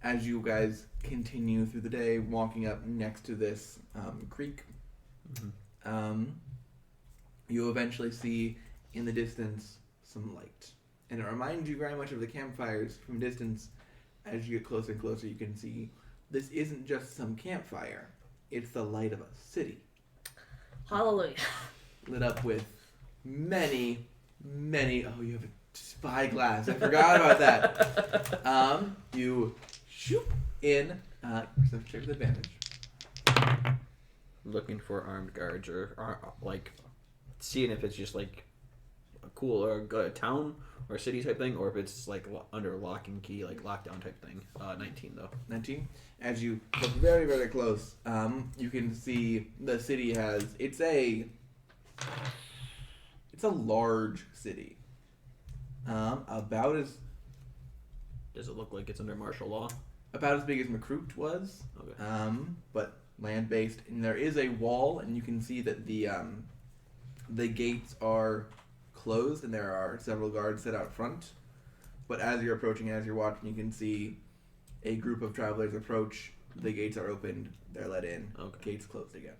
as you guys continue through the day, walking up next to this creek, you eventually see in the distance some light. And it reminds you very much of the campfires from a distance. As you get closer and closer, you can see this isn't just some campfire. It's the light of a city. Hallelujah. Lit up with many... Oh, you have a spyglass. I forgot about that. You shoot in. Perception check with advantage. Looking for armed guards or like seeing if it's just like a cool or a town or a city type thing, or if it's like under lock and key, like lockdown type thing. 19 though. 19. As you look very, very close, you can see the city has. It's a large city. About as. Does it look like it's under martial law? About as big as Macroot was. Okay. But land-based, and there is a wall, and you can see that the gates are closed, and there are several guards set out front. But as you're approaching, as you're watching, you can see a group of travelers approach. The gates are opened. They're let in. Okay. Gates closed again.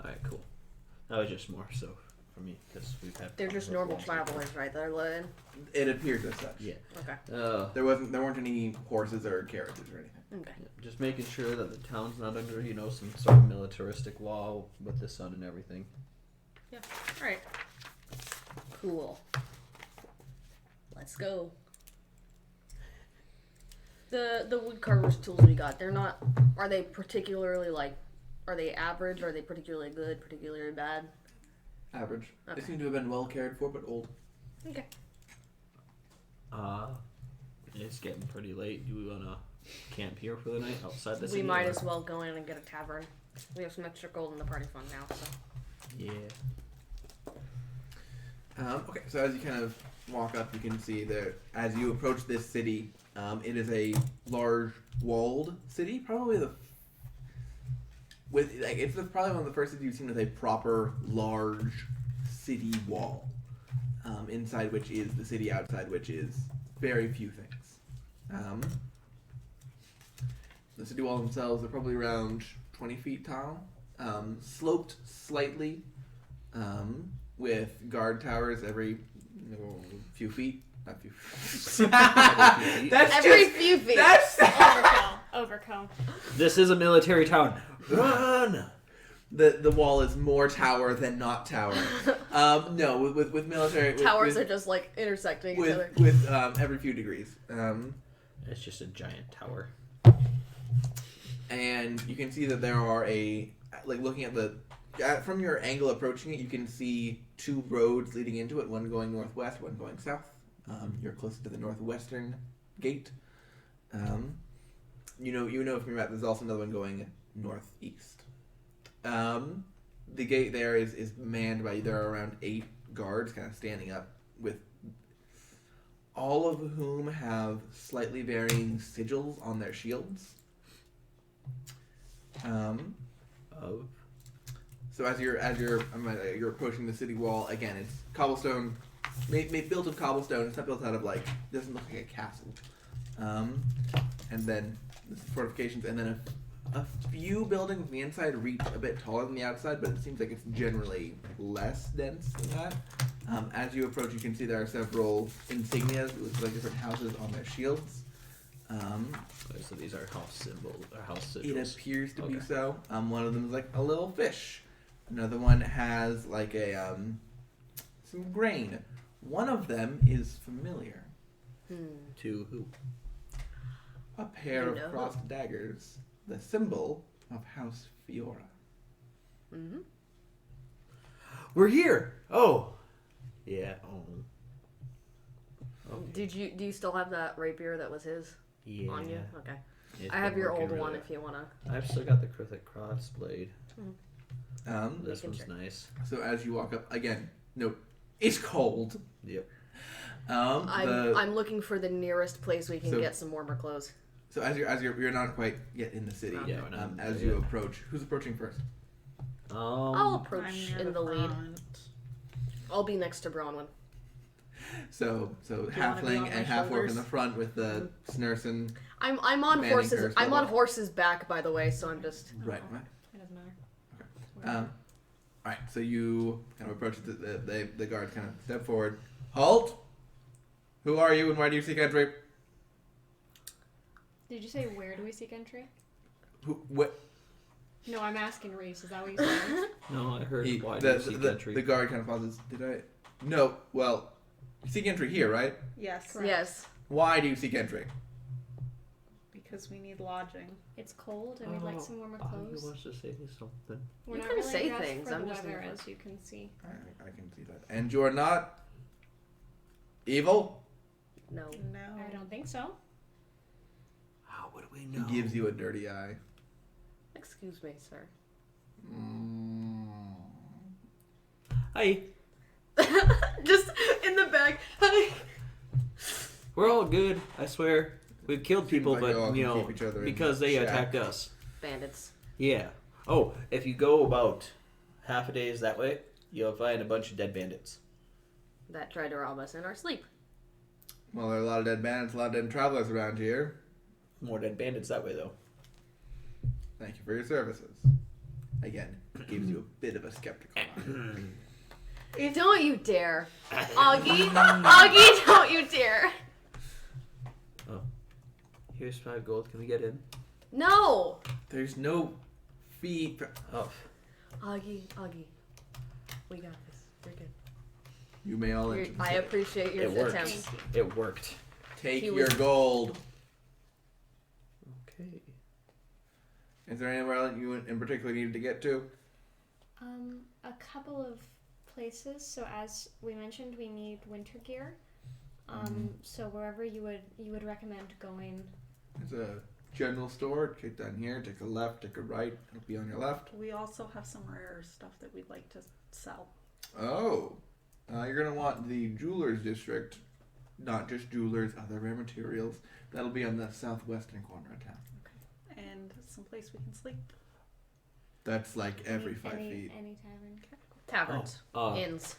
All right, cool. That was just more so for me because we've had. They're just normal travelers, right? They're let in. It appears as such. Yeah. Okay. There weren't any horses or carriages or anything. Okay. Just making sure that the town's not under, some sort of militaristic law with the sun and everything. Yeah. All right. Cool. Let's go. The wood carver's tools we got, are they particularly are they average? Are they particularly good, particularly bad? Average. Okay. They seem to have been well cared for, but old. Okay. It's getting pretty late. Do we want to camp here for the night outside the city? We might as well go in and get a tavern. We have some extra gold in the party fund now, so. Yeah. Okay, so as you kind of walk up, you can see that as you approach this city, it is a large walled city. Probably probably one of the first cities you've seen with a proper large city wall. Inside which is the city, outside which is very few things. The city walls themselves are probably around 20 feet tall, sloped slightly, with guard towers every few feet. Not few feet. That's every just, few feet. That's Overcome. This is a military town. Run! The wall is more tower than not tower. No, with military towers are just like intersecting each other. With every few degrees. It's just a giant tower. And you can see that there are looking at from your angle approaching it, you can see two roads leading into it. One going northwest, one going south. You're closer to the northwestern gate. You know from your map. There's also another one going northeast. The gate there is manned by, there are around 8 guards kind of standing up, with all of whom have slightly varying sigils on their shields. So as you're approaching the city wall, again, it's cobblestone, built of cobblestone. It's not built out of doesn't look like a castle. And then the fortifications, and then a few buildings on the inside reach a bit taller than the outside, but it seems like it's generally less dense than that. As you approach, you can see there are several insignias, it looks like different houses on their shields. So these are house symbols, or house sigils. It appears to be Okay. so. One of them is like a little fish. Another one has like a some grain. One of them is familiar. To who? A pair of crossed daggers. The symbol of House Fiora. Mm-hmm. We're here. Oh, yeah. Oh. Do you still have that rapier that was his on you? Okay. It's I have been your working old really one well. if you wanna. I've still got the cross blade. This can one's check. nice. So as you walk up again, note it's cold. Yep. I'm looking for the nearest place we can get some warmer clothes. So you're not quite yet in the city. Yeah. As you approach, who's approaching first? I'll approach in the lead. I'll be next to Bronwyn. So wanna be halfling on my and half orc in shoulders? the front with the Snursen. I'm on Manning horses. curse I'm on level. horse's back, by the way. So I'm just. Right. It doesn't matter. All right. So you kind of approach the guards kind of step forward. Halt! Who are you and why do you seek entry? Did you say where do we seek entry? Who? What? No, I'm asking Reese. Is that what you said? No, I heard why the, do you seek the, entry? the guard kind of pauses. Did I? No. Well, you seek entry here, right? Yes. Correct. Yes. Why do you seek entry? Because we need lodging. It's cold and we'd like some warmer He clothes. wants to say something. We're You not can really say dressed things, for I'm the just weather, saying. as you can see. I can see that. And you're not evil? No. No. I don't think so. How would we He know? gives you a dirty eye. Excuse me, sir. Hi. Just in the back. Hi. We're all good, I swear. We've killed people, Seems like you all but, can you know, keep each other in because they check. attacked us. Bandits. Yeah. Oh, if you go about half a days that way, you'll find a bunch of dead bandits. That tried to rob us in our sleep. Well, there are a lot of dead bandits, a lot of dead travelers around here. More dead bandits that way, though. Thank you for your services. Again, gives you a bit of a skeptical eye. Don't you dare. Augie. Augie, don't you dare. Here's 5 gold. Can we get in? No. There's no fee. Oh. Augie. We got this. We're good. You may all enter the I city. appreciate your It worked. attempts. It worked. Take He your was- gold. Okay. Is there anywhere else you in particular needed to get to? A couple of places. So as we mentioned, we need winter gear. So wherever you would recommend going. There's a general store. Take down here. Take a left. Take a right. It'll be on your left. We also have some rare stuff that we'd like to sell. Oh. You're going to want the jewelers district. Not just jewelers, other rare materials. That'll be on the southwestern corner of town. And someplace we can sleep. That's like every 5 any, feet. Any tavern. Taverns. Oh, Inns.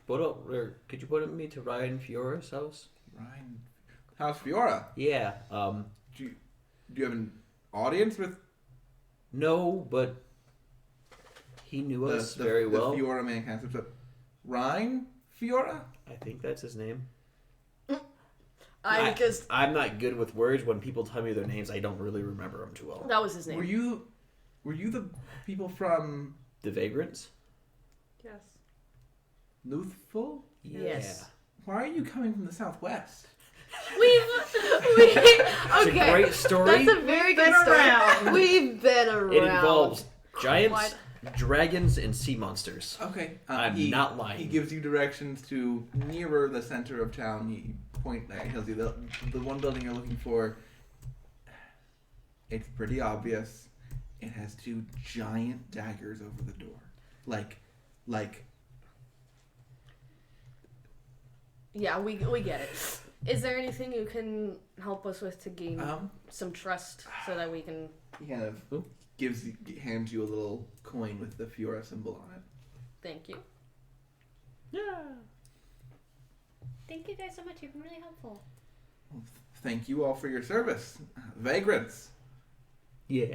could you put me to Ryan Fiora's house? Ryan. How's Fiora? Yeah. Do you have an audience with No, but he knew us very well. The Fiora man kind of steps up. Ryan Fiora? I think that's his name. I'm not good with words. When people tell me their names, I don't really remember them too well. That was his name. Were you the people from The Vagrants? Yes. Luthful? Yeah. Yes. Why are you coming from the southwest? We okay. It's a great story. That's a very good been story. around. We've been around. It involves giants, What? dragons, and sea monsters. Okay. I'm not lying. He gives you directions to nearer the center of town. He tells you the one building you're looking for. It's pretty obvious. It has 2 giant daggers over the door. Like Yeah, we get it. Is there anything you can help us with to gain some trust so that we can? he kind of hands you a little coin with the Fiora symbol on it. Thank you. Yeah. Thank you guys so much. You've been really helpful. Well, thank you all for your service. Vagrants. Yeah.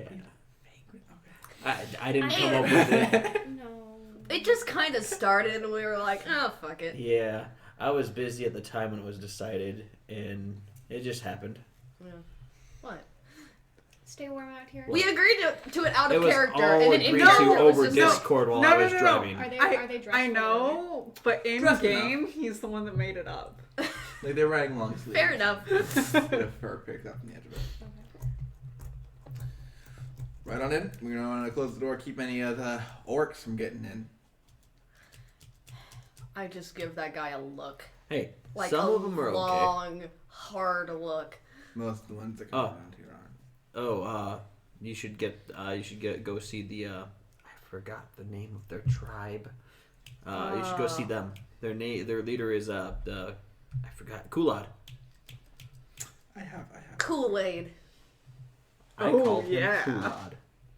Vagrant. I didn't come up with it. No. It just kind of started, and we were like, "Oh, fuck it." Yeah. I was busy at the time when it was decided, and it just happened. Yeah. What? Stay warm out here. We agreed to it out It of was character, all and then agreed in to game it was over just Discord while No, I no, was no, no. driving. Are they dressed? I for know, but in Dressed game, he's the one that made it up. Like they're wearing long sleeves. fair enough. Bit of fur picked up on the edge of it. Right on in. We're gonna want to close the door, keep any of the orcs from getting in. I just give that guy a look, Hey, like some a of them are okay. long, hard look. Most of the ones that come Oh. around here aren't. Oh, you should go see the I forgot the name of their tribe. You should go see them. Their leader is I forgot, Kulad. I have. Kool-Aid. I Oh, called him yeah. Kulad.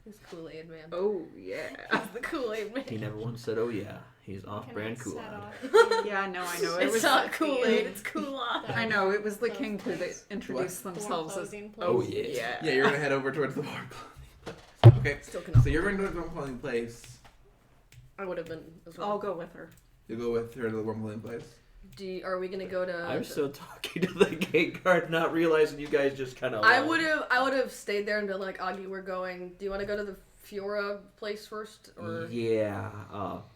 He's Kool-Aid man. Oh yeah. He's the Kool-Aid man. He never once said, "Oh yeah." He's Can off-brand I Kool-Aid. set off Yeah, I know. It It's was. not Kool-Aid, it's Kool-Aid. I know. It was the Those king to things. introduce the warm themselves as. clothing Oh place? yeah. Yeah, you're gonna head over towards the warm clothing place. Okay, Still cannot. so you're going to the warm clothing place. I would have been as well. I'll go with her. You'll go with her to the warm clothing place. Are we gonna go to? I'm still talking to the gate guard, not realizing you guys just kind of. I would have stayed there and been like, Augie, we're going. Do you want to go to the Fiora place first, or Yeah.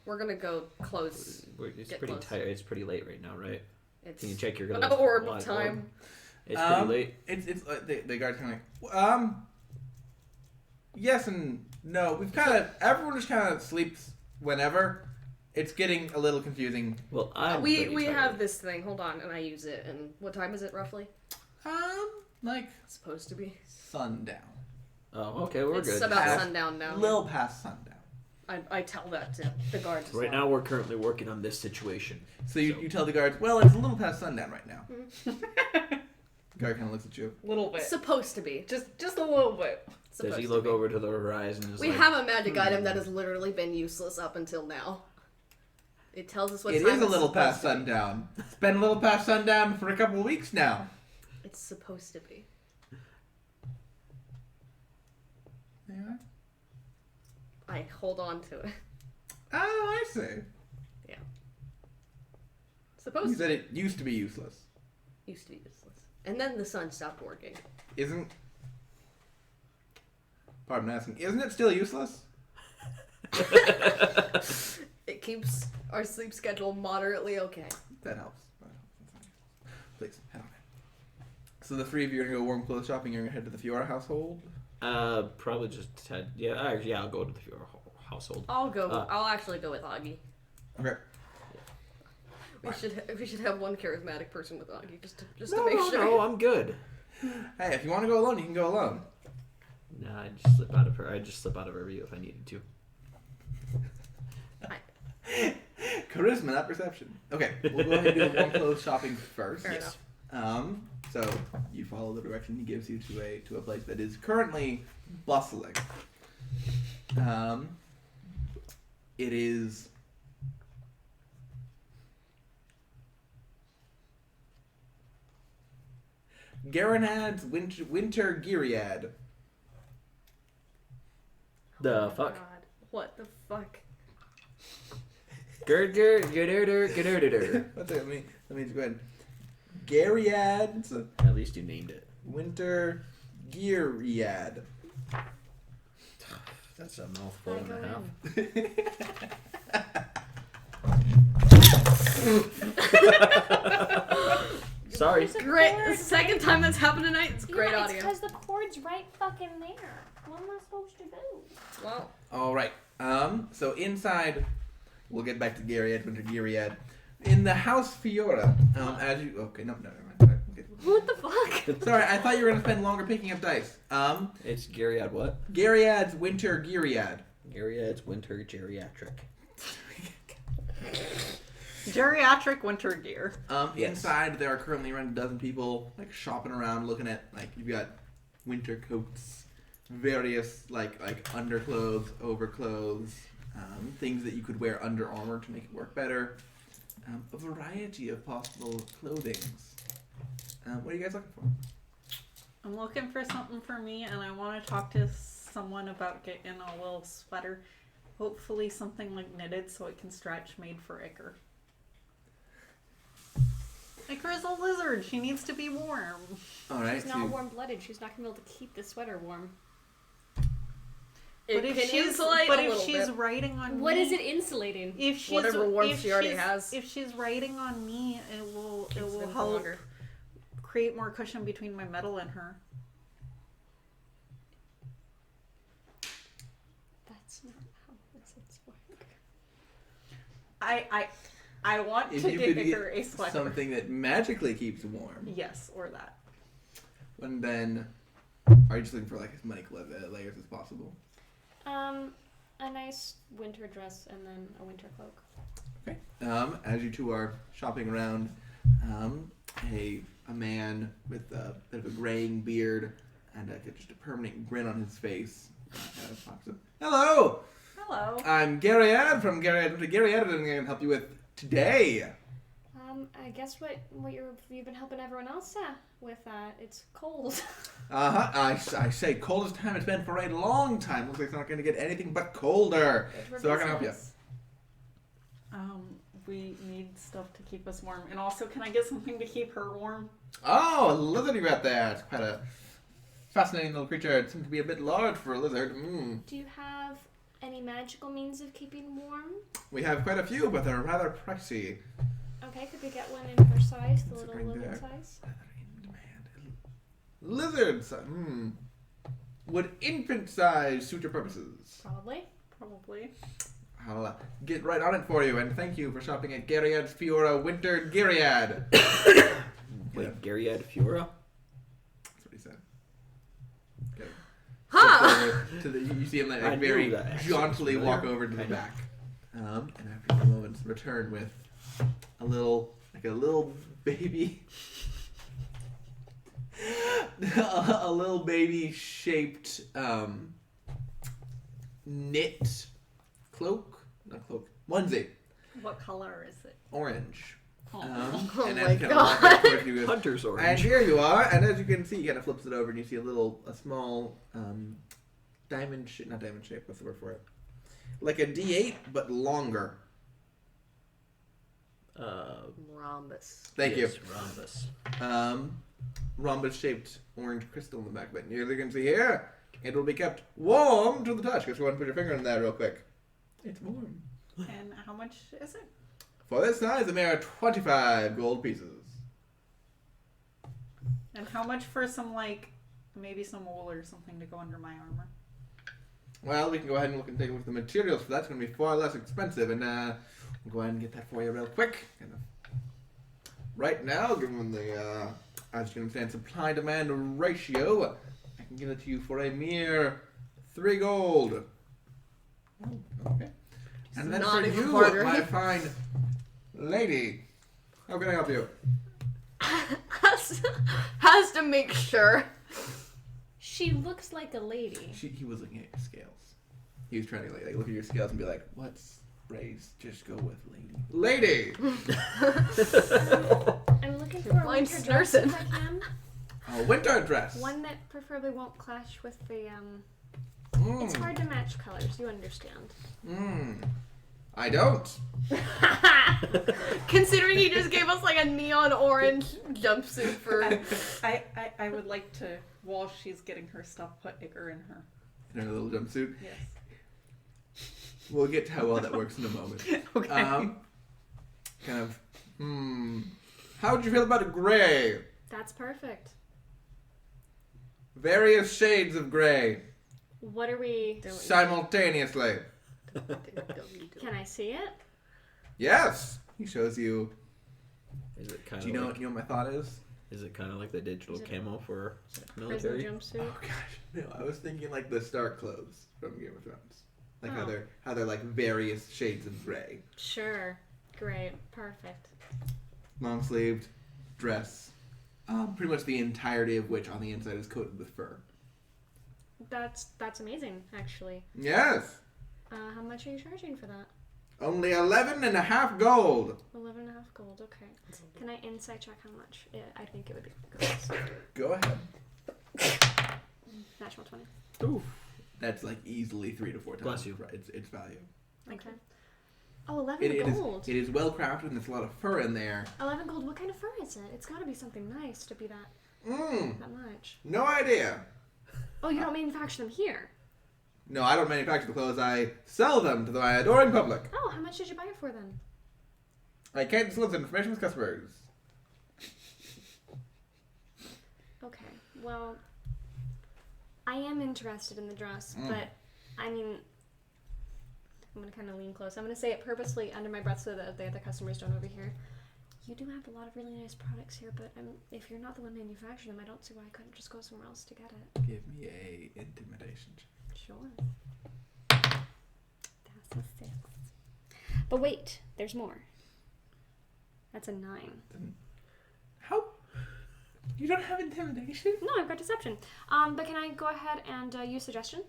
we're gonna go close? It's Get pretty close. tight. It's pretty late right now, right? It's Can you check your an little orb watch time. It's pretty late. It's the guard's kind of like, yes and no. We've kind of everyone just kind of sleeps whenever. It's getting a little confusing. Well, I'm we pretty tired. have this thing. Hold on, and I use it. And what time is it roughly? Like It's supposed to be. sundown. Oh, okay, we're It's good. about Past- sundown now. Little past sundown. I tell that to the guards. as Right well. now, we're currently working on this situation. So you tell the guards, well, it's a little past sundown right now. Mm-hmm. The guard kind of looks at you. Little bit. Supposed to be. Just a little bit. Does Supposed he to look be. over to the horizon? And is We like, have a magic item that has literally been useless up until now. It tells us what It time is a it's little supposed past to be. sundown. It's been a little past sundown for a couple of weeks now. It's supposed to be. Yeah. I hold on to it. Oh, I see. Supposed You to said it used to be useless. used to be useless. And then the sun stopped working. Isn't... Pardon me asking. Isn't it still useless? It keeps our sleep schedule moderately okay. That helps. Please, head on in. So the three of you are going to go warm clothes shopping. You're going to head to the Fiora household. Probably just Ted. Yeah, I'll go to the Fiora household. I'll go. I'll actually go with Augie. Okay. We should have one charismatic person with Augie just to No, make no, sure. no, I'm good. Hey, if you want to go alone, you can go alone. Nah, I'd just slip out of her. I'd just slip out of her view if I needed to. Charisma, not perception. Okay, we'll go ahead and do the warm clothes shopping first. Fair Yes. So you follow the direction he gives you to a place that is currently bustling. It is Garanad's Winter Giread. The Oh my fuck? God. What the fuck? Gur. Let me just go ahead. Giread's At least you named it. Winter Giread. That's a mouthful I and go a half. Sorry. There's a Great. cord The second time that's happened tonight. It's great yeah, audio. It's because the cord's right fucking there. What am I supposed to do? Well, All right. So inside, we'll get back to Giread, Winter Giread. In the House Fiora, as you... Okay, no, never mind. Sorry. Okay. what the fuck? Sorry, I thought you were going to spend longer picking up dice. It's Giread what? Giread's Winter Giread. Giread's winter geriatric. Geriatric winter gear. Yes. Inside, there are currently around a dozen people, like, shopping around, looking at, like, you've got winter coats, various, like underclothes, overclothes, things that you could wear under armor to make it work better. A variety of possible clothings. What are you guys looking for? I'm looking for something for me, and I want to talk to someone about getting a little sweater. Hopefully something like knitted so it can stretch, made for Iker. Iker's a lizard. She needs to be warm. All right. She's not warm-blooded. She's not gonna be able to keep the sweater warm. It But can if she's insulate a but if little she's bit. riding on What me, is it insulating? if she's Whatever warmth if she already she's- has. If she's riding on me, it will Keeps them for help longer. create more cushion between my metal and her. That's not how lizards work. I want If to you get could Iker a get sweater. something that magically keeps warm, Yes, or that. and then are you just looking for like as many layers as possible? A nice winter dress and then a winter cloak. Okay. As you two are shopping around, a man with a bit of a graying beard and get just a permanent grin on his face. Kind of pops up. Hello, Hello. I'm Garyad from Garyad. Garyad, and I'm going to help you with today. I guess what you've been helping everyone else with. It's cold. I say coldest time it's been for a long time. Looks like it's not going to get anything but colder. So I can help you. We need stuff to keep us warm, and also, can I get something to keep her warm? Oh, a lizard you got there. It's quite a fascinating little creature. It seems to be a bit large for a lizard. Do you have any magical means of keeping warm? We have quite a few, but they're rather pricey. Okay, could we get one in her size, the That's a little great living there. size? In demand. Lizards. Would infant size suit your purposes? Probably. I'll get right on it for you, and thank you for shopping at Garyad's Fiora Winter Garyad. Wait, Garyad Fiora? That's what he said. Okay. Huh! You see him I like knew very that accent jauntily was walk familiar. over to the Kind of. back, and after a few moments, return with a little baby, a little baby shaped knit onesie, What color is it? orange. Oh. Oh and my then kind of walk up towards you with, Hunter's and orange. here you are, and as you can see, he kind of flips it over, and you see a small diamond shape, not diamond shape, what's the word for it? Like a D8, but longer. Rhombus. Thank you. Yes, Rhombus. Rhombus-shaped orange crystal in the back, but as you can see here, it will be kept warm to the touch. Just go ahead and put your finger in there real quick. It's warm. And how much is it? For this size, a mere 25 gold pieces. And how much for some, maybe some wool or something to go under my armor? Well, we can go ahead and look and take a look at the materials for that. It's going to be far less expensive, and we'll go ahead and get that for you real quick. Kind of right now, given the, as you can understand, supply-demand ratio, I can give it to you for a mere 3 gold. Okay. And then Not for even you, bartering. my fine lady, how can I help you? has to make sure. She looks like a lady. He was looking at your scales. He was trying to like look at your scales and be like, "What's raised? Just go with lady." Lady. I'm looking for a Mine's winter dress nursing. if I can. A winter dress. One that preferably won't clash with the Mm. It's hard to match colors, you understand. I don't. Considering he just gave us like a neon orange jumpsuit for. I would like to, while she's getting her stuff, put Icar in her. In her little jumpsuit. Yes. We'll get to how well that works in a moment. Okay. How would you feel about gray? That's perfect. Various shades of gray What are we... simultaneously. Can I see it? Yes. He shows you. Is it kind Do of you know like, what my thought is? is it kind of like the digital Is it camo for Prison military? jumpsuit? Oh gosh, no. I was thinking like the Stark clothes from Game of Thrones, like Oh. how they're like various shades of gray. Sure. Great. Perfect. Long sleeved dress, pretty much the entirety of which on the inside is coated with fur. That's amazing, actually. Yes. How much are you charging for that? Only 11.5 gold. 11.5 gold, okay. Can I insight check how much? I think it would be good. Go ahead. Natural 20. Oof. That's like easily 3 to 4 times. Bless you. Its value. Okay. Oh, 11 It is. gold. It is well crafted and there's a lot of fur in there. 11 gold. What kind of fur is it? It's got to be something nice to be that much. No idea. Oh, you don't manufacture them here? No, I don't manufacture the clothes. I sell them to my adoring public. Oh, how much did you buy it for then? I can't disclose information with customers. Okay, well, I am interested in the dress, but I mean, I'm going to kind of lean close. I'm going to say it purposely under my breath so that the other customers don't overhear. You do have a lot of really nice products here, but if you're not the one manufacturing them, I don't see why I couldn't just go somewhere else to get it. Give me a intimidation check. Sure. That's a 6. But wait, there's more. That's a 9. How You don't have intimidation? No, I've got deception. But can I go ahead and use suggestion?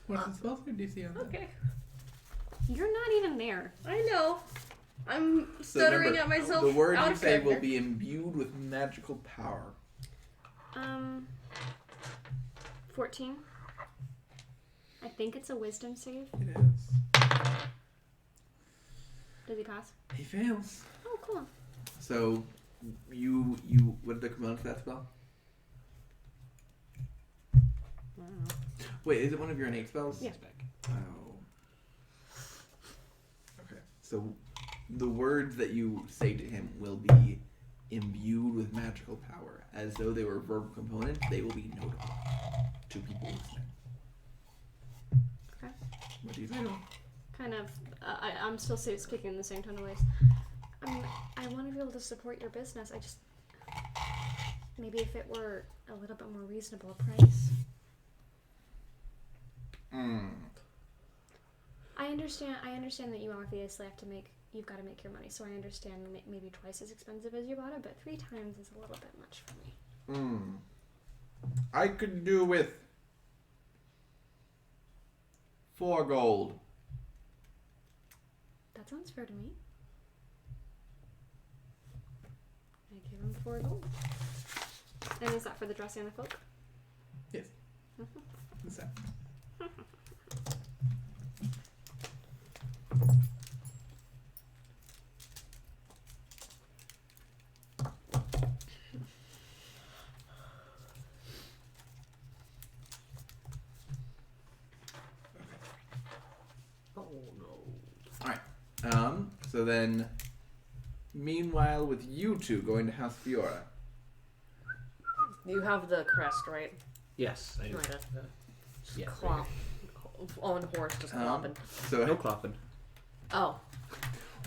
What's the spell for DC on that? Okay. You're not even there. I know. I'm So stuttering remember, at myself. the word out you of say will character. be imbued with magical power. 14. I think it's a wisdom save. It is. Does he pass? He fails. Oh, cool. So, you, what did the component of that spell? Wait, is it one of your innate spells? Yeah. Oh. Okay. So, the words that you say to him will be imbued with magical power. As though they were verbal components, they will be notable to people listening. Okay. What do you say to him? Kind of. I'm still speaking in the same tone of voice. I want to be able to support your business. I just maybe if it were a little bit more reasonable price. I understand that you obviously have to you've got to make your money. So I understand maybe twice as expensive as you bought it, but 3 times is a little bit much for me. I could do with 4 gold. That sounds fair to me. I give him 4 gold. And is that for the dress and the cloak? Yes. What's that? Oh no. Alright. So then, meanwhile, with you two going to House Fiora. You have the crest, right? Yes, I do. Okay. Yeah. Clomp. On horse, just clomping. So No clopping. Oh.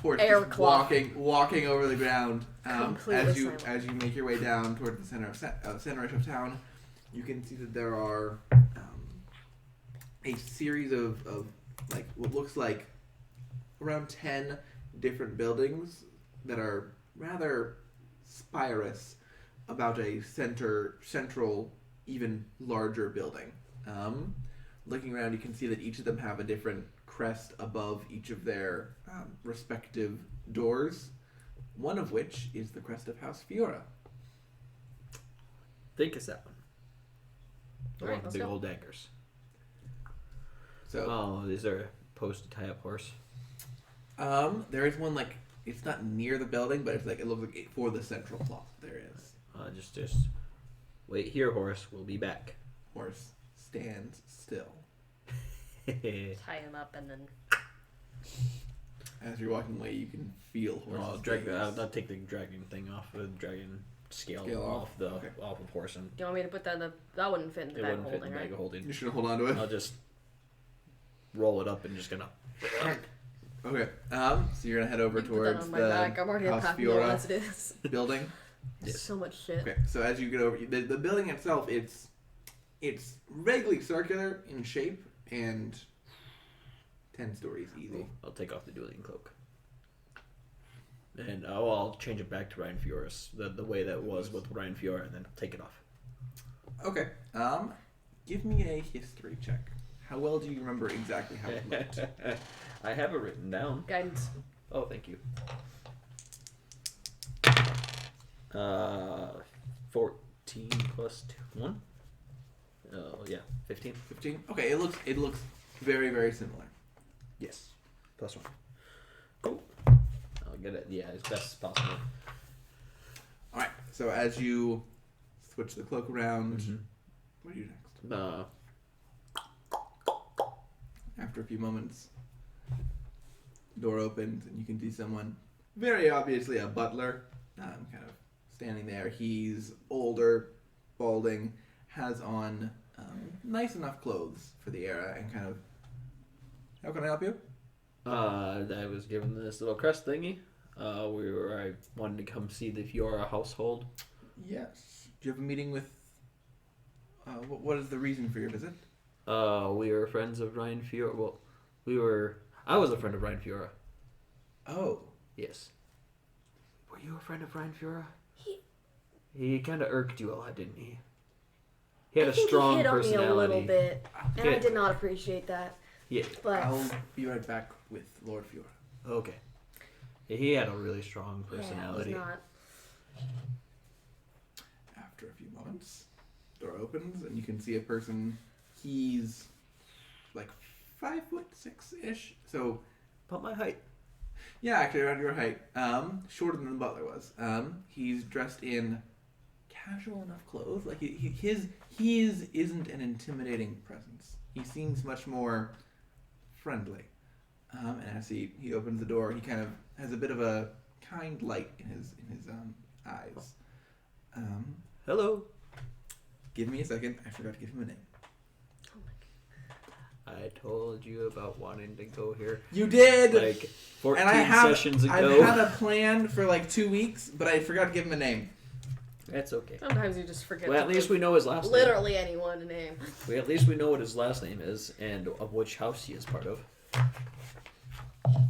horse Air just cloth. walking over the ground. Completely silent. As you make your way down towards the center of town, you can see that there are a series of like what looks like around 10 different buildings that are rather spirous about a central, even larger building. Looking around, you can see that each of them have a different crest above each of their respective doors, one of which is the crest of House Fiora. Think it's that one. The Alright, one with let's the big go. old daggers. So, Oh, is there a post to tie up horse? there is one like it's not near the building, but it's like it looks like for the central plot. There is. Just wait here, horse. We'll be back. Horse stands still. Tie him up and then. As you're walking away, you can feel horse. I'll take the dragon thing off, the dragon scale off off of horse, and Do you want me to put that in the. That wouldn't fit in the it bag wouldn't fit in holding, the bag right? of holding. You should hold on to it. I'll just roll it up and just gonna. Okay. So you're gonna head over You can put that towards on my the back. I'm already House unpacking it Fiora as it is. building. Yes. So much shit. Okay. So as you get over the building itself, it's vaguely circular in shape and 10 stories easy. I'll take off the dueling cloak. And I'll change it back to Ryan Fioris, the way that was with Ryan Fiora, and then take it off. Okay. Give me a history check. How well do you remember exactly how it looked? I have it written down. Guidance. Oh, thank you. 14 plus 2, 1. Oh yeah, 15. 15. Okay. It looks very, very similar. Yes, plus 1. Cool. I'll get it. Yeah, as best as possible. All right. So as you switch the cloak around, Mm-hmm. what do you do next? After a few moments, the door opens and you can see someone, very obviously a butler, kind of standing there. He's older, balding, has on nice enough clothes for the era, and kind of, how can I help you? I was given this little crest thingy. I wanted to come see the Fiora household. Yes. Do you have a meeting with, what is the reason for your visit? We were friends of Ryan Fiora. Well, I was a friend of Ryan Fiora. Oh. Yes. Were you a friend of Ryan Fura? He kind of irked you a lot, didn't he? He had a strong he hit personality. on me a little bit, and Yeah. I did not appreciate that. Yeah. But I'll be right back with Lord Fiora. Okay. Yeah, he had a really strong yeah, it was personality. not. After a few moments, door opens and you can see a person. He's like 5'6" so About my height. yeah, actually around your height. Shorter than the butler was. He's dressed in casual enough clothes. Like his isn't an intimidating presence. He seems much more friendly. And as he opens the door, he kind of has a bit of a kind light in his eyes. Hello. Give me a second. I forgot to give him a name. I told you about wanting to go here You did. like 14 and sessions ago. I've had a plan for like 2 weeks, but I forgot to give him a name. That's okay. Sometimes you just forget. Well, to at least give we know his last name. literally anyone a name. At least we know what his last name is and of which house he is part of.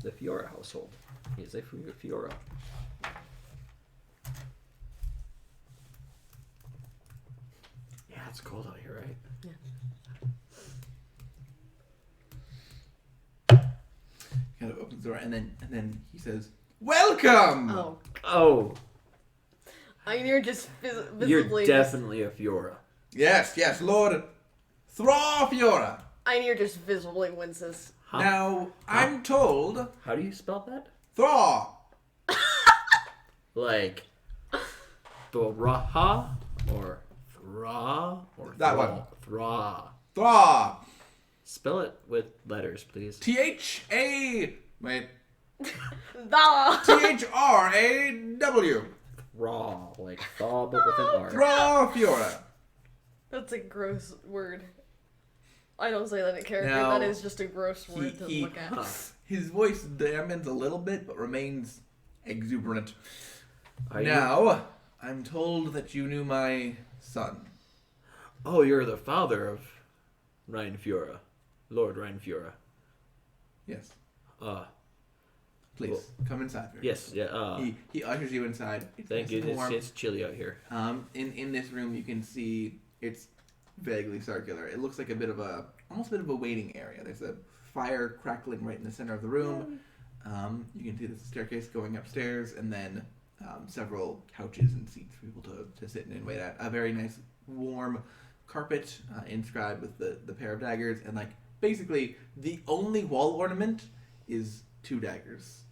The Fiora household. He is a Fiora. Yeah, it's cold out here, right? Kind of opens the door, and then he says, "Welcome." Oh, Oh, you're just visibly. you're definitely a Fiora. Yes, Lord Thra Fiora. Einir just visibly winces. Huh? Now I'm told How do you spell that? Thra. Like Thraha or Thra or That one. Thra. Thra. Spell it with letters, please. THA. Wait. Da. THRAW. Thra, like thaw but with an R. Thra Fiora. That's a gross word. I don't say that in character. Now, that is just a gross word to look at. His voice dampens a little bit, but remains exuberant. Are you- Now, I'm told that you knew my son. Oh, you're the father of Ryan Fiora. Lord Ryan Fiora. Yes. Please, Well, come inside. Very yes, yeah. He ushers you inside. It's Thank nice you. and warm. It's chilly out here. In this room, you can see it's vaguely circular. It looks like almost a bit of a waiting area. There's a fire crackling right in the center of the room. You can see there's a staircase going upstairs, and then several couches and seats for people to sit in and wait at. A very nice, warm carpet inscribed with the pair of daggers, and like basically the only wall ornament is 2 daggers.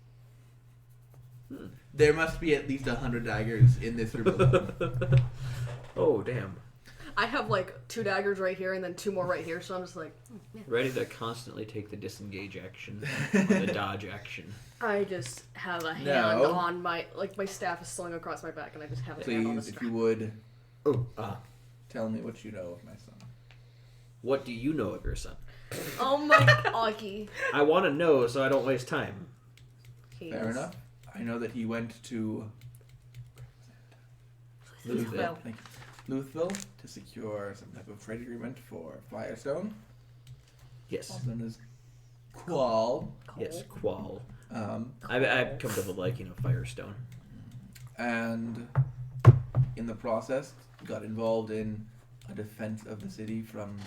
There must be at least 100 daggers in this room alone. Oh, damn. I have like 2 daggers right here and then 2 more right here, so I'm just like, Ready to constantly take the disengage action or the dodge action. I just have a hand No. on my staff is slung across my back, and I just have a hand on the Please, if strap. you would, Oh, tell me what you know of my son. what do you know of your son? Oh my Augie. I want to know so I don't waste time. Fair enough. I know that he went to Luthville. Thank you. Luthville to secure some type of trade agreement for Firestone, Yes. also known as Qual. Yes, Qual. Um, I've come to the liking of Firestone. and in the process, got involved in a defense of the city from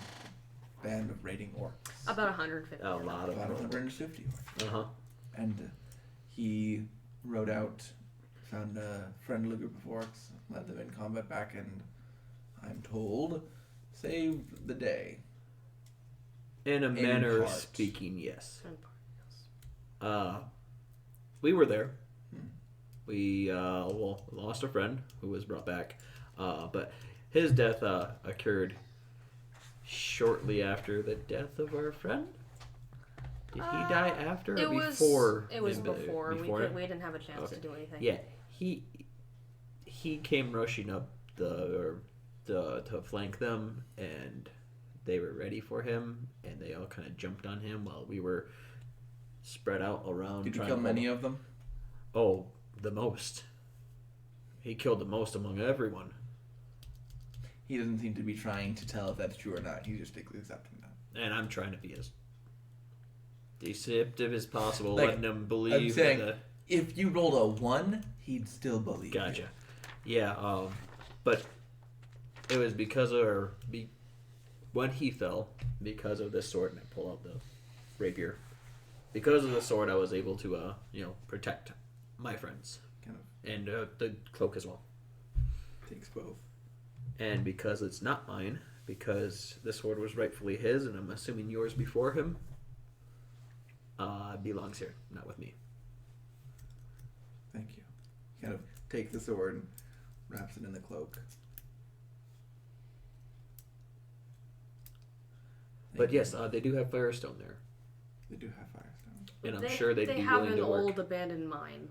a band of raiding orcs. About 150. A lot of About them. 150 orcs. Uh-huh. And he rode out, found a friendly group of orcs, led them in combat back, and I'm told, saved the day. In a manner of part. speaking, yes. We were there. We lost a friend who was brought back, but his death occurred shortly after the death of our friend. Did he die after or before? It was him- before. before? We didn't have a chance to do anything. Yeah, he came rushing up to flank them, and they were ready for him, and they all kind of jumped on him while we were spread out around. Did you trying kill to many hold- of them? Oh, the most. He killed the most among everyone. He doesn't seem to be trying to tell if that's true or not. He's just accepting that. And I'm trying to be as deceptive as possible, Like, letting him I'm believe saying, that If you rolled a 1, he'd still believe you. Gotcha. Yeah, but it was because of when he fell, because of this sword, and I pull out the rapier. Because of the sword, I was able to, protect my friends. Kind of And the cloak as well. takes both. And because it's not mine, because the sword was rightfully his, and I'm assuming yours before him, it belongs here, not with me. Thank you. Kind of takes the sword and wraps it in the cloak. But yes, they do have Firestone there, They do have Firestone. and I'm sure they'd they be have willing an to work. old abandoned mine.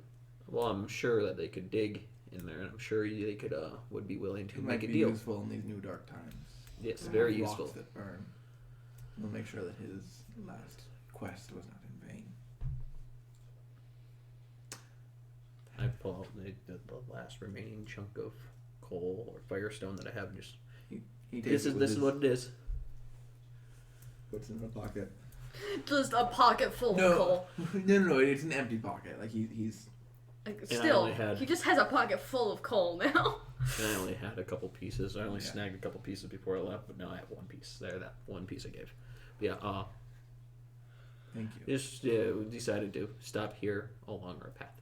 Well, I'm sure that they could dig in there, and I'm sure they could would be willing to It make might a be deal. useful in these new dark times. Yes, They very have rocks useful. that burn. We'll make sure that his last quest was not in vain. I pull out the last remaining chunk of coal or Firestone that I have, and just He takes this it is with this his, is what it is. puts it in a pocket. Just a pocket full No. of coal. no, it's an empty pocket. Like he's Like, And I still, only had- he just has a pocket full of coal now. And I only had a couple pieces. I only Yeah. snagged a couple pieces before I left, but now I have one piece. There, that one piece I gave. But yeah, thank you. just we decided to stop here along our path.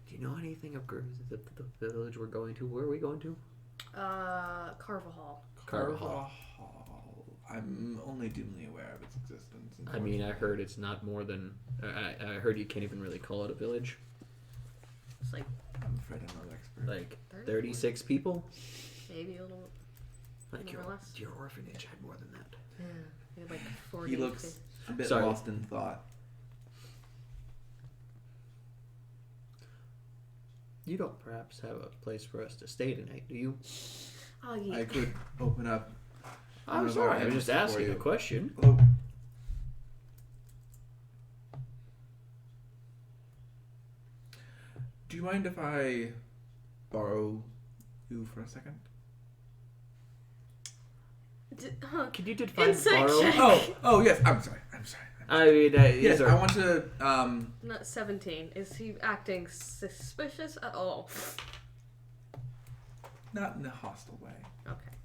Do you know anything of the village we're going to? Where are we going to? Carvahall. Carvahall. I'm only dimly aware of its existence. I mean, I heard it's not more than. I heard you can't even really call it a village. It's like I'm afraid I'm no expert. Like 30, 36 people. maybe a little. Like More or your, less. your orphanage had more than that. Yeah, maybe like 40. He looks a bit Sorry. lost in thought. You don't perhaps have a place for us to stay tonight, do you? Oh, yeah. I could open up. I'm one of sorry. our I was just inns for asking you. a question. Hello. Do you mind if I borrow you for a second? Could you define Insight borrow? check. Oh yes. I'm sorry. I mean, Yes, is I there, want to. Not 17. Is he acting suspicious at all? Not in a hostile way. Okay.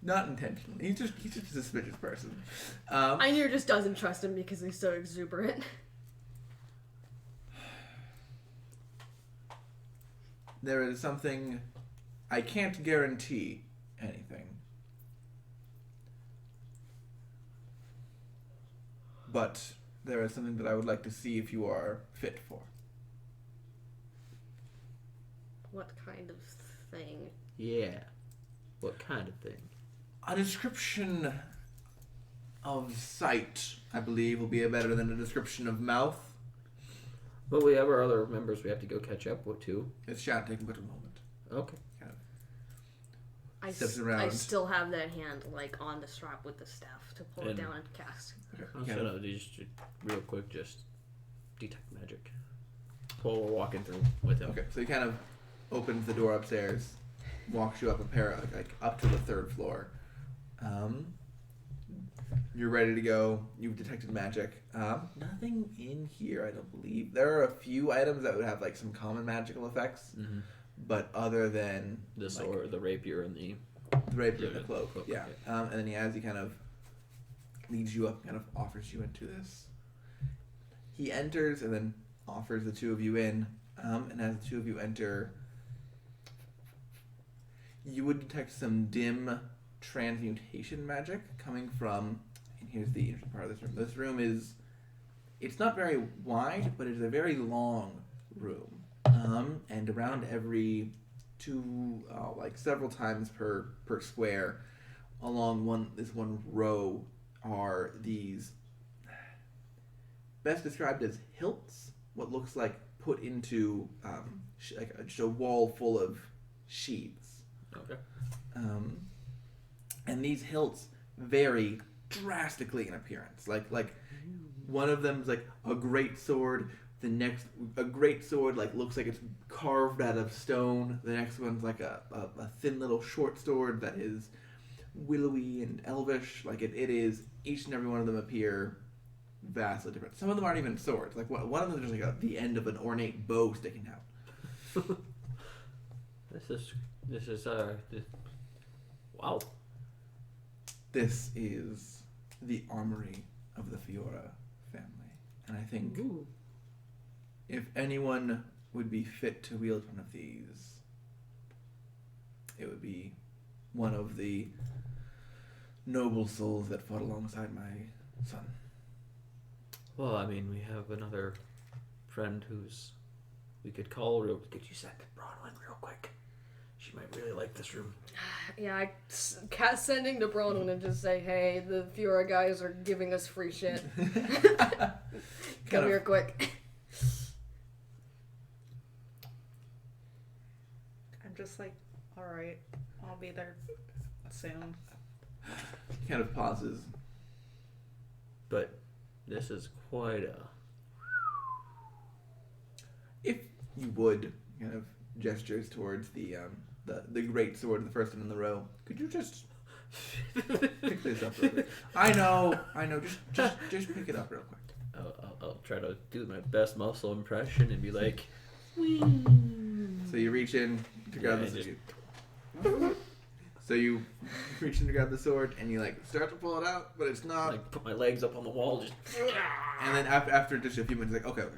Not intentionally. He's just a suspicious person. Einir just doesn't trust him because he's so exuberant. There is something. I can't guarantee anything. But there is something that I would like to see if you are fit for. What kind of thing? yeah. What kind of thing? A description of sight, I believe, will be better than a description of mouth. Well, we have our other members we have to go catch up with too. It shan't take but a moment. Okay. Kind of I, steps I around. still have that hand like on the strap with the staff to pull it And- down and cast. Okay. I'll kind shut of- up. Just real quick, just detect magic. While we're walking through with him. Okay, so he kind of opens the door upstairs, walks you up a pair, like up to the 3rd floor. You're ready to go. You've detected magic. Nothing in here, I don't believe. There are a few items that would have like some common magical effects, Mm-hmm. but other than The like, sword, the rapier, and the the rapier and the the cloak, cloak, yeah. And then as he kind of leads you up, kind of offers you into this. He enters and then offers the two of you in. And as the two of you enter, you would detect some dim transmutation magic coming from. And here's the interesting part of this room. This room is. It's not very wide, but it's a very long room. And around every like several times per square, along this one row are these best described as hilts, what looks like put into just a wall full of sheaths. Okay. And these hilts vary drastically in appearance. Like one of them is like a great sword. The next, a great sword like looks like it's carved out of stone. The next one's like a thin little short sword that is willowy and elvish. Like it is, each and every one of them appear vastly different. Some of them aren't even swords. Like one of them is just like the end of an ornate bow sticking out. This is wow. This is the armory of the Fiora family, and I think if anyone would be fit to wield one of these, it would be one of the noble souls that fought alongside my son. Well, I mean, we have another friend who's we could call. Could you send Bronwyn real quick? She might really like this room. Yeah, cat sending to Bronwyn and just say, hey, the Fiora guys are giving us free shit. Come here quick. I'm just like, alright, I'll be there soon. He kind of pauses. But this is quite a... If you would, kind of gestures towards the great sword, the first one in the row. Could you just pick this up real quick? I know. Just pick it up real quick. I'll try to do my best muscle impression and be like... So you reach in to grab the sword. So you reach in to grab the sword and you like start to pull it out, but it's not. Like put my legs up on the wall, just... And then after just a few minutes, like okay.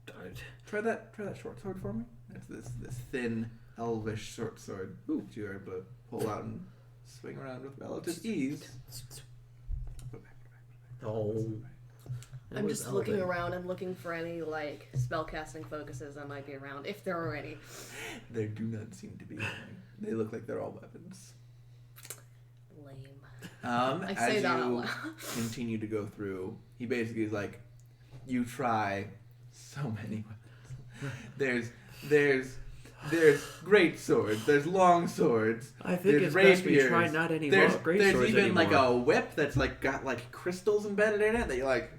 Died. Try that short sword for me. It's this thin, elvish short sword that you are able to pull out and swing around with relative ease. Put it back. Oh. I'm just looking around and looking for any, like, spellcasting focuses that might be around, if there are any. There do not seem to be any. They look like they're all weapons. Lame. I say that out loud. Continue to go through, he basically is like, you try so many weapons. There's great swords. There's long swords. I think it's best we try not any great swords There's even anymore. like a whip that's like got like crystals embedded in it that you like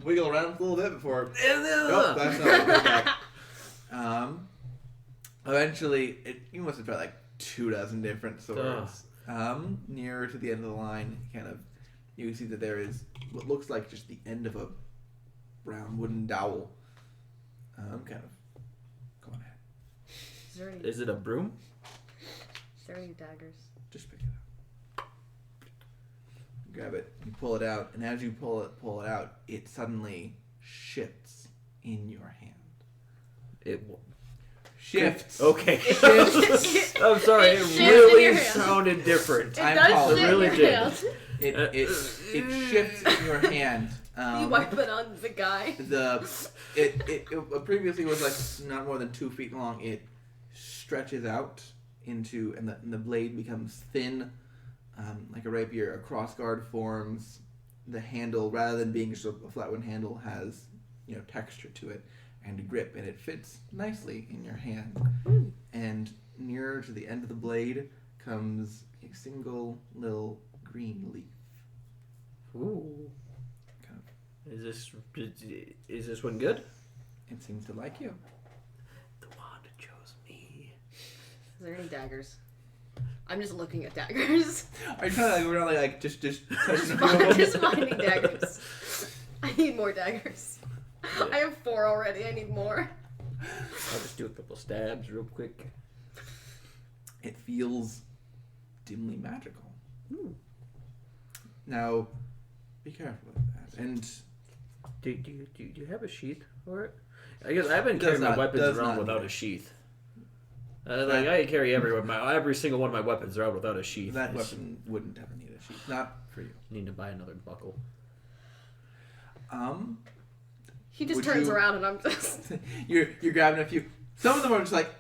wiggle around with a little bit before. Nope, that's not it. Eventually, you must have tried like 24 different swords. Nearer to the end of the line, you see that there is what looks like just the end of a brown wooden dowel. Kind of go on ahead. Is it a broom? Is there any daggers? Just pick it up. Grab it. You pull it out, and as you pull it out, it suddenly shifts in your hand. It shifts. Okay. Shifts. I'm sorry. It It shifts in really your hand. sounded different. It I'm does Paul. shit It really in did. your hand. It shifts in your hand. You wipe it on the guy. It previously was like not more than 2 feet long. It stretches out into, and the blade becomes thin, like a rapier. A crossguard forms. The handle, rather than being just a flat one handle, has texture to it and a grip, and it fits nicely in your hand. And nearer to the end of the blade comes a single little green leaf. Ooh. Is this one good? It seems to like you. The wand chose me. Is there any daggers? I'm just looking at daggers. Are you trying to like just touching Just finding daggers. I need more daggers. Yeah. I have 4 already. I need more. I'll just do a couple stabs real quick. It feels dimly magical. Now, be careful with that. And Do you have a sheath for it? I guess I've been carrying my weapons around without a sheath. I carry every single one of my weapons around without a sheath. that weapon wouldn't ever need a sheath. Not for you. Need to buy another buckle. He just Would turns you- around and I'm just... You're grabbing a few. Some of them are just like,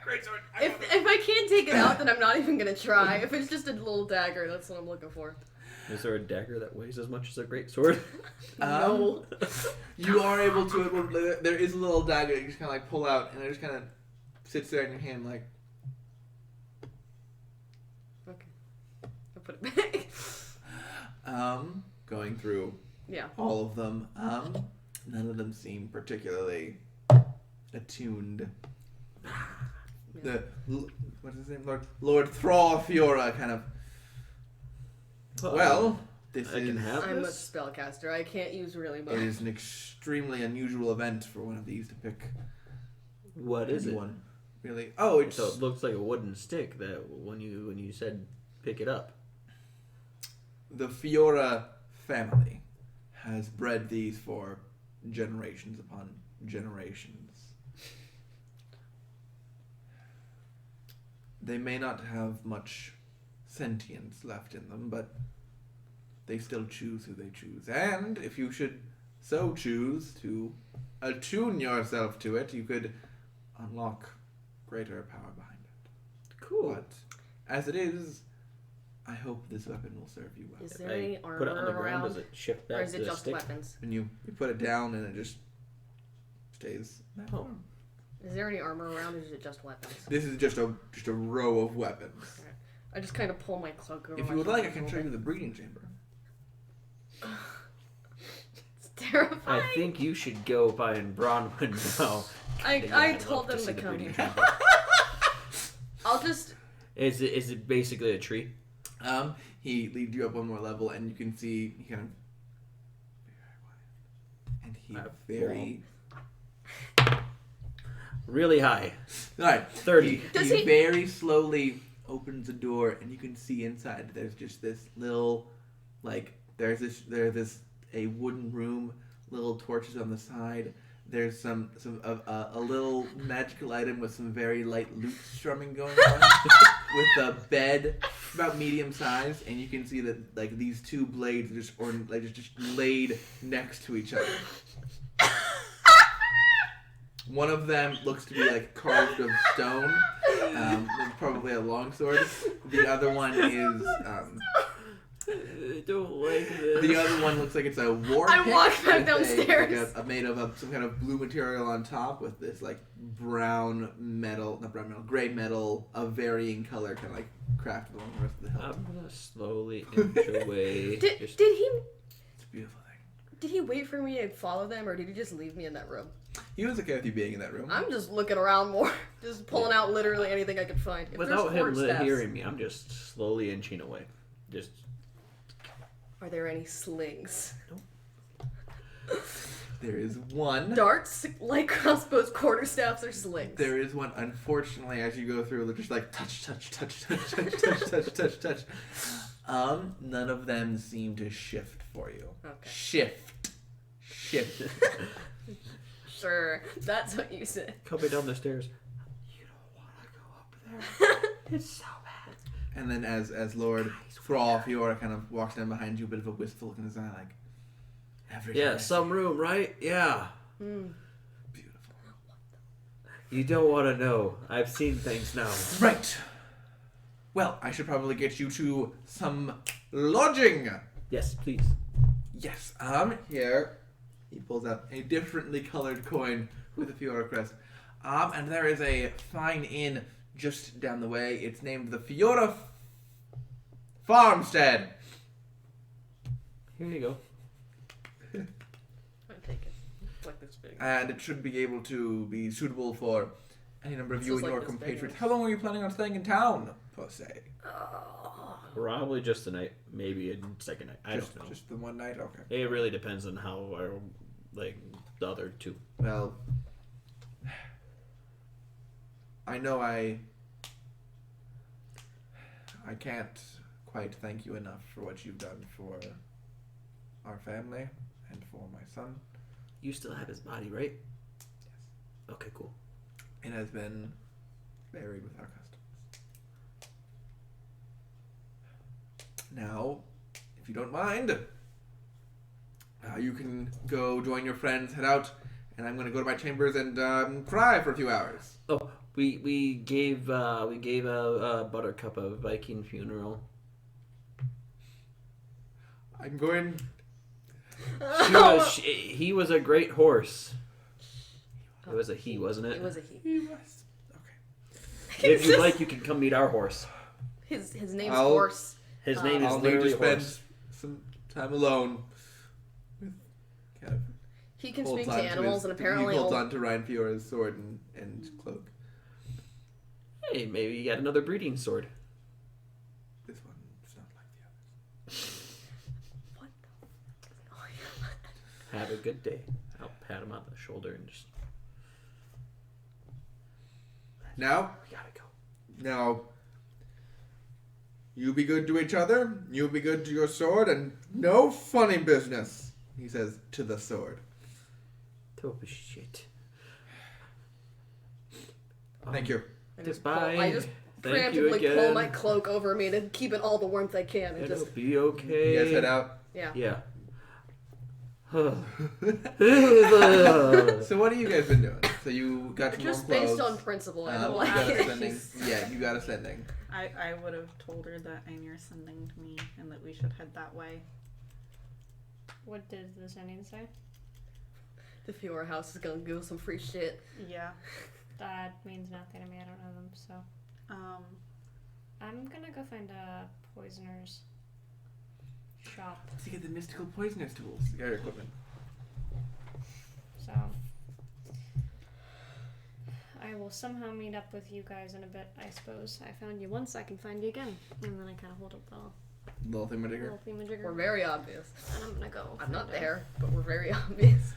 great sword. If I can't take it out, then I'm not even going to try. If it's just a little dagger, that's what I'm looking for. Is there a dagger that weighs as much as a great sword? No. You are able to. There is a little dagger that you just kind of like pull out, and it just kind of sits there in your hand, like. Okay. I'll put it back. Going through Yeah. all of them. None of them seem particularly attuned. What's his name? Lord Thrall Fiora kind of. Well, This I can is have I'm a this. spellcaster. I can't use really much. it is an extremely unusual event for one of these to pick. What is it? anyone. Really? Oh, it's So it looks like a wooden stick that when you said pick it up. the Fiora family has bred these for generations upon generations. They may not have much sentience left in them, but they still choose who they choose. And if you should so choose to attune yourself to it, you could unlock greater power behind it. Cool. But as it is, I hope this weapon will serve you well. Is If there I any armor put it on the ground, around? does it shift Or back is to it the just stick? weapons? And you put it down and it just stays. Oh. Is there any armor around or is it just weapons? This is just a row of weapons. I just kind of pull my cloak over If my you would like, I shoulders can a show little you the breeding chamber. bit. It's terrifying. I think you should go find Bronwyn now. I told them to come here. I'll just... Is it basically a tree? He leads you up one more level, and you can see he kind of, and he very Really high. all right. 30. Does he he- very slowly opens the door, and you can see inside. There's just this little, like there's a wooden room, little torches on the side. There's a little magical item with some very light lute strumming going on, with a bed about medium size, and you can see that like these two blades are just laid next to each other. One of them looks to be like carved of stone, probably a longsword. The other one is I don't like this. the other one looks like it's a war I pick walk back with downstairs. made of some kind of blue material on top with this like gray metal of varying color, kind of like crafted along the rest of the hilt. I'm gonna slowly inch away. Did Just- he It's a beautiful thing. did he wait for me to follow them or did he just leave me in that room? He was okay with you being in that room. I'm just looking around more, just pulling out literally anything I could find. If Without there's him quarterstaffs, hearing me, I'm just slowly inching away. Just are there any slings? There is one. Darts, like crossbows, quarterstaffs, or slings? There is one. Unfortunately, as you go through, they're just like touch, touch, touch, touch, touch, touch, touch, touch, touch. None of them seem to shift for you. Okay. Shift. Sure, that's what you said. coming down the stairs. You don't want to go up there. It's so bad. And then as Lord Thrall Fiora kind of walks down behind you, a bit of a wistful look in his eye, like every Yeah, day. some room, right? Yeah. Beautiful. You don't want to know. I've seen things now. Right. Well, I should probably get you to some lodging. Yes, please. Yes. Here. He pulls out a differently colored coin with a Fiora crest. And there is a fine inn just down the way. It's named the Fiora Farmstead. Here you go. I take it. It's like this big. And it should be able to be suitable for any number of This you is and like your this big compatriots. one. How long are you planning on staying in town, per se? Probably just the night. Maybe a second night. I don't know. Just the one night? Okay. It really depends on how like the other two. Well, I know I can't quite thank you enough for what you've done for our family and for my son. You still have his body, right? Yes. Okay, cool. It has been buried with our customs. Now, if you don't mind, you can go join your friends, head out, and I'm going to go to my chambers and cry for a few hours. Oh, we gave Buttercup a Viking funeral. I'm going... He was a great horse. It was a he, wasn't it? It was a he. He was... Okay. If you'd like, you can come meet our horse. His name's I'll- Horse. His name is I'll need to literally spend horse. some time alone. Kind of He can holds speak on to animals his, and apparently he holds only- on to Ryan Fiora's sword and cloak. Hey, maybe you got another breeding sword. This one's not like the others. Have a good day. I'll pat him on the shoulder and just. Now, We gotta go. now, you be good to each other, you be good to your sword, and no funny business, he says to the sword. Dope as shit. Thank you. I just Goodbye. I just Thank you preemptively again. pull my cloak over me to keep in all the warmth I can, and It'll just be okay. You guys head out. yeah. Yeah. So what have you guys been doing? So you got some Just warm based clothes. on principle, I You don't like got it. ascending. Yeah, you got ascending. I would have told her that Ainur's sending to me and that we should head that way. What did the sending say? The Fiora house is gonna give us some free shit. Yeah. That means nothing to me. I don't know them, so I'm gonna go find a poisoner's shop. To get the mystical poisonous tools. You got your equipment. So I will somehow meet up with you guys in a bit, I suppose. I found you once, I can find you again. And then I kind of hold up the Little thingamajigger. little thingamajigger. We're very obvious. And I'm gonna go. I'm not find there, but we're very obvious.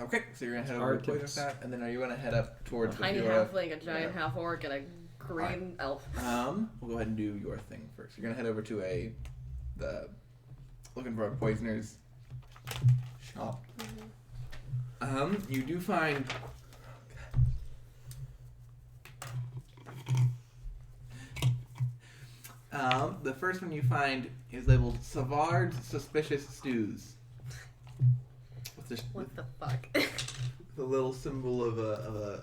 Okay, so you're gonna head It's over hard to to poison that, and then are you gonna head up towards the Tiny Fiora? halfling, a giant half orc, and a green elf. We'll go ahead and do your thing first. You're gonna head over to looking for a poisoner's shop. You do find the first one you find is labeled Savard's Suspicious Stews. What's this? What the fuck? The little symbol of a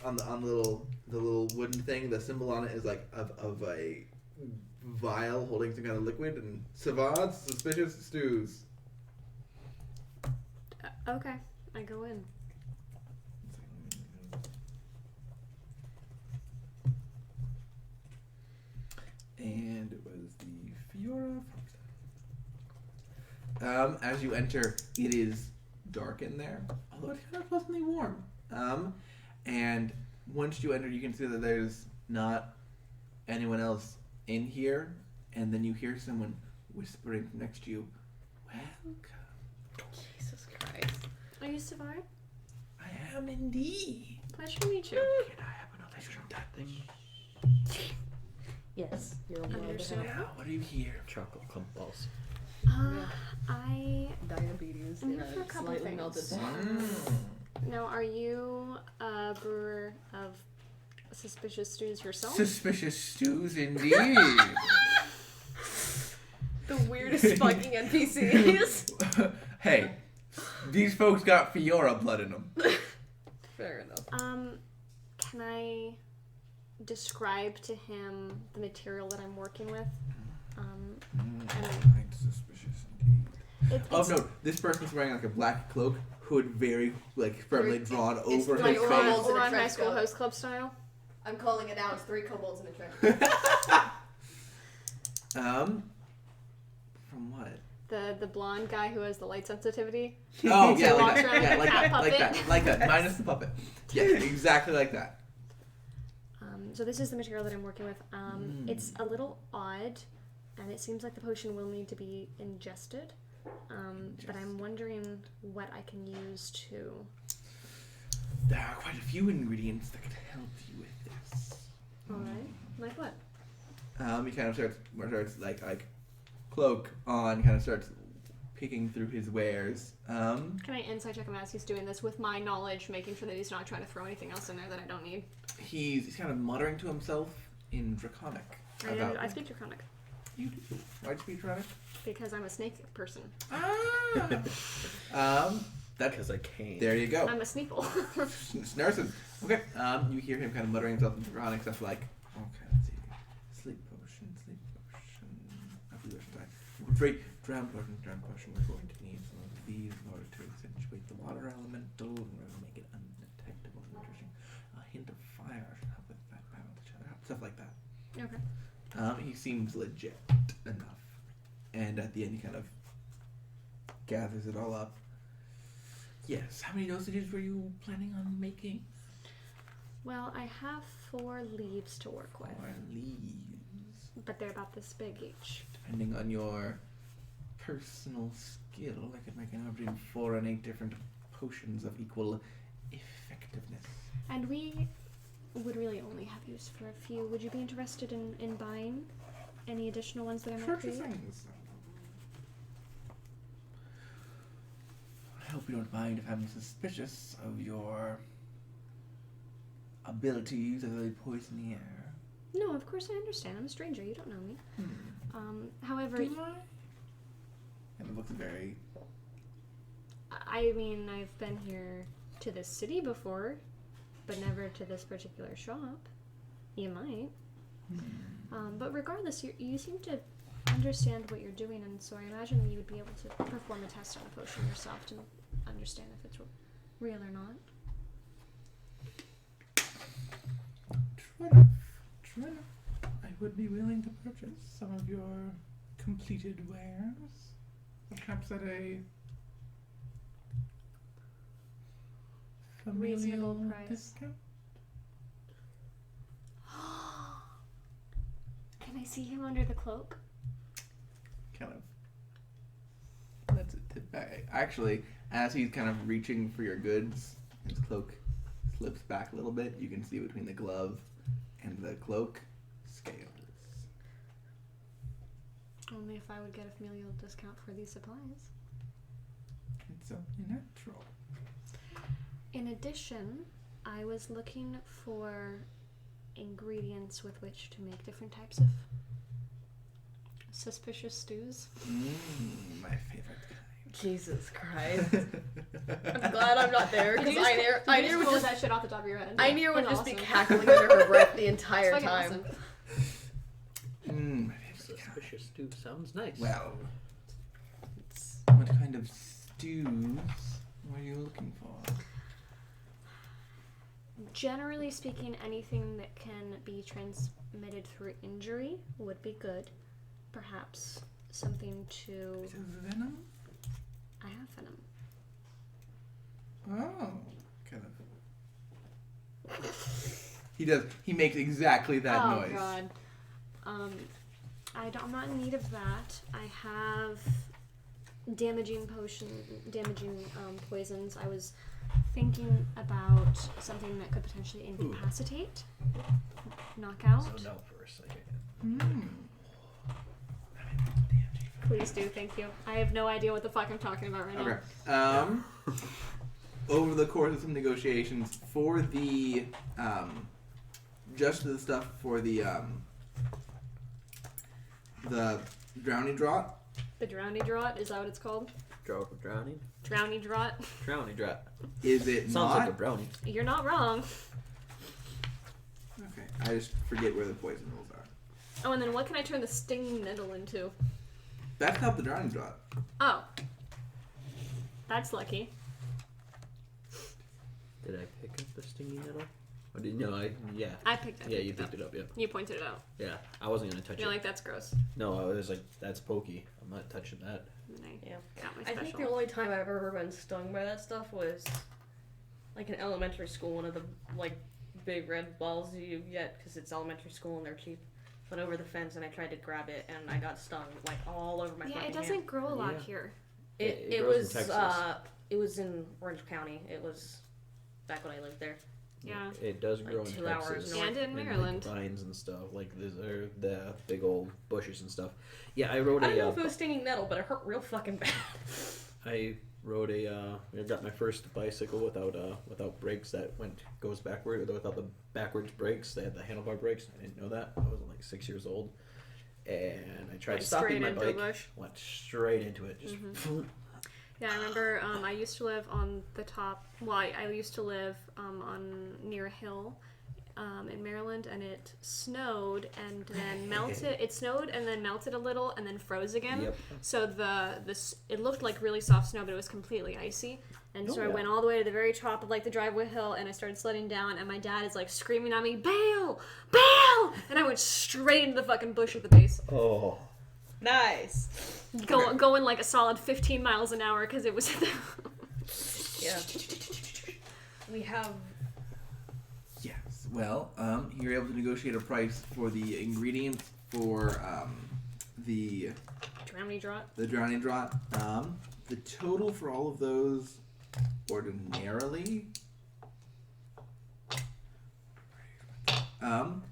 on the little wooden thing. The symbol on it is like of a vial holding some kind of liquid, and Savard's Suspicious Stews. Okay, I go in. And it was the Fiora. As you enter, it is dark in there, although it's kind of pleasantly warm. And once you enter, you can see that there's not anyone else in here, and then you hear someone whispering next to you, "Welcome." Jesus Christ. Are you Savard? I am indeed. Pleasure to meet you. Can I have another chocolate thing? Yes, you're a Understand. Now, what do you hear? Chocolate clump balls. I diabetes I'm in here for a a couple slightly things. melted now. Are you a brewer of suspicious stews yourself? Suspicious stews, indeed. The weirdest fucking NPCs. Hey, these folks got Fiora blood in them. Fair enough. Can I describe to him the material that I'm working with? Quite suspicious indeed. Oh It's, no, this person's wearing like a black cloak, hood very like firmly drawn It's over like his we're face. all- we're on in a High trench School coat. Host Club style. I'm calling it out. It's 3 kobolds in a trench. From what? The blonde guy who has the light sensitivity. Oh So yeah, he like walks that. around Yeah, like a like cat that, like puppet. that, like that. Minus the puppet. Yeah, exactly like that. So this is the material that I'm working with. It's a little odd, and it seems like the potion will need to be ingested. But I'm wondering what I can use to. There are quite a few ingredients that could help you with this. All right. Like what? He kind of starts like cloak on, kind of starts picking through his wares. Can I insight check him as he's doing this with my knowledge, making sure that he's not trying to throw anything else in there that I don't need? He's kind of muttering to himself in Draconic. I speak Draconic You do. Why'd you speak Draconic? because I'm a snake person. That Because I can. there you go. I'm a Sneeple. Snurson. Okay. You hear him kind of muttering himself in Draconic stuff like, okay, let's see. Sleep potion. Not blue potion, sorry. Great drown potion. We're going to need some of these in order to accentuate the water elemental and really make it undetectable and interesting. A hint of fire should help with that balance each other out. Stuff like that. Okay. He seems legit enough. And at the end, he kind of gathers it all up. Yes. How many dosages were you planning on making? Well, I have 4 leaves to work with, 4 leaves. but they're about this big each. Depending on your personal skill, I could make anywhere between 4 and 8 different potions of equal effectiveness. And we would really only have use for a few. Would you be interested in buying any additional ones that I might create? Things. I hope you don't mind if I'm suspicious of your abilities as a poisoneer. No, of course I understand. I'm a stranger. You don't know me. However, Do I? And it looks very... I mean, I've been here to this city before, but never to this particular shop. You might. But regardless, you seem to understand what you're doing, and so I imagine you would be able to perform a test on a potion yourself to understand if it's real or not. True enough. I would be willing to purchase some of your completed wares. Perhaps at a Reasonable familial price. discount. Can I see him under the cloak? Kind of. That's a tip back. Actually, as he's kind of reaching for your goods, his cloak slips back a little bit. You can see between the glove and the cloak scales. Only if I would get a familial discount for these supplies. It's only natural. In addition, I was looking for ingredients with which to make different types of suspicious stews. My favorite kind. Jesus Christ. I'm glad I'm not there because I knew pull that shit off the top of your head. I knew it would That's just be awesome. cackling under her breath the entire It's fucking time. awesome. My favorite kind. Suspicious stew sounds nice. Well, what kind of stews were you looking for? Generally speaking, anything that can be transmitted through injury would be good. Perhaps something to... Is it venom? I have venom. Oh, kind of. He does. He makes exactly that oh noise. God. I'm not in need of that. I have damaging poisons. I was thinking about something that could potentially incapacitate, knock out. So no for a second. Please do, thank you. I have no idea what the fuck I'm talking about right now. Okay. Over the course of some negotiations for the just the stuff for the drowning draught. The drowny draught, is that what it's called? Drowning? Drowny draught. Drowning draught. Is it Sounds not? like a brownie. You're not wrong. Okay, I just forget where the poison rules are. Oh, and then what can I turn the stinging nettle into? That's not the drowning draught. Oh. That's lucky. Did I pick up the stinging nettle? Or did yeah. I picked it. Yeah, you picked it up, yeah. You pointed it out. Yeah, I wasn't gonna touch You're it. like, that's gross. No, I was like, that's pokey. I'm not touching that. And I Yeah. got my I special. think the only time I've ever been stung by that stuff was like in elementary school. One of the like big red balls you get because it's elementary school and they're cheap. Went over the fence and I tried to grab it and I got stung like all over my Yeah, fucking it doesn't hand. grow a lot Yeah. here. It grows in was Texas. it was in Orange County. It was back when I lived there. Yeah. It does Like grow in 2 hours Texas. north. And in like, Maryland. vines and stuff. Like, they're the big old bushes and stuff. Yeah, I rode I don't know a... if it was stinging nettle, but it hurt real fucking bad. I rode I got my first bicycle without brakes that goes backward, or without the backwards brakes. They had the handlebar brakes. I didn't know that. I was like 6 years old, and I tried Went stopping straight my into a bike. bush. Went straight into it. Just Yeah, I remember I used to live on the top. Well, I used to live on near a hill in Maryland, and it snowed and then melted. It snowed and then melted a little and then froze again. Yep. So it looked like really soft snow, but it was completely icy. And so I yeah. went all the way to the very top of like the driveway hill, and I started sledding down, and my dad is like screaming at me, "Bail! Bail!" And I went straight into the fucking bush at the base. Oh. Nice. Going like a solid 15 miles an hour because it was. Yeah. We have. Yes. Well, you're able to negotiate a price for the ingredients for the drowning draught. The drowning draught. The total for all of those ordinarily around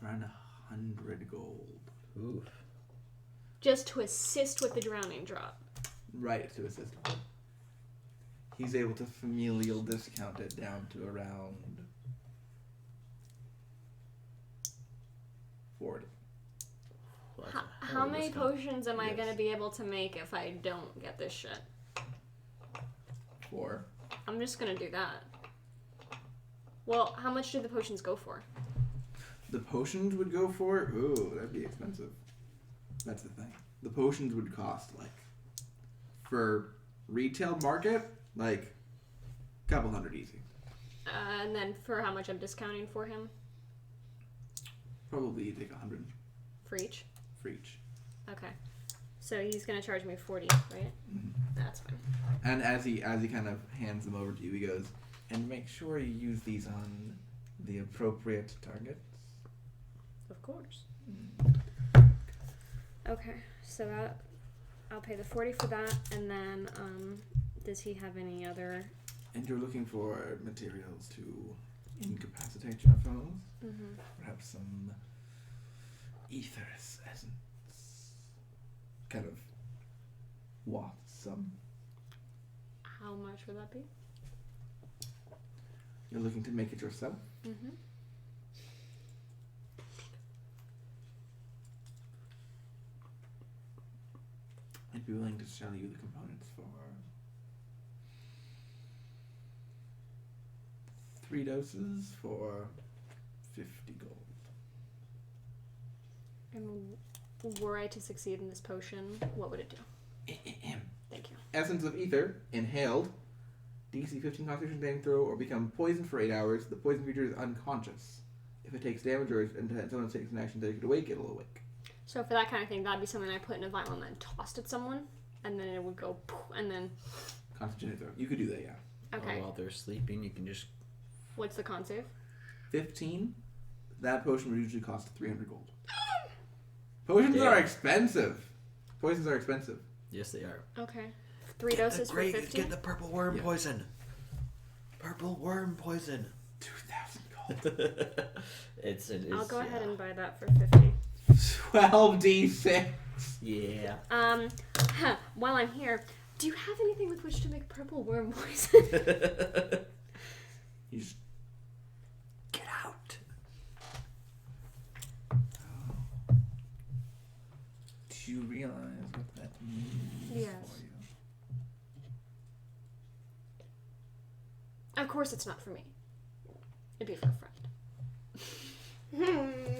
100 gold. Oof. Just to assist with the drowning draught. Right, to assist him. He's able to familial discount it down to around 40. Well, that's a hell How of a many discount. potions am I Yes. going to be able to make if I don't get this shit? 4. I'm just going to do that. Well, how much do the potions go for? The potions would go for, ooh, that'd be expensive. That's the thing. The potions would cost, like, for retail market, like, a couple hundred easy. And then for how much I'm discounting for him? Probably take 100 For each? for each. Okay. So he's going to charge me 40, right? Mhm. That's fine. And as he kind of hands them over to you, he goes, and make sure you use these on the appropriate targets. Of course. Okay, so that I'll pay the 40 for that, and then does he have any other? And you're looking for materials to incapacitate your foes? Mm-hmm. Perhaps some ether essence. Kind of wafts some. How much would that be? You're looking to make it yourself? Mm-hmm. I'd be willing to sell you the components for 3 doses for 50 gold. And were I to succeed in this potion, what would it do? Thank you. Essence of ether, inhaled. DC 15 Constitution saving throw or become poisoned for 8 hours. The poison creature is unconscious. If it takes damage or someone takes an action to take it awake, it'll awake. So for that kind of thing, that'd be something I put in a vial and then tossed at someone, and then it would go poof, and then... Constitution throw. You could do that, yeah. Okay. Or while they're sleeping, you can just... What's the con save? 15. That potion would usually cost 300 gold. Potions Damn. are expensive. Poisons are expensive. Yes, they are. Okay. 3 doses for 50? Get the purple worm Yeah. poison. Purple worm poison. 2,000 gold. it is. I'll go ahead yeah. and buy that for 50. 12d6. Yeah. While I'm here, do you have anything with which to make purple worm poison? You just Get out. Do you realize what that means Yes. for you? Of course it's not for me. It'd be for a friend.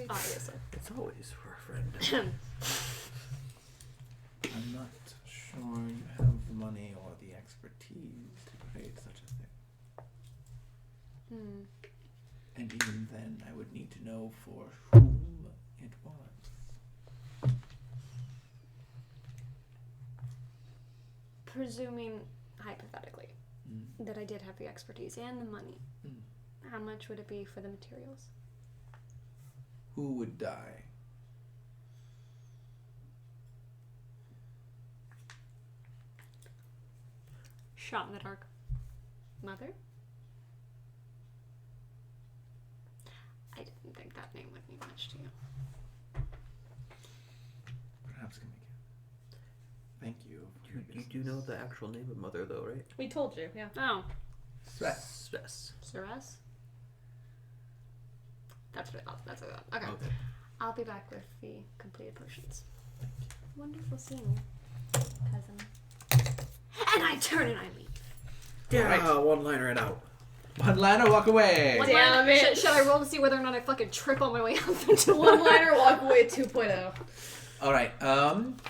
Obviously. It's always for a friend. I'm not sure you have the money or the expertise to create such a thing. And even then, I would need to know for whom it was. Presuming, hypothetically, that I did have the expertise and the money, how much would it be for the materials? Who would die? Shot in the dark. Mother? I didn't think that name would mean much to you. Perhaps can make it. Thank you. for your You do know the actual name of Mother, though, right? We told you, yeah. Oh, business. Svess. Ceres? That's what that's what I thought. Okay. Okay. I'll be back with the completed potions. Wonderful seeing you, cousin. And I turn and I leave. Yeah, one-liner and out. One liner, walk away. One Damn liner- it. Should I roll to see whether or not I fucking trip on my way out into One liner walk away 2.0. All right.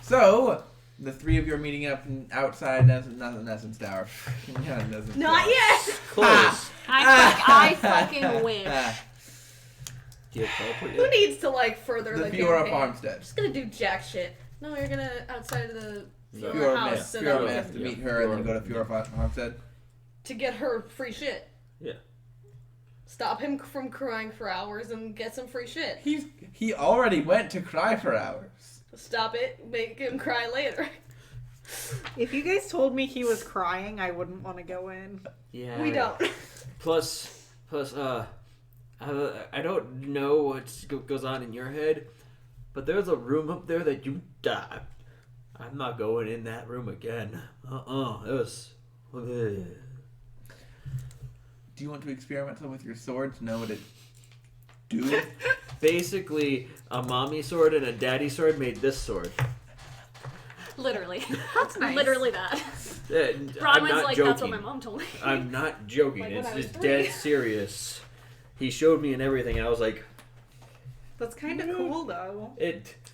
So the three of you are meeting up outside Nesson's tower. Yeah, Nesson's Not tower. yet! Close. I fucking wish. Do you have teleport Who yet? needs to like further The the Fiora campaign? farmstead. Just gonna do jack shit. No, you're gonna outside of the No. Fiora Fiora house Myth. so Fiora that we Myth can, to Yeah. meet her and then Fiora go to Fiora farmstead. to get her free shit. Yeah. Stop him from crying for hours and get some free shit. He already went to cry for hours. Stop it. Make him cry later. If you guys told me he was crying, I wouldn't want to go in. Yeah. We don't. Plus, I don't know what goes on in your head, but there's a room up there that you die. I'm not going in that room again. It was. Do you want to experiment some with your sword to know what it do? Basically, a mommy sword and a daddy sword made this sword. Literally. That's nice. Literally that. I'm Bronwyn's not like, joking. that's what my mom told me. I'm not joking. Like when It's I was just 3. dead serious. He showed me and everything. I was like, That's kind of cool, though.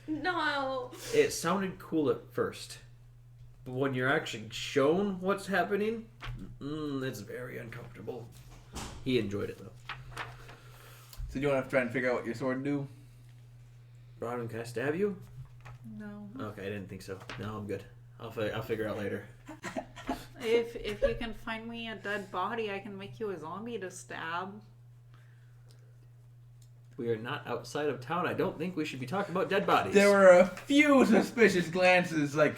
No. It sounded cool at first, but when you're actually shown what's happening, it's very uncomfortable. He enjoyed it though. So do you want to try and figure out what your sword do? Bronwyn, can I stab you? No. Okay, I didn't think so. No, I'm good. I'll figure out later. If you can find me a dead body, I can make you a zombie to stab. We are not outside of town. I don't think we should be talking about dead bodies. There were a few suspicious glances, like,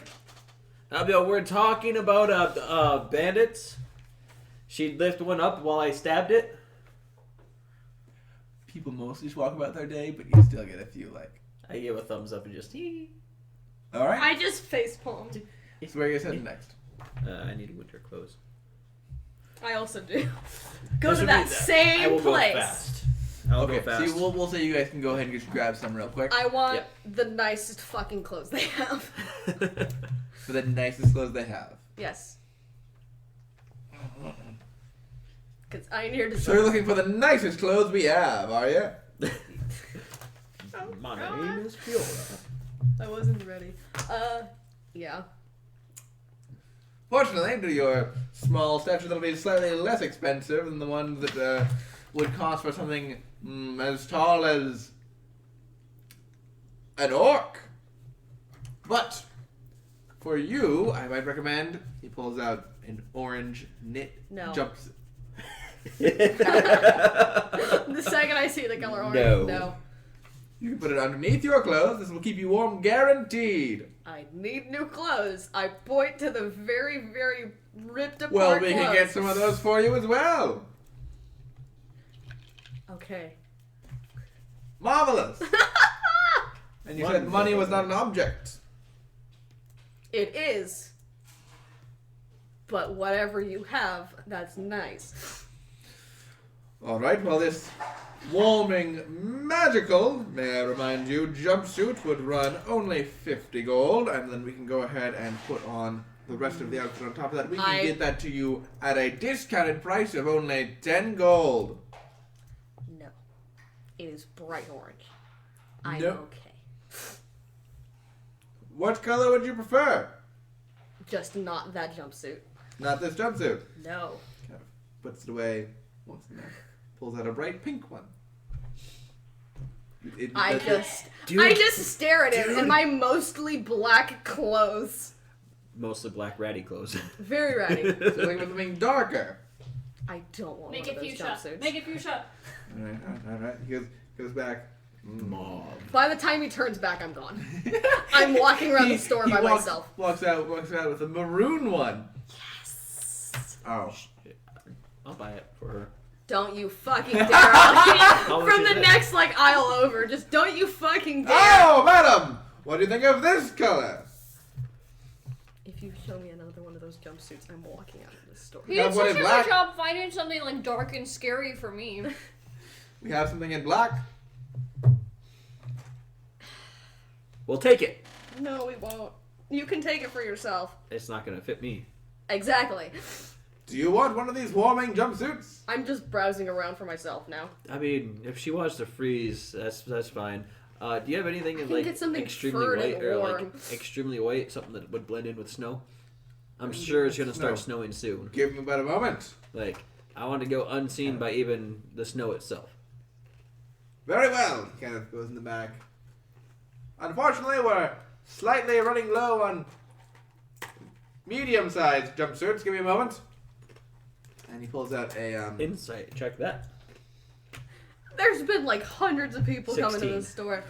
Abiel, we're talking about bandits. She'd lift one up while I stabbed it. people mostly just walk about their day, but you still get a few, like, I give a thumbs up and just. alright? I just face palmed. So where are you heading next? I need winter clothes. I also do. Go This to would be that I same will place. Go fast. I'll go fast. See, we'll say you guys can go ahead and just grab some real quick. I want Yep. the nicest fucking clothes they have. For the nicest clothes they have. Yes. Because I am here to So you're looking for the nicest clothes we have, are you? My name is Fiona. I wasn't ready. Yeah. Fortunately, to your small stature, that'll be slightly less expensive than the ones that would cost for something as tall as an orc. But for you, I might recommend. He pulls out an orange knit No. jumpsuit. The second I see the color orange, no. You can put it underneath your clothes. This will keep you warm, guaranteed. I need new clothes. I point to the very, very ripped apart Well, we clothes. can get some of those for you as well. Okay. Marvelous. And you said money was not an object. It is. But whatever you have, that's nice. All right, well, this warming, magical, may I remind you, jumpsuit would run only 50 gold, and then we can go ahead and put on the rest of the outfit on top of that. We can get that to you at a discounted price of only 10 gold. No. It is bright orange. I'm No. okay. What color would you prefer? Just not that jumpsuit. Not this jumpsuit. No. Kind of puts it away once in a pulls out a bright pink one. I that's- just stare at him in my mostly black clothes. Mostly black ratty clothes. Very ratty. So looking for something darker. I don't want Make one it of those fuchsia. jumpsuits. Make it fuchsia. All right. He goes back. Mom. By the time he turns back, I'm gone. I'm walking around the store by myself. Walks out with a maroon one. Yes. Oh. I'll buy it for her. Don't you fucking dare. From much the is it? next, like, aisle over. Just don't you fucking dare. Oh, madam! What do you think of this color? If you show me another one of those jumpsuits, I'm walking out of this store. He Have did one such in a black. good job finding something like dark and scary for me. We have something in black. We'll take it. No, we won't. You can take it for yourself. It's not gonna fit me. Exactly. Do you want one of these warming jumpsuits? I'm just browsing around for myself now. I mean, if she wants to freeze, that's fine. Do you have anything in can like get something extremely furred white and or like warm. extremely white, something that would blend in with snow? I'm sure it's gonna start snowing soon. Give me about a moment. Like, I want to go unseen by even the snow itself. Very well. He kind of goes in the back. Unfortunately, we're slightly running low on medium-sized jumpsuits. Give me a moment. And he pulls out a Insight, check that. There's been like hundreds of people coming to 16. this store.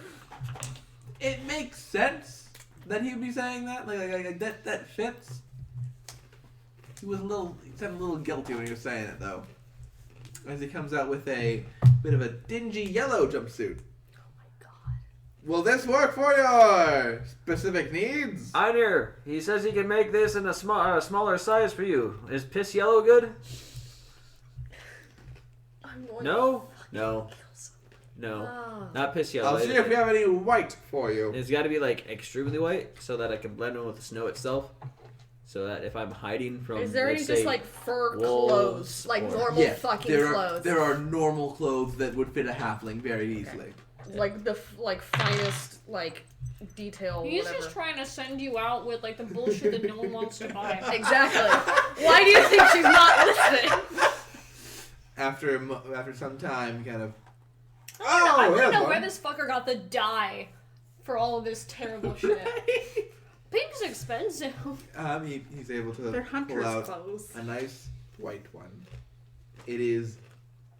It makes sense. then he'd be saying that? Like that fits? He sounded a little guilty when he was saying it, though. As he comes out with a bit of a dingy yellow jumpsuit. Oh my god. Will this work for your specific needs? Einer, he says he can make this in a smaller size for you. Is piss yellow good? I'm going No? to No. kill someone. No. Ah. Not piss yellow. I'll see if we have any white for you. It's got to be like extremely white so that I can blend in with the snow itself. So that if I'm hiding from, Is there any let's just say, like fur wolves clothes, like or- normal fucking clothes, there are normal clothes that would fit a halfling very easily. like the finest like detail. He's whatever. just trying to send you out with like the bullshit that no one wants to buy. Exactly. Why do you think she's not listening? After some time, kind of. I want to that's know fun. where this fucker got the dye for all of this terrible shit. Pink's expensive. He's able to They're pull hunter's out clothes. a nice white one. It is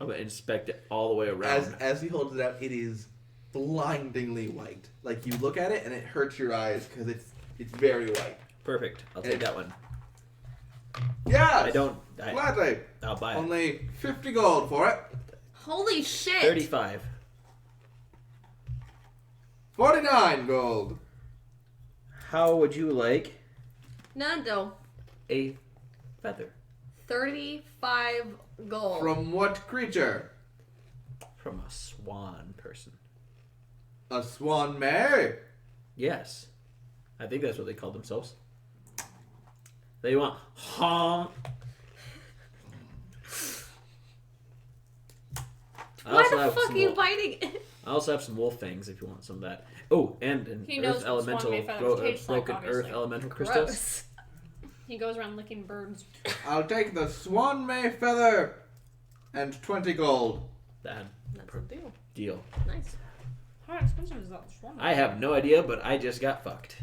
I'm gonna inspect it all the way around. as he holds it out. It is blindingly white. Like you look at it and it hurts your eyes because it's very white. Perfect. I'll take that one. Yes. Gladly. I'll buy it. Only 50 gold for it. Holy shit! 35. 49 gold. How would you like Nando, a feather 35 gold. From what creature? from a swan person? A swan mare. Yes. I think that's what they call themselves. They want honk. Why the fuck are you biting it? I also have some wolf fangs if you want some of that. Oh, and an He knows earth what elemental, swan feathers taste like, broken obviously. earth elemental crystals. Gross. He goes around licking birds. I'll take the swan may feather and 20 gold. That That's a deal. deal. Nice. How expensive is that swan? I have no idea, but I just got fucked.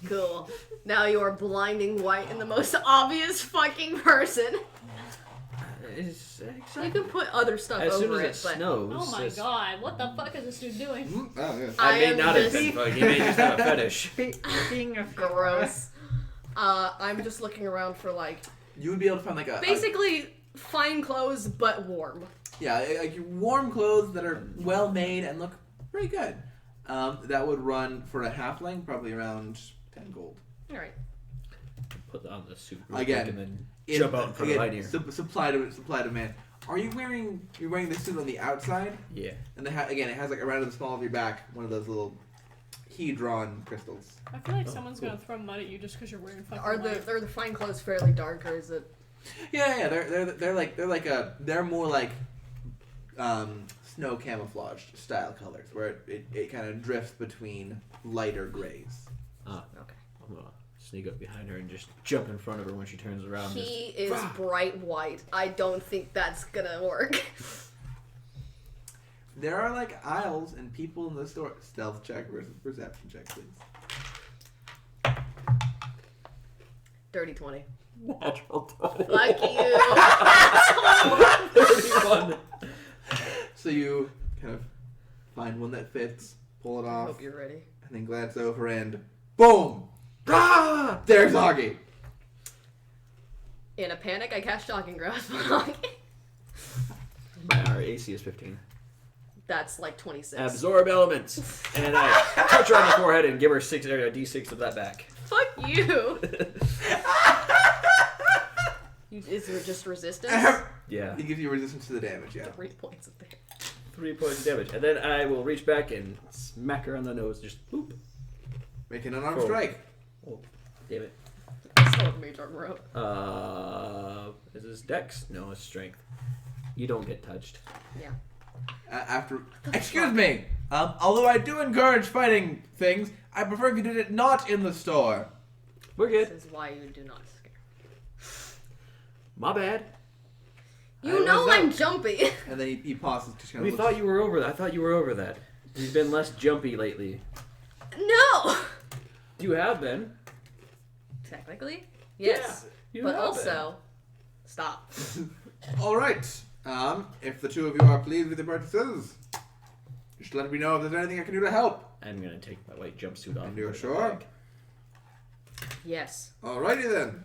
Cool. Now you are blinding white and the most obvious fucking person. It's You can put other stuff as soon over as it but snows. Oh my god, what the fuck is this dude doing? Oh, yes. I may am not have just- been fucked. He may just have a fetish. Being a gross. I'm just looking around for like You would be able to find like a basically fine clothes but warm. like warm clothes that are well made and look pretty good. That would run for a halfling probably around 10 gold. All right. Put on the suit real Again, quick and then jump out in front of light here. Supply demand. Are you wearing the suit on the outside? Yeah. And again, it has like around the small of your back one of those little hedron crystals. I feel like someone's gonna throw mud at you just because you're wearing fucking Are white. the fine clothes fairly dark or is it? Yeah, they're more like snow camouflage style colors where it kind of drifts between lighter grays. Okay. I'm gonna sneak up behind her and just jump in front of her when she turns around. He is bright white. I don't think that's gonna work. There are like aisles and people in the store. Stealth check versus perception check, please. Dirty 20. Natural 20. Fuck you. 31. So you kind of find one that fits, pull it I off, hope you're ready. and then glance over and boom! Ah! There's Augie! In a panic, I cast Shocking Grasp. Our AC is 15. That's like 26. Absorb elements. And I touch her on the forehead and give her a d6 of that back. Fuck you. Is there just resistance? Yeah. He gives you resistance to the damage, yeah. 3 points of damage. 3 points of damage. And then I will reach back and smack her on the nose. Just boop. Make an unarmed Cool. strike. Oh, damn it. I still have mage armor up. Is this dex? No, it's strength. You don't get touched. Yeah. Excuse me! Although I do encourage fighting things, I prefer if you did it not in the store. We're good. This is why you do not scare. My bad. You know I'm jumpy. And then he pauses to kind We of thought you were over that. I thought you were over that. You've been less jumpy lately. No. You have been. Technically, yes. You But have also, stop. Alright. If the two of you are pleased with the purchases, Just let me know if there's anything I can do to help. I'm gonna take my white jumpsuit off. And you're put it in my sure? bag. Yes. Alrighty then.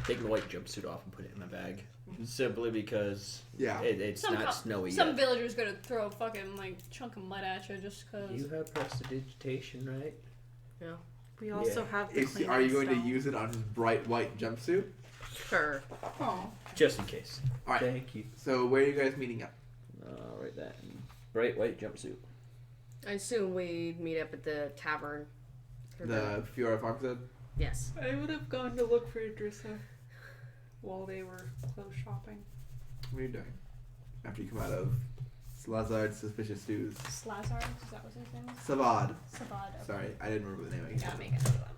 Take the white jumpsuit off and put it in my bag. Simply because Yeah. it's not snowy Some yet. villager's gonna throw a fucking like chunk of mud at you just cause. You have prestidigitation, right? Yeah. We also have the Are you going cleaning to use it on his bright white jumpsuit? Sure. Oh. Just in case. Alright. Thank you. So where are you guys meeting up? I'll write that in bright white jumpsuit. I assume we meet up at the tavern. For The Fiora Farmstead? Yes. I would have gone to look for Idrissa while they were clothes shopping. What are you doing? After you come out of Slazard's Suspicious Stews. Slazard, is that what his name is? Savad. Savad. Okay. Sorry, I didn't remember the name. We gotta make it that.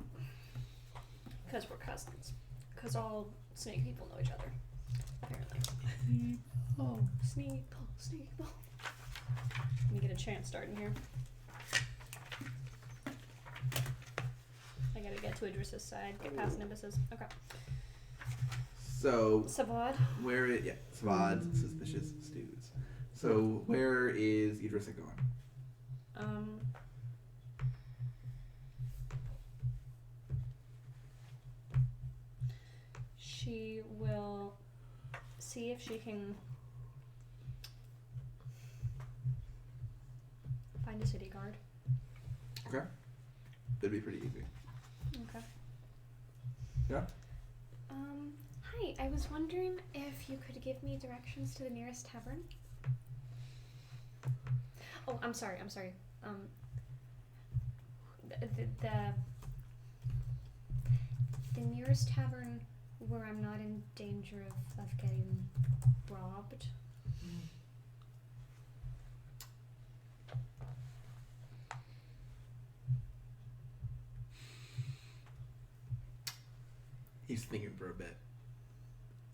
Because we're cousins. Because all snake people know each other. Apparently. Oh, snake people, snake people. Let me get a chant starting here. I gotta get to Idris's side, get past Nimbus's. Okay. So, Savad. Savad's Suspicious Stews. So, where is Idrissa going? She will see if she can find a city guard. Okay. That'd be pretty easy. Okay. Yeah? Hi, I was wondering if you could give me directions to the nearest tavern. Oh, I'm sorry. The nearest tavern where I'm not in danger of getting robbed. He's thinking for a bit.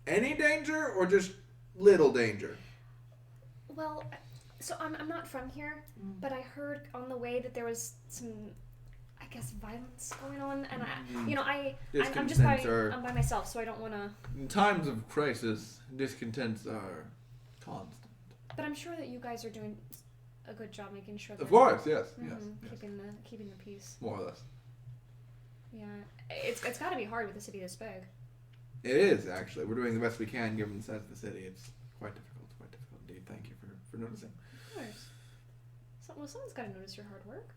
Any danger or just little danger? Well, so I'm not from here, but I heard on the way that there was some, I guess, violence going on, and I'm by myself, so I don't want to. In times of crisis, discontents are constant. But I'm sure that you guys are doing a good job making sure that. Of course, yes, Mhm, yes. keeping the peace. More or less. Yeah, it's got to be hard with a city this big. It is, actually. We're doing the best we can given the size of the city. It's quite difficult indeed. Thank you for noticing. Of course. Someone's got to notice your hard work.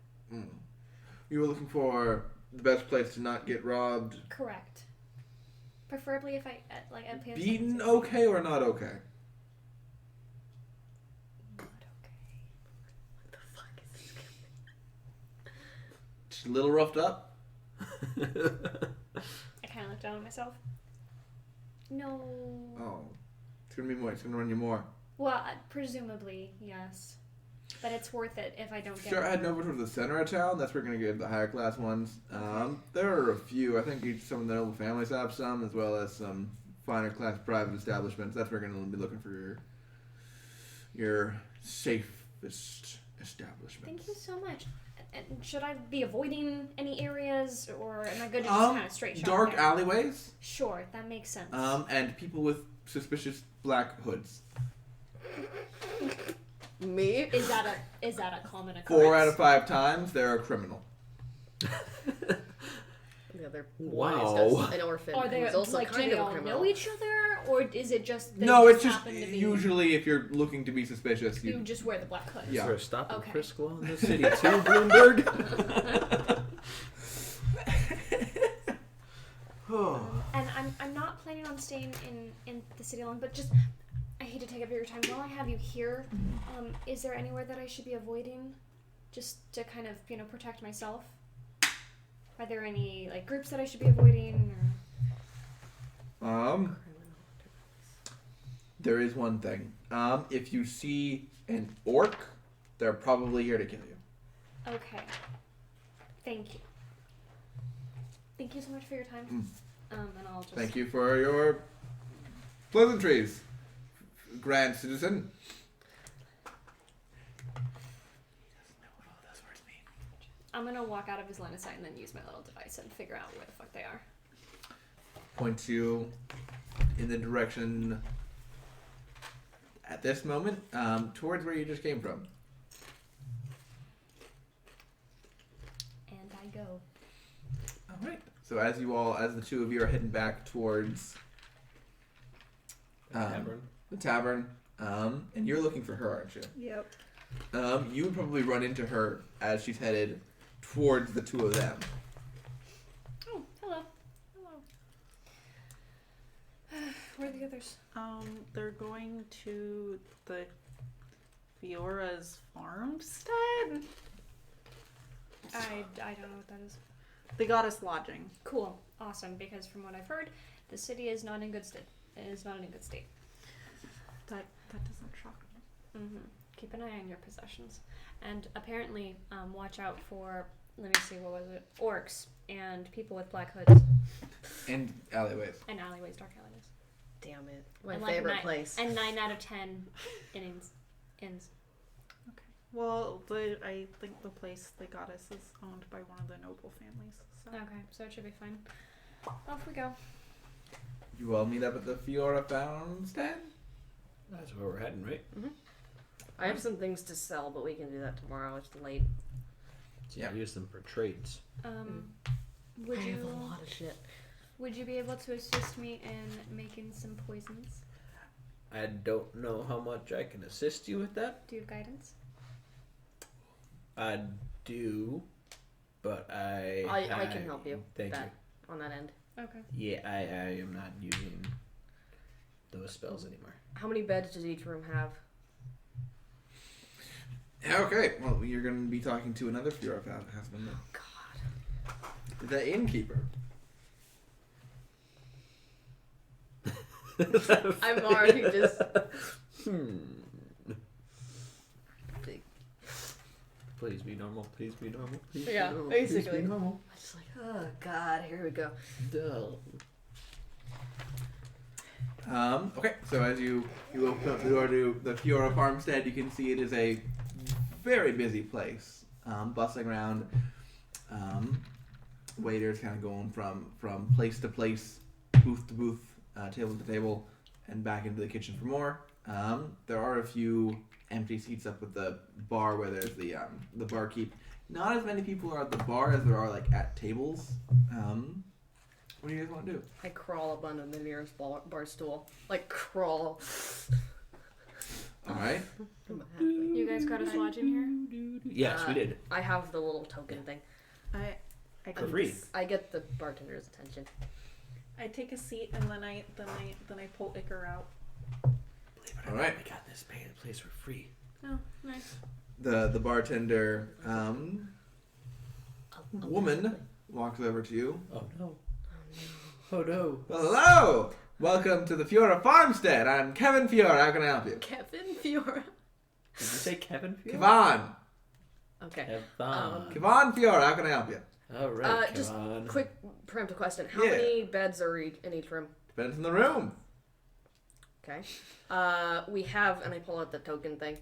You were looking for the best place to not get robbed. Correct. Preferably if I pay Beaten okay or not okay? Not okay. What the fuck is this? Just a little roughed up? I kind of look down on myself. No. Oh. It's gonna be more. It's gonna run you more. Well, presumably, yes. But it's worth it if I don't get. Start heading over to the center of town. That's where we're gonna get the higher class ones. There are a few. I think some of the noble families have some, as well as some finer class private establishments. That's where we're gonna be looking for your safest establishments. Thank you so much. And should I be avoiding any areas, or am I good to just kind of straight shot? Dark there? alleyways. Sure, that makes sense. And people with suspicious black hoods. Me? Is that a common occurrence? 4 out of 5 times, they're a criminal. The other Wow. one is just an orphan. Are they who's also like? Do kind they of a all criminal. know each other, or is it just? They No, it's just happen to be, usually if you're looking to be suspicious, you you just wear the black hood. Yeah. Is there a stop and Okay. frisk law in this city too, Bloomberg? And I'm not planning on staying in the city long, but just I hate to take up your time. While I have you here, is there anywhere that I should be avoiding, just to kind of protect myself? Are there any groups that I should be avoiding? Or... There is one thing. If you see an orc, they're probably here to kill you. Okay. Thank you. Thank you so much for your time. And I'll just. Thank you for your pleasantries, grand citizen. I'm gonna walk out of his line of sight and then use my little device and figure out where the fuck they are. Points you in the direction at this moment towards where you just came from. I go. All right. So as the two of you are heading back towards Tavern. the tavern, and you're looking for her, aren't you? Yep. You would probably run into her as she's headed towards the two of them. Oh, hello. Where are the others? They're going to the Fiora's farmstead. I don't know what that is. They got us lodging. Cool. Awesome. Because from what I've heard, the city is not in good state. It is not in a good state. That doesn't shock me. Mm-hmm. Keep an eye on your possessions. And apparently, watch out for, let me see, what was it? Orcs and people with black hoods. And alleyways. And alleyways, dark alleyways. Damn it. My And favorite place. And 9 out of 10 inns. Okay. Well, I think the place they got us is owned by one of the noble families. So. Okay, so it should be fine. Off we go. You all meet up at the Fiora farmstead? That's where we're heading, right? I have some things to sell, but we can do that tomorrow. It's late. So yeah, use them for trades. Would I you have a lot of shit. would you be able to assist me in making some poisons? I don't know how much I can assist you with that. Do you have guidance? I do, but I can help you. Thank that, on that end. Okay. you. Yeah, I am not using those spells anymore. How many beds does each room have? Okay, well, you're going to be talking to another Fiora husband. God. The innkeeper. I'm already just... Please be normal. Please be normal. Please Yeah, be normal. basically. Please be normal. I'm just like, oh God, here we go. Duh. Okay, so as you open up the door to the Fiora farmstead, you can see it is a very busy place. Bustling around. Waiters kind of going from place to place, booth to booth, table to table, and back into the kitchen for more. There are a few empty seats up with the bar where there's the barkeep. Not as many people are at the bar as there are like at tables. What do you guys want to do? I crawl up under the nearest bar stool. Like, crawl. Alright. You guys got us lodging here? Yes, we did. I have the little token thing. I For free. I get the bartender's attention. I take a seat and then I pull Icar out. Believe it or All not, right. we got this place for free. Oh, nice. The bartender woman walks over to you. Oh no. Oh no. Hello! Welcome to the Fiora farmstead. I'm Kevin Fiora. How can I help you? Kevin Fiora. Did you say Kevin? Kevon. Okay. Kevin. Kevon Fiora. How can I help you? All right, just Kevin. quick preemptive question. How Yeah. many beds are in each room? Depends on the room. Okay. We have, and I pull out the token thing.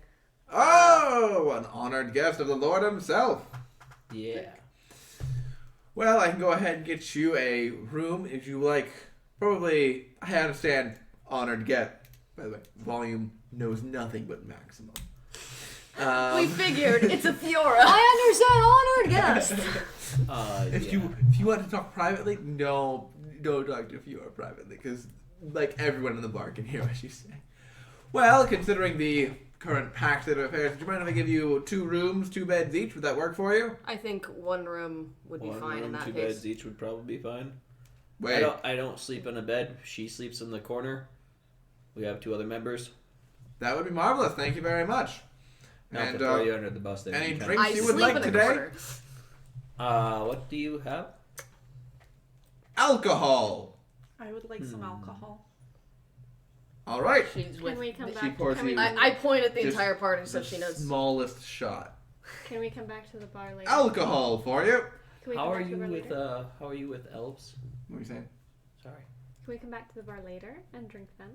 Oh, an honored guest of the Lord himself. Yeah. Well, I can go ahead and get you a room if you like. Probably, I understand, honored guest. By the way, volume knows nothing but maximum. We figured it's a Fiora. I understand, honored guest. If you want to talk privately, no, don't talk to Fiora privately, because like everyone in the bar can hear what she's saying. Well, considering the current packed state of affairs, would you mind if I give you 2 rooms, 2 beds each? Would that work for you? I think one room would be One fine in room, that 2 case. beds each would probably be fine. Wait, I don't sleep in a bed. She sleeps in the corner. We have 2 other members. that would be marvelous. Thank you very much. Not And to throw you under the bus there. any you can. drinks I you sleep would like in the today? corner. What do you have? Alcohol. I would like some alcohol. All right. She's with. Can we come She back? pours Can we, you- I point at the Just entire party so the she knows. smallest shot. can we come back to the bar later? Alcohol for you. Can we How come are back to you the bar with later? How are you with elves? What are you saying? Sorry. Can we come back to the bar later and drink then?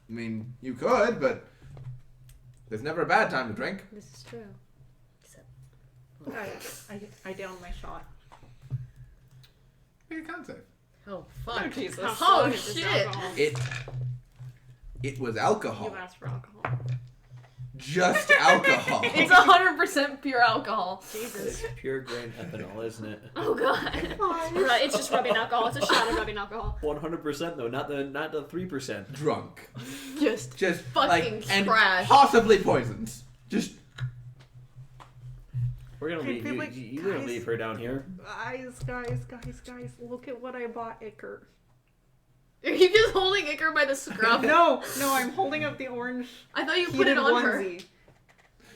I mean, you could, but there's never a bad time to drink. This is true. I down my shot. Make a con save. Oh fuck! Jesus. Oh This is shit! alcohol. It was alcohol. You asked for alcohol. just alcohol. It's 100% pure alcohol. Jesus. It's pure grain ethanol, isn't it? Oh god. It's just rubbing alcohol. It's a shot of rubbing alcohol. 100% though, not the 3%. Drunk. Just Fucking fucking and trash. possibly poisons. Just We're gonna I leave feel you. like, You're gonna guys- leave her down here. Guys, look at what I bought Iker. Are you just holding Iker by the scruff? No, I'm holding up the orange I thought you put heated it on her. onesie.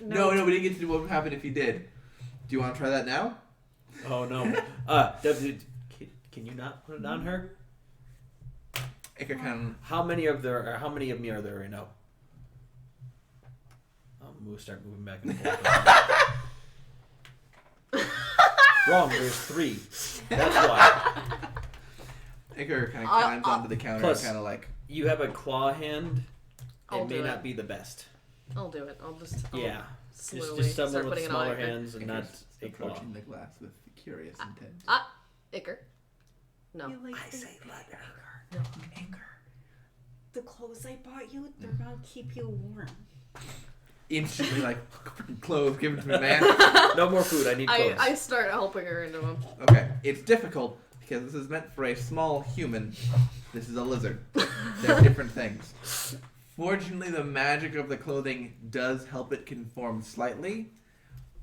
no, we didn't get to what would happen if you did. Do you want to try that now? Oh no. Can you not put it on her? Iker can. How many of me are there right now? Start moving back and forth. Wrong. There's 3. That's why. Iker kind of climbs onto the counter Plus- and kind of like. You have a claw hand. I'll It may do not it. be the best. I'll do it. I'll Yeah. slowly Just start someone with putting it smaller on Iker. hands and not Iker's a claw. approaching the glass with curious intent. Iker. No. You like I say let her. No. the clothes I bought you? They're gonna keep you warm. Instantly like clothes given to me, man. No more food. I need clothes. I start helping her into him. Okay, it's difficult because this is meant for a small human. This is a lizard. They're different things. Fortunately, the magic of the clothing does help it conform slightly,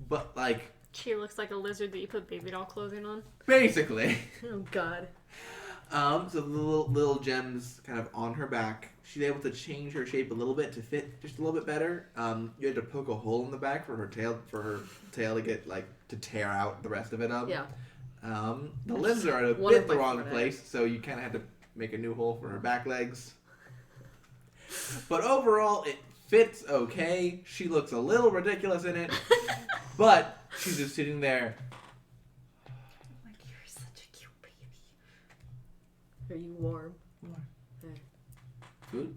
but like She looks like a lizard that you put baby doll clothing on. basically. Oh god. So the little gems kind of on her back. She's able to change her shape a little bit to fit just a little bit better. You had to poke a hole in the back for her tail to get like to tear out the rest of it up. Yeah. The limbs are at a One bit of the my wrong favorite place, so you kind of had to make a new hole for her back legs. But overall, it fits okay. She looks a little ridiculous in it, but she's just sitting there. Like, you're such a cute baby. Are you warm? Food?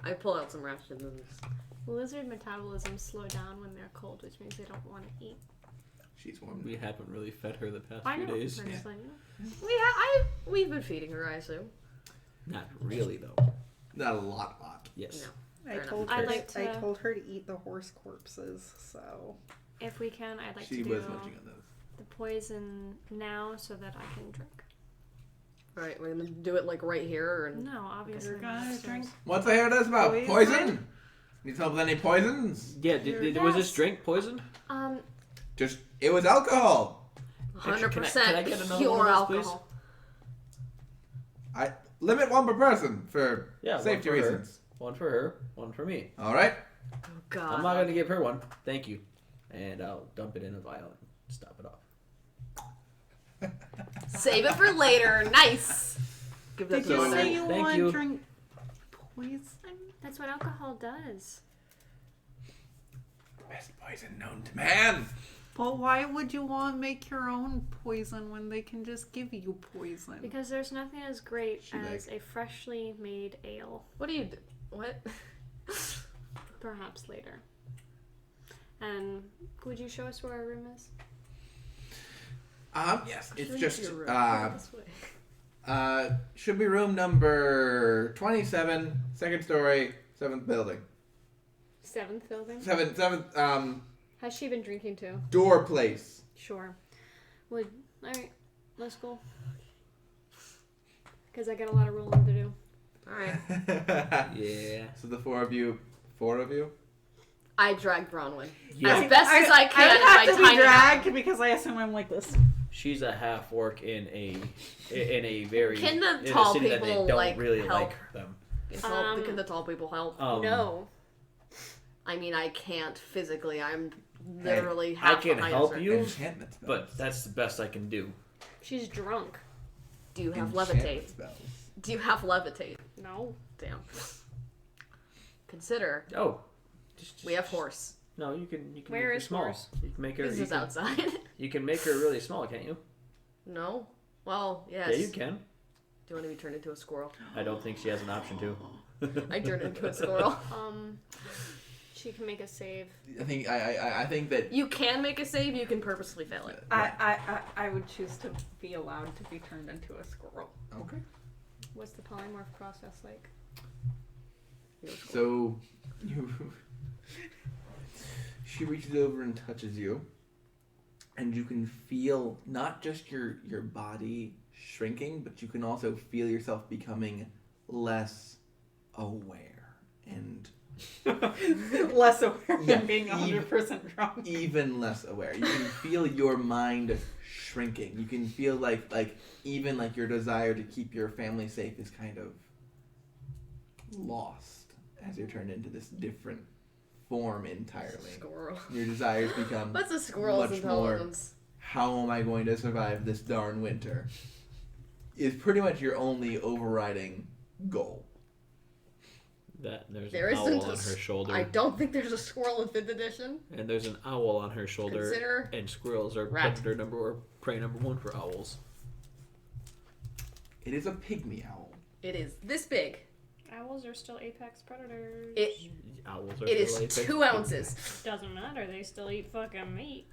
I pull out some rations. Lizard metabolisms slow down when they're cold, which means they don't want to eat. She's warm. We haven't really fed her the past I few know. days. I'm just letting you know. We've been feeding her, I assume. Not really though. Not a lot. Yes. No. I Fair told enough. her. I'd like I to- told her to eat the horse corpses. So If we can, I'd like She to do was munching on those. the poison now so that I can drink. Alright, we're gonna do it like right here or No, obviously. you're gonna not. drink. What's I hear this about? Poison? Poison? Need help with any poisons? Yeah. Was this Yes. drink poisoned? Just, it was alcohol. 100% Can I get another pure one of those, please? alcohol. I limit one per person for Yeah. safety one for her, reasons. one for her. One for me. All right. Oh god. I'm not gonna give her one. Thank you. And I'll dump it in a vial and stop it off. Save it for later. Nice. Give that Did to you So- the say you Thank want you. to drink poison? That's what alcohol does. Best poison known to man. But why would you want to make your own poison when they can just give you poison? Because there's nothing as great She as a freshly made ale. What do you do? What? Perhaps later. And would you show us where our room is? Yes, Show it's you just your room. This way. should be room number 27, second story, 7th building. 7th building. Seventh Has she been drinking too? door place. Sure. Alright, let's go. Because I got a lot of rolling to do. Alright. Yeah. So the four of you. I dragged Bronwyn. Yeah. As best as I can I in would have my to be tiny dragged because I assume I'm like this. She's a half orc in a very Can the in a tall city that they people, don't like, really help? like them. Can the tall people help? No. I mean, I can't physically. I'm literally I half can the height help of her. you, Enchantment spells. but that's the best I can do. She's drunk. Do you have Enchantment levitate? spells. Do you have levitate? No. Damn. Consider Oh, we have horse. No, you can make Where her is small. horse? You can make her. This You is can, outside. you can make her really small, can't you? No. Well, yes. Yeah, you can. Do you want to be turned into a squirrel? I don't think she has an option to. I turned into a squirrel. She can make a save. I think that You can make a save. You can purposely fail it. I would choose to be allowed to be turned into a squirrel. okay. What's the polymorph process like? So She reaches over and touches you, and you can feel not just your body shrinking, but you can also feel yourself becoming less aware and Less aware Yeah, than being 100% drunk. even less aware. You can feel your mind shrinking. You can feel like even like your desire to keep your family safe is kind of lost as you're turned into this different form entirely. Squirrel. Your desires become What's a squirrel's much more, intelligence? how am I going to survive this darn winter? Is pretty much your only overriding goal. That there's There an owl isn't on a her shoulder, I don't think there's a squirrel in 5th edition. and there's an owl on her shoulder, Consider and squirrels are rat. predator number or prey number 1 for owls. It is a pygmy owl. It is this big. Owls are still apex predators. Owls are It is still apex 2 ounces. Doesn't matter. They still eat fucking meat.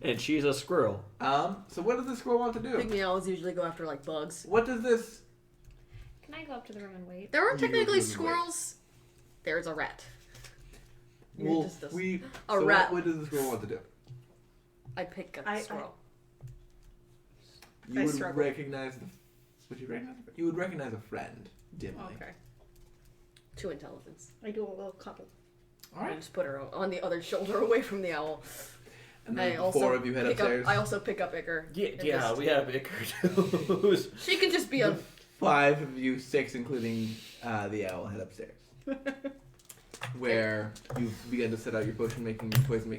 And she's a squirrel. So what does this squirrel want to do? Pygmy owls usually go after like bugs. What does this? Can I go up to the room and wait? There aren't You go technically through the squirrels. There's a rat. You're Well, just a- we. a So rat. what does the squirrel want to do? I pick a I- squirrel. You I would struggle. recognize the. Would you recognize? You would recognize a friend dimly. Okay. 2 intelligence. I do a little couple. All I right. just put her on the other shoulder away from the owl. And I then also 4 of you head pick upstairs. I also pick up Icar. Yeah, and yeah, just- we have Icar too. She can just be a. The 5 of you, 6 including the owl, head upstairs. Where you've begun to set out your poison making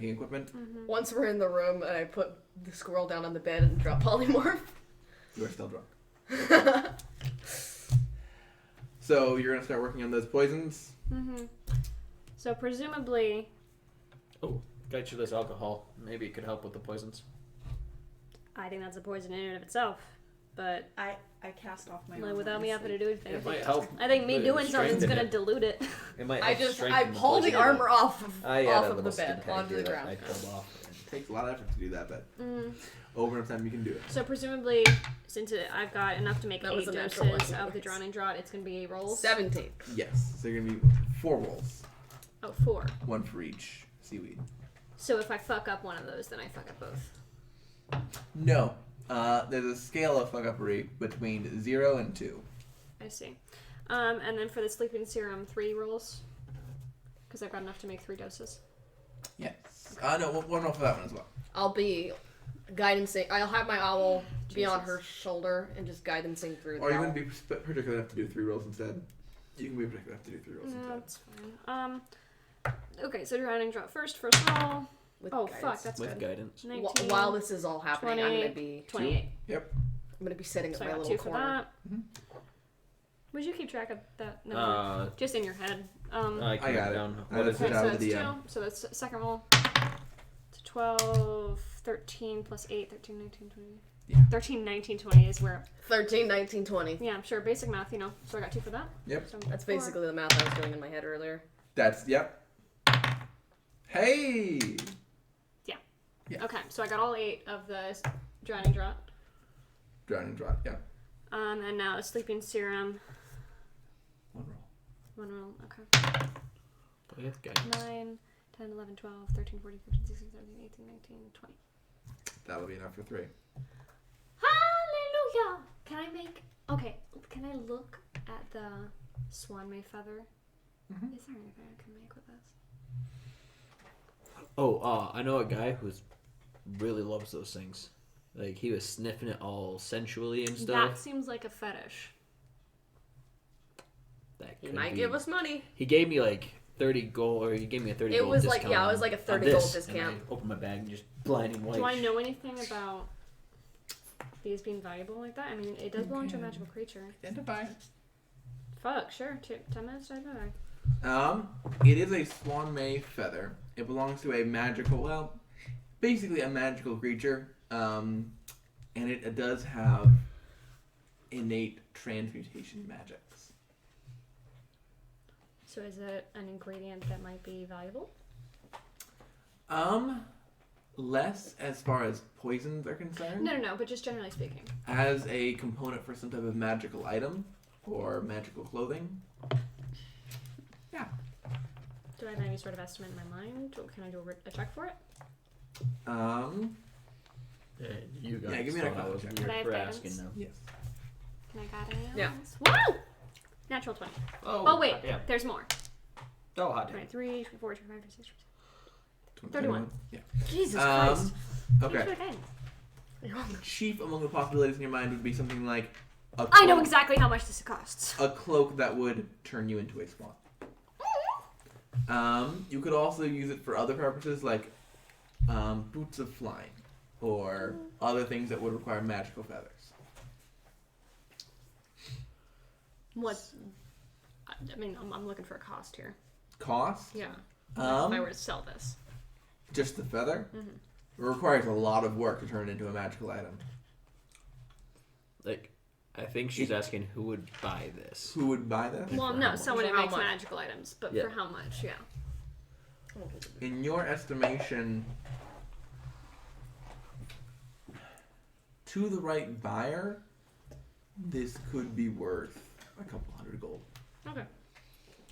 equipment. Once we're in the room, and I put the squirrel down on the bed and drop polymorph. You are still drunk. So you're gonna start working on those poisons. Mm-hmm. So presumably, Got you this alcohol. Maybe it could help with the poisons. I think that's a poison in and of itself. But I cast off my like, armor without and me having to sleep. do It anything, might help. I think me but doing something's strengthen gonna it. dilute it. It might I help just strengthen pull the poison. armor off of, I had off a of the little bed skin tag onto here the that I ground. pulled off. It takes a lot of effort to do that, but Mm. over enough time you can do it. So presumably, since I've got enough to make That 8 was a doses natural one, of the anyways. drowning draught, it's gonna be 8 rolls. 17. Yes. So you're gonna be 4 rolls, Oh, 4. 1 for each seaweed. So if I fuck up one of those, then I fuck up both. No. There's a scale of fuck-uppery between 0 and 2. I see. And then for the sleeping serum, 3 rolls, because I've got enough to make 3 doses. Yes. No, one roll for that one as well. I'll be guidancing. I'll have my owl be on Jesus. her shoulder and just guidancing through the Or you owl. wouldn't be particular enough to do 3 rolls instead. You can be particular enough to do 3 rolls No, instead. that's fine. Okay, so drowning draught first roll. With Oh, guidance. fuck, that's With good. guidance. 19, While this is all happening, I'm 20, gonna be 28. I'm gonna be setting up So I my got little 2 for corner. that. Would you keep track of that number? Uh, Just in your head. I I got it. down. I What just is put it? out so with that's the 2. So that's second roll. It's 12, 13 plus 8, 13, 19, 20. Yeah. 13, 19, 20 is where. 13, 19, 20. Yeah, I'm sure. Basic math, you know. So I got 2 for that. Yep. So That's 4. basically the math I was doing in my head earlier. Yep. Hey! Yeah. Okay, so I got all 8 of the drowning draught. Drowning draught, yeah. And now a sleeping serum. 1 roll. 1 roll. Okay. With guidance. 9, 10, 11, 12, 13, 14, 15, 16, 17, 18, 19, 20. That'll be enough for 3. Hallelujah! Can I make... Okay, can I look at the swan may feather? Mhm. Is there anything I can make with this? Oh, I know a guy who's really loves those things. Like, he was sniffing it all sensually and That stuff. seems like a fetish. That He could might be- give us money. He gave me like 30 gold, or he gave me a 30 It gold was like- discount. yeah, it was like a on 30 this, gold discount. And I opened my bag and just blinding white. Do I know anything about these being valuable like that? I mean, it does belong to a Okay. magical creature. Identify. Fuck, sure. 10 minutes to identify. It is a Swan May feather. It belongs to a magical, well, basically a magical creature. And it does have innate transmutation magics. So is it an ingredient that might be valuable? Less as far as poisons are concerned. No, but just generally speaking. As a component for some type of magical item or magical clothing. Yeah. Do I have any sort of estimate in my mind? Or can I do a check for it? Yeah, you guys. Yeah, give me an thought I was check. Can I have weird for guidance? asking them. Yes. Can I guidance? Yeah. Wow! Natural 20. Oh, wait. Yeah. There's more. Oh, hot damn. 23, 24, 25, 26, 31. Yeah. Jesus Christ. Okay. Thank you for guidance. Chief among the possibilities in your mind would be something like a I know cloak- exactly how much this costs. a cloak that would turn you into a swan. You could also use it for other purposes like boots of flying or other things that would require magical feathers. What? I mean, I'm looking for a cost here. Cost? Yeah. If I Um, were to sell this. just the feather? Mhm. It requires a lot of work to turn it into a magical item. Like, I think she's asking who would buy this. Who would buy that? Well, for no, how much? someone who For how makes much? magical items, but Yeah. for how much? Yeah. In your estimation, to the right buyer, this could be worth a couple hundred gold. Okay.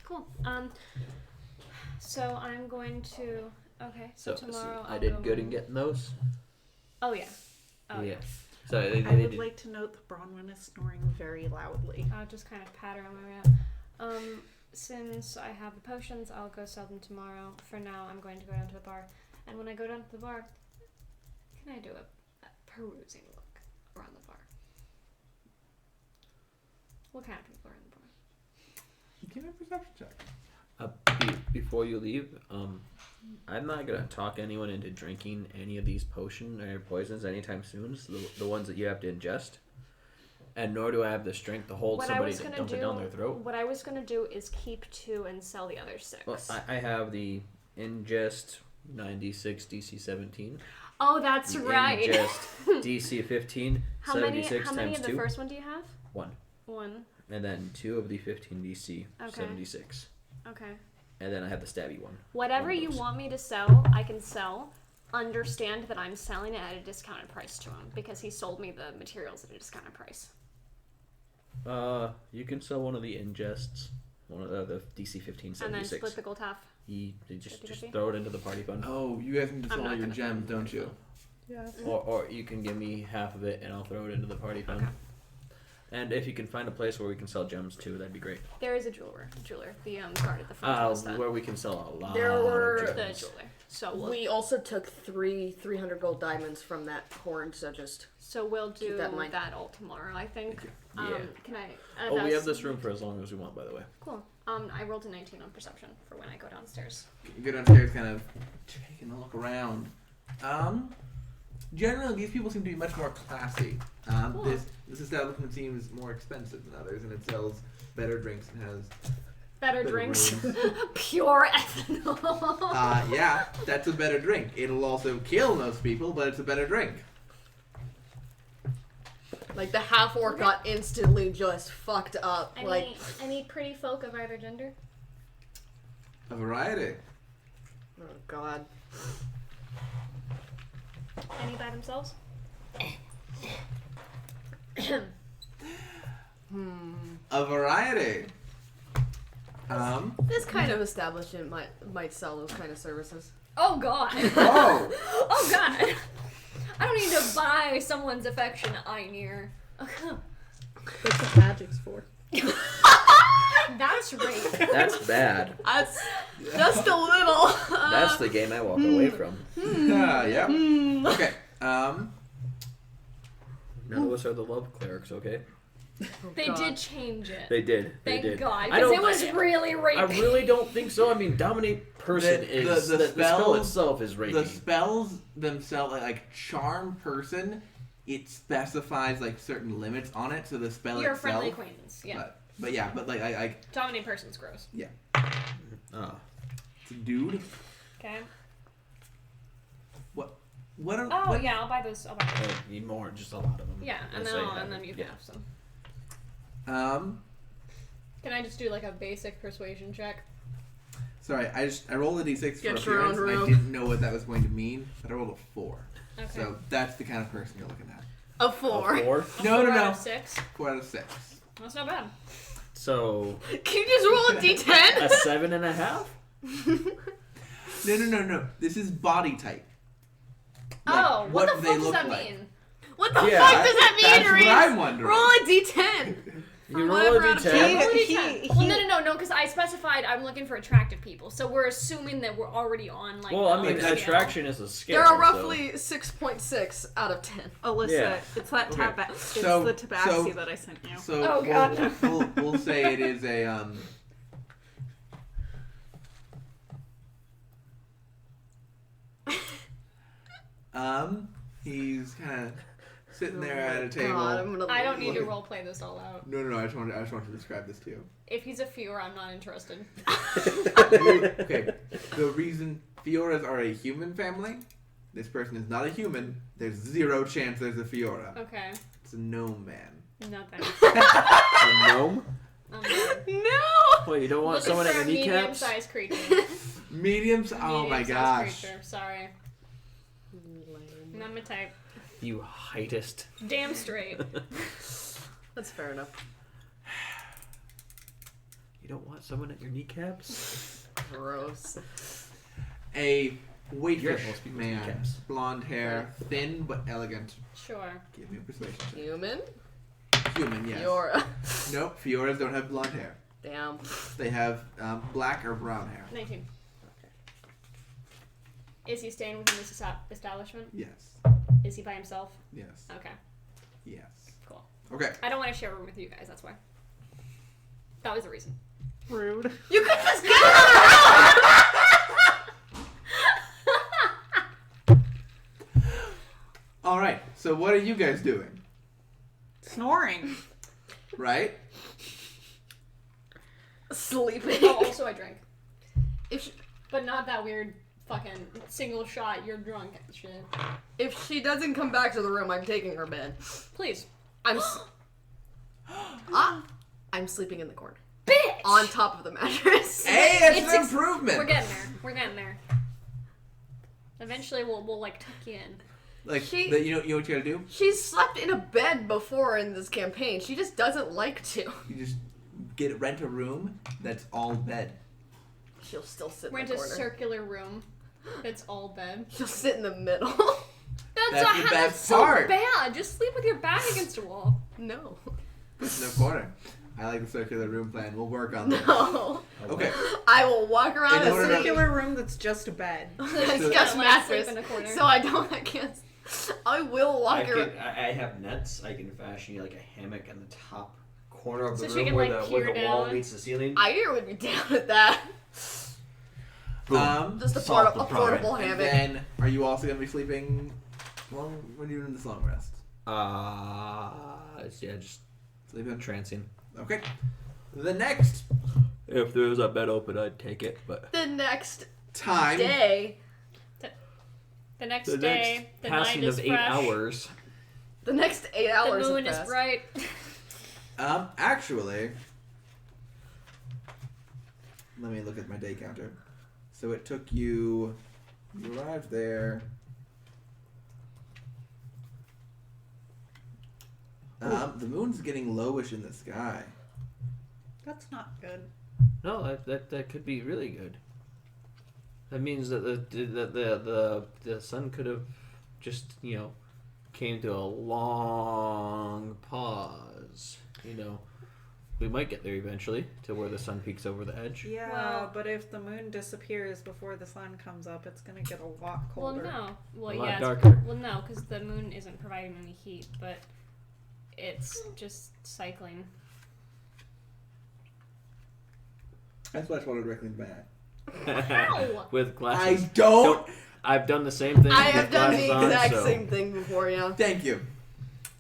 Cool. So I'm going to. Okay. So tomorrow I I'll did go good in. in getting those. Oh yeah. Oh yeah. Yeah. So they I would did. like to note that Bronwyn is snoring very loudly. I'll just kind of pat her on my way out. Since I have the potions, I'll go sell them tomorrow. For now, I'm going to go down to the bar. And when I go down to the bar, can I do a perusing look around the bar? What kind of people are in the bar? Give me a perception check. Before you leave, I'm not gonna talk anyone into drinking any of these potion or poisons anytime soon. So the ones that you have to ingest, and nor do I have the strength to hold What I somebody was to gonna dump it down their throat. What I was gonna do is keep 2 and sell the other 6. Well, I have the ingest 96 DC 17. Oh, that's the right. Ingest DC 15 How many 76 of times the 2. first one do you have? 1. 1. And then 2 of the 15 DC Okay. 76. Okay. And then I have the stabby one. Whatever One of you those. want me to sell, I can sell. Understand that I'm selling it at a discounted price to him because he sold me the materials at a discounted price. You can sell one of the ingests, one of the DC 15 And then 76. split the gold half. You just 50-50? throw it into the party fund. Oh, you guys need to I'm sell not all your gonna- gems, don't you? Yeah. Or you can give me half of it and I'll throw it into the party fund. Okay. And if you can find a place where we can sell gems too, that'd be great. There is a jeweler. The guard at the front was that. Where we can sell a lot There were- of The gems. jeweler. So we'll, We also took 300 gold diamonds from that horn, so just we'll keep do that in mind. that all tomorrow, I think. Yeah. Can I? Oh, we that's- have this room for as long as we want, by the way. Cool. I rolled a 19 on perception for when I go downstairs. You go downstairs, kind of taking a look around. Generally, these people seem to be much more classy. Cool. This establishment seems more expensive than others, and it sells better drinks and has Better better drinks. rooms. Pure ethanol. Yeah, that's a better drink. It'll also kill most people, but it's a better drink. like the half orc got instantly just fucked up. Any pretty folk of either gender? A variety. Oh god. Any by themselves? A variety. This kind of establishment might sell those kind of services. Oh god. Oh! Oh god. I don't need to buy someone's affection, Einir. That's what magic's for. That's rape. That's bad. That's just a little. That's the game I walk away from. Yeah. Okay. None of us are the love clerics, okay? They God. did change it. They did. Thank they did. God, I because don't. it was really rapey. I really don't think so. I mean, dominate person is the the spell spell- itself is rapey. The spells themselves, like charm person, it specifies like certain limits on it. So the spell You're a itself. friendly acquaintance. Yeah. But yeah, but like I Dominate person's gross. Oh. it's a dude. Okay. What are Oh what, yeah, I'll buy those. I'll buy those. Need more, just a lot of them. Yeah, and Yes, then I have and then it. you can Yeah. have some. Um, Can I just do like a basic persuasion check? sorry, I rolled a d6 Get for your own appearance, and I room. didn't know what that was going to mean, but I rolled a 4. Okay. So that's the kind of person you're looking at. A 4. A 4. No, Four no, out no. of 6. 4 out of 6. That's not bad. So Can you just roll a d10? a 7.5. No. This is body type. Oh, what the do fuck they does look that like? mean? What the Yeah, fuck does that mean, That's what Reese? I'm wondering. Roll a d10. You roll Whatever a out of d10. ten. Roll a He- d10. he- Well, no, because I specified I'm looking for attractive people, so we're assuming that we're already on like. Well, I mean, a scale. attraction is a scale. There are so- roughly 6.6 out of 10. Alyssa, Yeah. it's that Okay. it's So- the tabaxi so- that I sent you. So Oh, God. we'll say it is a he's kind of sitting there at a table. God, I'm gonna I don't need to Look- role play this all out. No. I just want to describe this to you. If he's a Fiora, I'm not interested. Okay. The reason Fioras are a human family, this person is not a human. There's 0 chance there's a Fiora. Okay. It's a gnome man. No thanks. A gnome? I'm good. No! Wait, you don't want Looking someone for at a your kneecaps? medium-sized creature. Mediums. Oh my Medium-sized gosh. Creature. Sorry. Not my type. You heightest. Damn straight. That's fair enough. You don't want someone at your kneecaps? Gross. A You're weightish at most people's man, kneecaps. blonde hair, thin but elegant. Sure. Give me a persuasion check. Human? Human, yes. Fiora. Nope, Fioras don't have blonde hair. Damn. They have black or brown hair. 19. Is he staying within this establishment? Yes. Is he by himself? Yes. Okay. Yes. Cool. Okay. I don't want to share a room with you guys, that's why. That was the reason. Rude. You could just get another All right. So what are you guys doing? Snoring. Right? Sleeping. Oh, also I drank. If she, But not that weird fucking single shot, you're drunk shit. if she doesn't come back to the room, I'm taking her bed. Please. I'm sleeping in the corner. Bitch! On top of the mattress. Hey, it's It's an ex- improvement. We're getting there. We're getting there. Eventually we'll like tuck you in. Like She- you know what you gotta do? She's slept in a bed before in this campaign. She just doesn't like to. You just rent a room that's all bed. She'll still sit We're in in the a corner. circular room. That's all bed. She'll sit in the middle. That's the best that's so part. bad. Just sleep with your back against a wall. No. It's in the corner. I like the circular room plan. We'll work on that. No. Okay. I will walk around In a order to- Circular room that's just a bed. it's So- just Like, sleep mattress. in the corner. So I can't. I will walk around. I have nets. I can fashion you like a hammock in the top corner of the So she room can, where like, the peer wall down? meets the ceiling. I would be down with that. Just a, Solve the portable And hammock. then, are you also gonna be sleeping long? When are you doing this long rest? Yeah, just Sleeping. trancing. Okay. The next If there was a bed open, I'd take it, but The next time. day, The next the day, next the passing night is of 8 fresh. hours. the next 8 hours. The moon have is passed. bright. Actually, let me look at my day counter. So it took you arrived there. The moon's getting lowish in the sky. That's not good. No, that could be really good. That means that the sun could have just came to a long pause. We might get there eventually to where the sun peaks over the edge. Yeah, Well- but if the moon disappears before the sun comes up, it's gonna get a lot Well, colder. no. Well, A lot yeah. darker. Well, no, because the moon isn't providing any heat, but it's just cycling. That's why I swallowed directly into my eye. How? With glasses. I don't. I've done the same thing. I with have done the glasses on, exact so- same thing before, yeah. Thank you.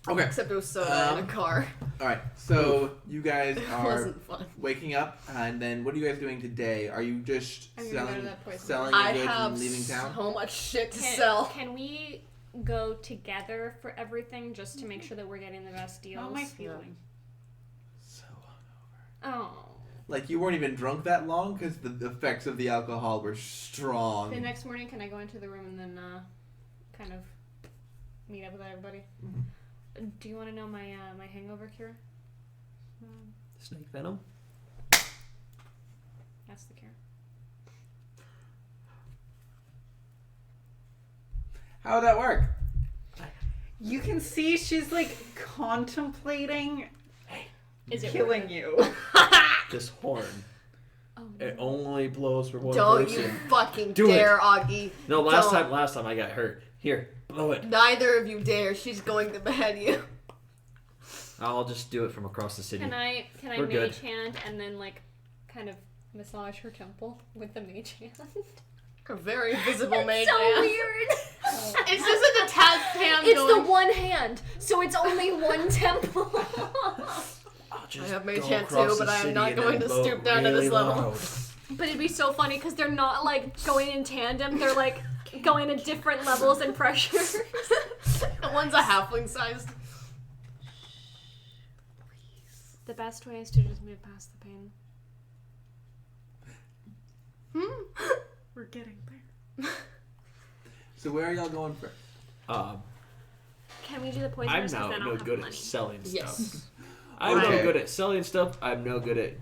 Okay. Except it was soda in a car. All right. So you guys It are wasn't fun. waking up, and then what are you guys doing today? Are you just I'm gonna go to selling that place. selling I your goods have and leaving town? so much shit to Can, sell. can we go together for everything just to make sure that we're getting the best deals? How am I feeling? So Oh. like you weren't even drunk that long because the effects of the alcohol were strong. The next morning, can I go into the room and then kind of meet up with everybody? Mhm. Do you want to know my my hangover cure? Snake venom. That's the cure. How would that work? You can see she's like contemplating Is it killing you. This horn. Oh, It only blows for one Don't person. you fucking Do it. dare, Augie. No, Don't. last time I got hurt. Here, blow it. Neither of you dare. She's going to behead you. I'll just do it from across the city. Can I We're good. mage hand and then like kind of massage her temple with the mage hand? A very visible mage so hand. weird. It's just a detached hand It's going. the one hand, so it's only one temple. I'll just I have mage go hand across too, but the I am city not and going then to blow stoop down to this really level. loud. But it'd be so funny because they're not like going in tandem. They're like going at different levels and pressures. One's a halfling sized. The best way is to just move past the pain. We're getting there. So where are y'all going first? Can we do the I'm poisoners? 'Cause now then I'll no have good money. at selling stuff. Yes. I'm Okay. no good at selling stuff. I'm no good at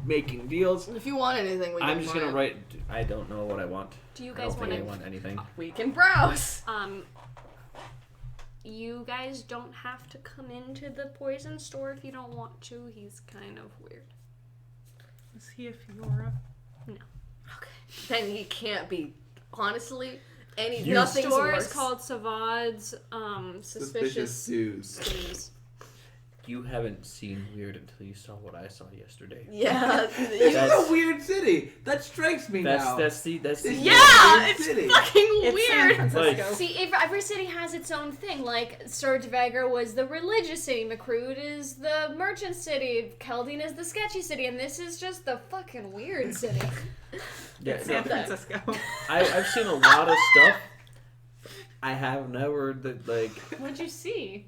making deals. If you want anything, we can I'm just gonna buy it. write. I don't know what I want. Do you I guys don't think I want want anything. We can browse. You guys don't have to come into the poison store if you don't want to. He's kind of weird. Is he a Fiora? Then he can't be. Honestly, You- nothing's Store worse. is called Savad's Suspicious Stews. Stews. You haven't seen weird until you saw what I saw yesterday. Yeah. This is That's- a weird city. That strikes me now. That's the Yeah, Weird it's city. fucking It's San weird. Francisco. See, every city has its own thing. Like, Sturgevager was the religious city, Macrude is the merchant city, Keldine is the sketchy city, and this is just the fucking weird city. Yeah, San no, Francisco. I've seen a lot of stuff. I have never like. What'd you see?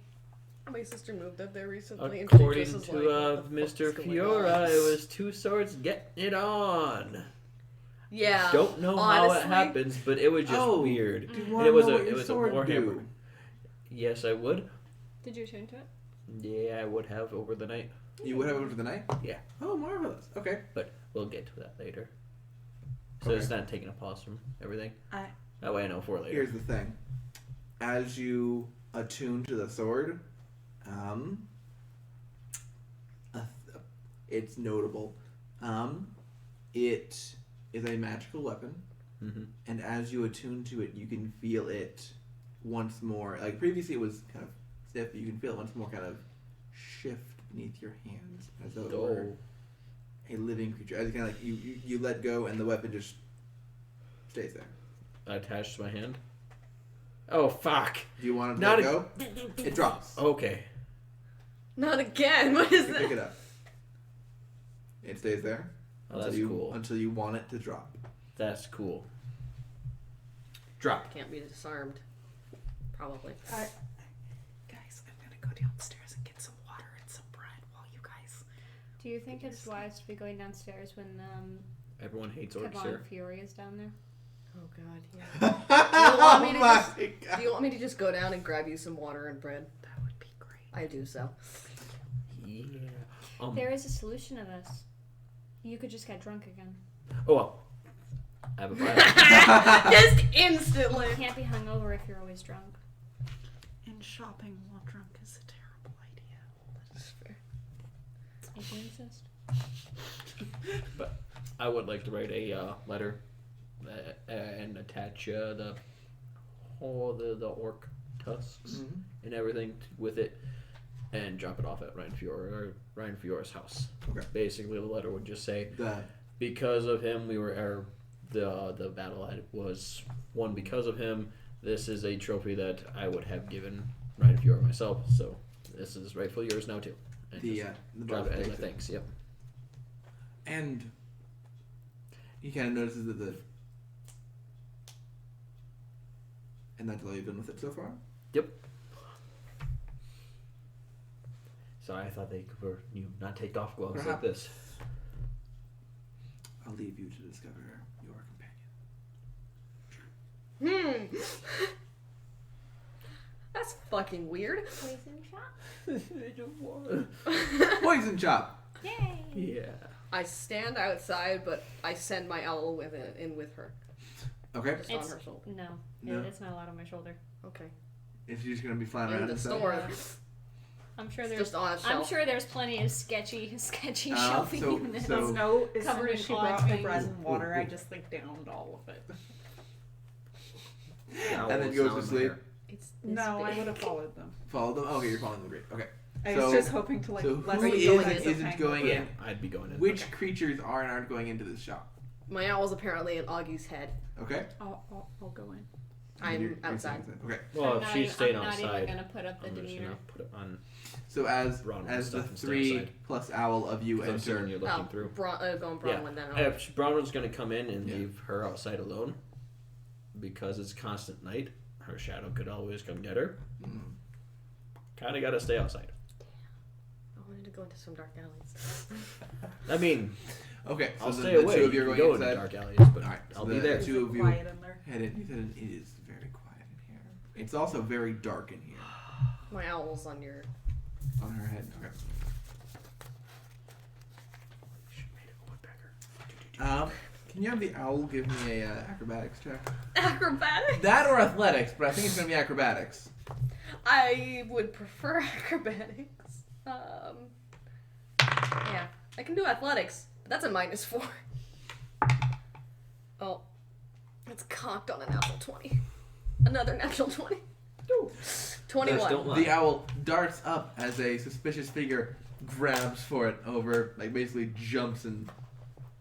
My sister moved up there recently. According and she just to was like, what the Mr. fuck is going Fiora, on? it was two swords getting it on. Yeah. Don't know how it honestly, happens, but it was just Oh, weird. Do you And want it to was know a what it your was a sword warhammer. do? Yes, I would. Did you attune to it? Yeah, I would have over the night. You would have it for the night? Yeah. Oh, marvelous. Okay. But we'll get to that later. So Okay. it's not taking a pause from everything. I- That way I know for later. Here's the thing. As you attune to the sword, it's notable. It is a magical weapon, Mhm. and as you attune to it, you can feel it once more. Like previously, it was kind of stiff, but you can feel it once more kind of shift beneath your hands, as though it were Oh. a living creature. As kind of like you let go, and the weapon just stays there. Attached to my hand. Oh fuck! Do you want it to Not let go? It drops. Okay. Not again. What is You pick that? it up. It stays there Oh, that's you, cool. until you want it to drop. That's cool. Drop. Can't be disarmed. Probably. Guys, I'm gonna go downstairs and get some water and some bread while you guys. Do you think it's wise to be going downstairs when Everyone hates orcs Kevon here. Fury is down there? Oh god. Yeah. you want me to my just- God. Do you want me to just go down and grab you some water and bread? That would be great. I do so. Yeah. There is a solution to this. You could just get drunk again. Oh well. I have a plan. Just instantly. You can't be hungover if you're always drunk. And shopping while drunk is a terrible idea. That's fair. If you insist. But I would like to write a letter and attach the orc tusks Mhm. and everything with it, and drop it off at Ryan Fiora's house. Okay. Basically, the letter would just say, The because of him, the battle was won because of him. This is a trophy that I would have given Ryan Fiora myself. So this is rightfully yours now too. And the just the drop bard it as takes my thanks. Yep. And he kind of notices that and that's all you've done with it so far? Sorry, I thought they were not take off gloves like Perhaps. this. I'll leave you to discover your companion. That's fucking weird. Poison shot? Poison chop! Yay! Yeah. I stand outside, but I send my owl in with her. Okay. Just on her shoulder. No, No. it's not allowed on my shoulder. Okay. Is she just gonna be flying In around the inside? store. I'm sure It's there's. just on a I'm shelf. sure there's plenty of sketchy so- shelving units. so- No, as Covered soon in as she odd brought me bread things. and water, Ooh, ooh. I just like downed all of it. Owl And then is goes now to in my sleep. hair. It's No, I big. would have followed them. Follow them. Okay, you're following them. Great. Okay. I So- was just hoping to like So who lessen you the going size in? of isn't hanging going over. in? I'd be going in. Which creatures are and aren't going into this shop? My owl's apparently in Augie's head. Okay. I'll go in. I'm outside. Okay. Well, I'm if not she's even- staying I'm not outside, even gonna put up the I'm just demeanor. gonna put it on So as Bronwyn the stuff and stay 3 outside. plus owl of you I'm assuming enter, you're looking Oh, through. going Bronwyn then. If Bronwyn's gonna come in and Yeah. leave her outside alone, because it's constant night, her shadow could always come get her. Kind of gotta stay outside. I wanted to go into some dark alleys. I mean, okay. So I'll the, stay the away. two of You you are can going go into inside. dark alleys, but All right. So I'll the be there. two of you Quiet in there. head in. You said it is very quiet in here. It's also very dark in here. My owl's on your. On her head. Okay. Can you have the owl give me a acrobatics check? Acrobatics? That or athletics, but I think it's gonna be acrobatics. I would prefer acrobatics. Yeah, I can do athletics. But that's a -4. Oh. It's cocked on a natural 20. Another natural 20. 21. Guys, don't lie. The owl darts up as a suspicious figure grabs for it over, like basically jumps and.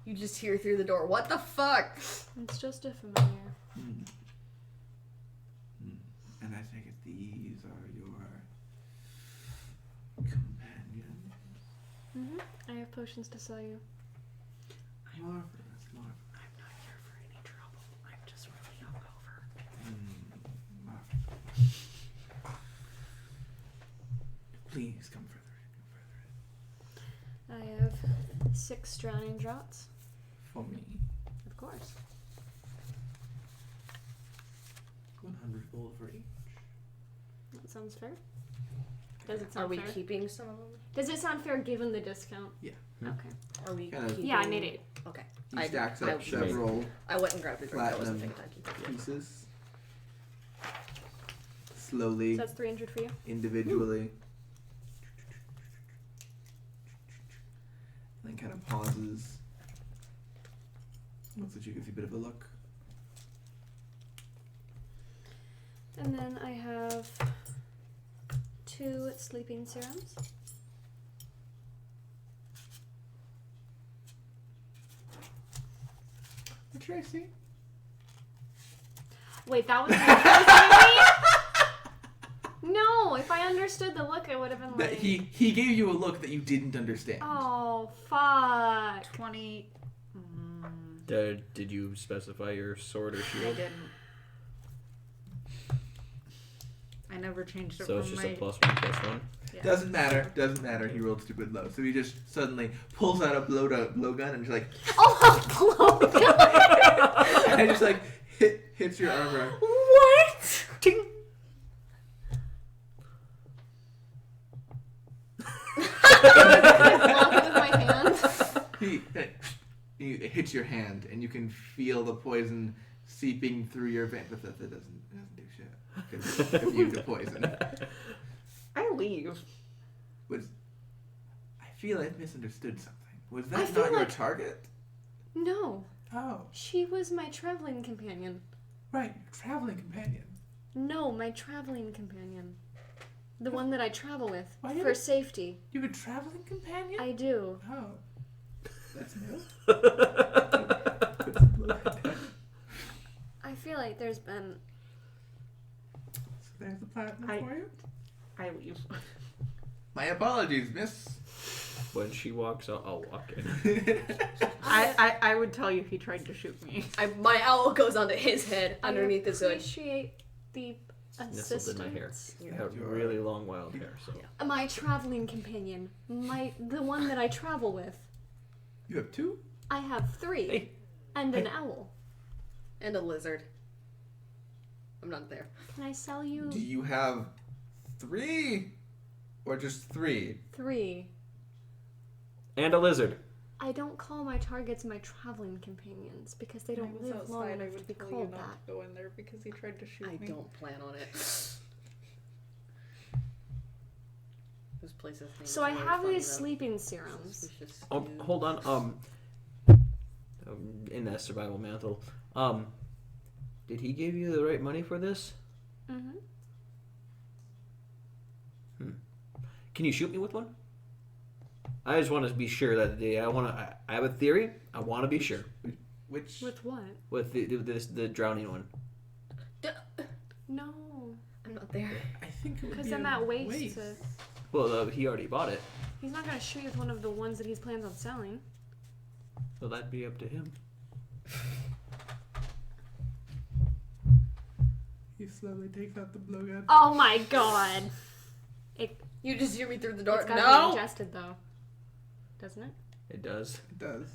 You just hear through the door. What the fuck? It's just a familiar. And I take it these are your companions. I have potions to sell you. Marvelous. I'm not here for any trouble. I'm just really hungover. Please come further in. I have 6 drowning draughts. For me. Of course. 100 gold for each. That sounds fair. Does it Are sound we fair? keeping some of them? Does it sound fair given the discount? Yeah. Okay. Are we Kind of- keeping... Yeah, I made 8. Okay. He stacks up I- several I went and grabbed a drink. I wasn't platinum paying attention. pieces. Slowly, So that's 300 for you. individually. Then kind of pauses. Looks at you, gives you a bit of a look. And then I have 2 sleeping serums. What should I see? Wait, that was No, if I understood the look, I would have been That like, he gave you a look that you didn't understand. oh, fuck. 20. Did you specify your sword or I shield? didn't. I never changed it So from it's just my... a +1/+1. Yeah. Doesn't matter. He rolled stupid low. So he just suddenly pulls out a blowgun and just like Oh, and it just like hits your armor. what? Ting! Block it with my hand. He hits your hand and you can feel the poison seeping through your vein. But that doesn't do shit. Because immune to poison. I leave. I feel I've misunderstood something. Was I that feel not your like- target? No, Oh, she was my traveling companion. right. Your traveling companion. No, my traveling companion. The one that I travel with Why for you- safety. You have a traveling companion? I do. Oh. That's new. I feel like there's been. So there's the platinum I- for you. I leave. My apologies, miss. When she walks out, I'll walk in. I would tell you if he tried to shoot me. My owl goes onto his head underneath his I hood. appreciate the Nestled in my hair. assistance. I have really long wild hair, so. My traveling companion, the one that I travel with. You have 2? I have 3, Hey. and an owl. And a lizard. I'm not there. Can I sell you Do you have 3? Or just 3? 3? And a lizard. I don't call my targets my traveling companions because they don't live long enough to be called that. Go in there because he tried to shoot I me. don't plan on it. This place is So I have these sleeping serums. Suspicious Oh, dude. hold on. In that survival mantle, did he give you the right money for this? Mm-hmm. Can you shoot me with one? I just want to be sure that I have a theory. I want to be sure Which? With what? with the drowning one. No. I'm not there. I think it would Because be then a that waste to... Well, he already bought it, He's not going to shoot you with one of the ones that he plans on selling. so that'd be up to him. He slowly takes out the blowgun. Oh my god. You just hear me through the It's door. got to be No! ingested, though. Doesn't it? It does. It does.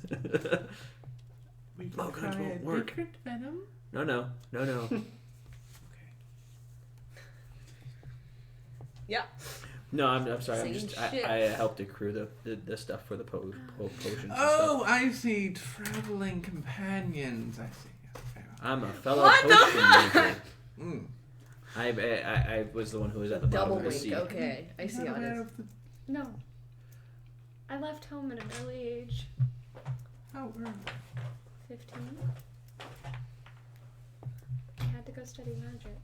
We can Blowguns try won't a work. different venom. No. Okay. Yeah. No, I'm sorry. Same I shit. helped accrue the stuff for the potions. And Oh, I see. Traveling companions. I see. Okay. stuff. I'm a fellow What the potion fuck? maker. Mm. I was the one who was at the Double bottom of the wink. sea. Okay. I see how it is. No. I left home at an early age. How early? 15. I had to go study magic.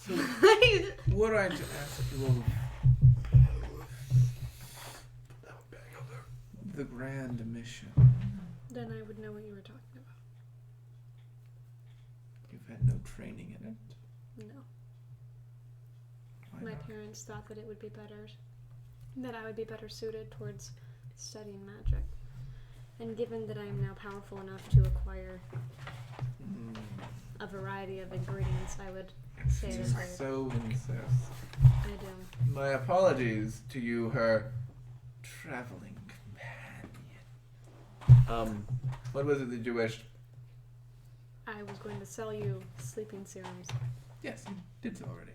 So, what I to ask you of the grand mission? Then I would know what you were talking about. You've had no training in it. No. Why My not? parents thought that it would be better, that I would be better suited towards studying magic. And given that I am now powerful enough to acquire Mm. a variety of ingredients, I would say You that I so insist. do. My apologies to you, her traveling companion. What was it that you wished? I was going to sell you sleeping serums. Yes, you did so already.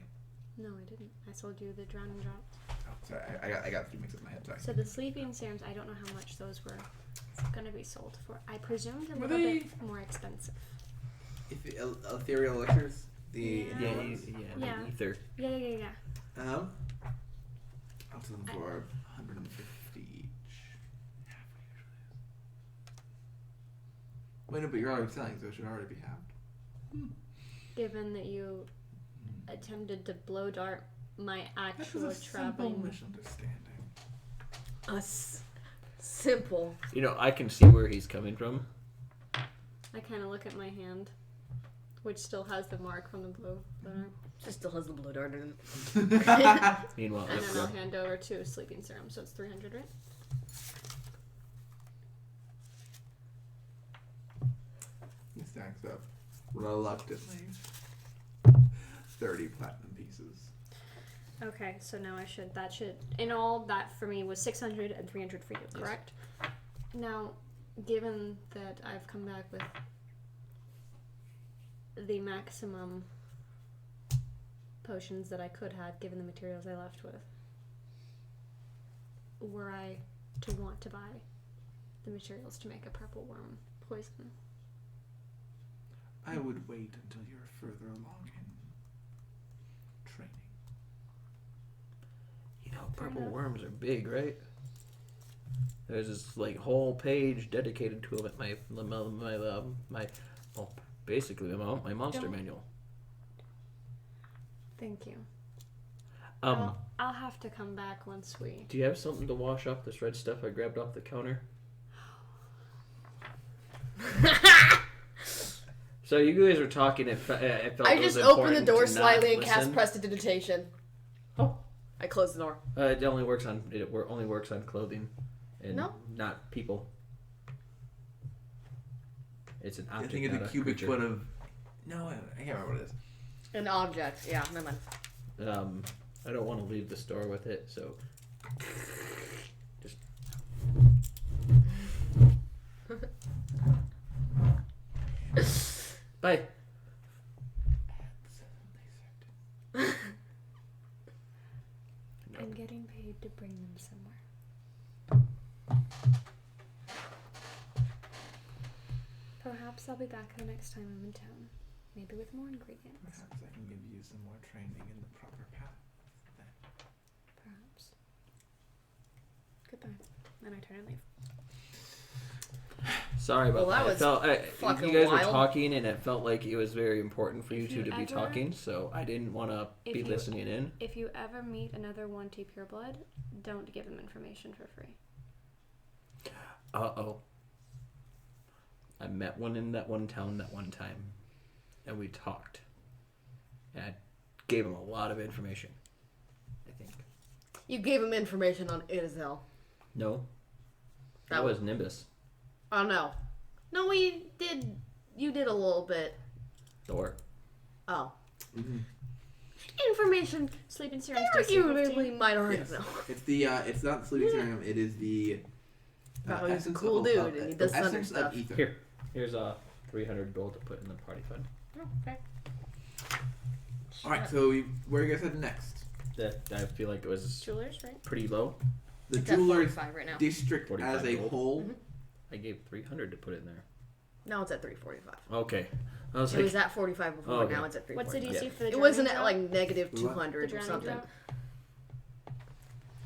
No, I didn't. I sold you the drowning drops. Oh, sorry, I got three mixed up in my head. Sorry. So the sleeping serums, I don't know how much those were going to be sold for. I presumed a Were little they- bit more expensive. If ethereal elixirs, the Yeah. The ether. Yeah. I'll sell them for 150 each. Half what it usually is. Wait, no, but you're already selling, so it should already be halved. Given that you attempted to blow dart my That actual was a simple traveling. misunderstanding. Simple. You know, I can see where he's coming from. I kind of look at my hand, which still has the mark from the blow dart, Just still has the blow dart in it. Meanwhile, and then I'll I've hand over 2 sleeping serums. So it's 300, right? He stacks up reluctantly 30 platinum pieces. Okay, so now that should, in all, that for me was 600 and 300 for you, Yes. correct? Now, given that I've come back with the maximum potions that I could have, given the materials I left with, were I to want to buy the materials to make a purple worm poison? I would wait until you're further along in training. You know, purple enough. worms are big, right? There's this like whole page dedicated to them at my basically my monster Don't- manual. Thank you. Um, I'll have to come back once we... do you have something to wash off this red stuff I grabbed off the counter? So you guys were talking. It felt I it was just opened the important door to not slightly and cast listen. prestidigitation. Oh. I closed the door. It only works on only works on clothing, and No. not people. It's an I object. think it's not a cubic creature. foot of. No, I can't remember what it is. An object. Yeah, never mind. I don't want to leave the store with it, so just. Bye. Perhaps I'll be back the next time I'm in town. Maybe with more ingredients. Perhaps I can give you some more training in the proper path. Perhaps. Goodbye. And I turn and leave. Sorry about Well, that was fucking you guys wild. were talking, and it felt like it was very important for you If two you to be ever- talking, so I didn't want to be listening in. If you ever meet another 1T pureblood, don't give him information for free. Uh-oh. I met one in that one town that one time, and we talked. And I gave him a lot of information, I think. You gave him information on Izel. No. That That was Nimbus. Oh no. No, we did. You did a little bit. Thor. Oh. Mm-hmm. Information. Sleeping serum. Arguably might already Yes. know. It's the it's not the sleeping serum. It is the Oh, he's a essence cool of, dude, of, and he the does thunder essence stuff. of ether. Here. Here's 300 gold to put in the party fund. Oh, okay. All right, so where are you guys heading next? That I feel like it was Jewelers, right? pretty low. The It's at jewelers 45 right now. district 45 as a gold. whole. Mhm. I gave 300 to put in there. Now it's at 345. Okay. I was It like, was at 45 before. Oh, okay. Now it's at 345. What's the DC Yeah. for the It wasn't drowning at drop? like negative What? 200 The or drowning something. drop?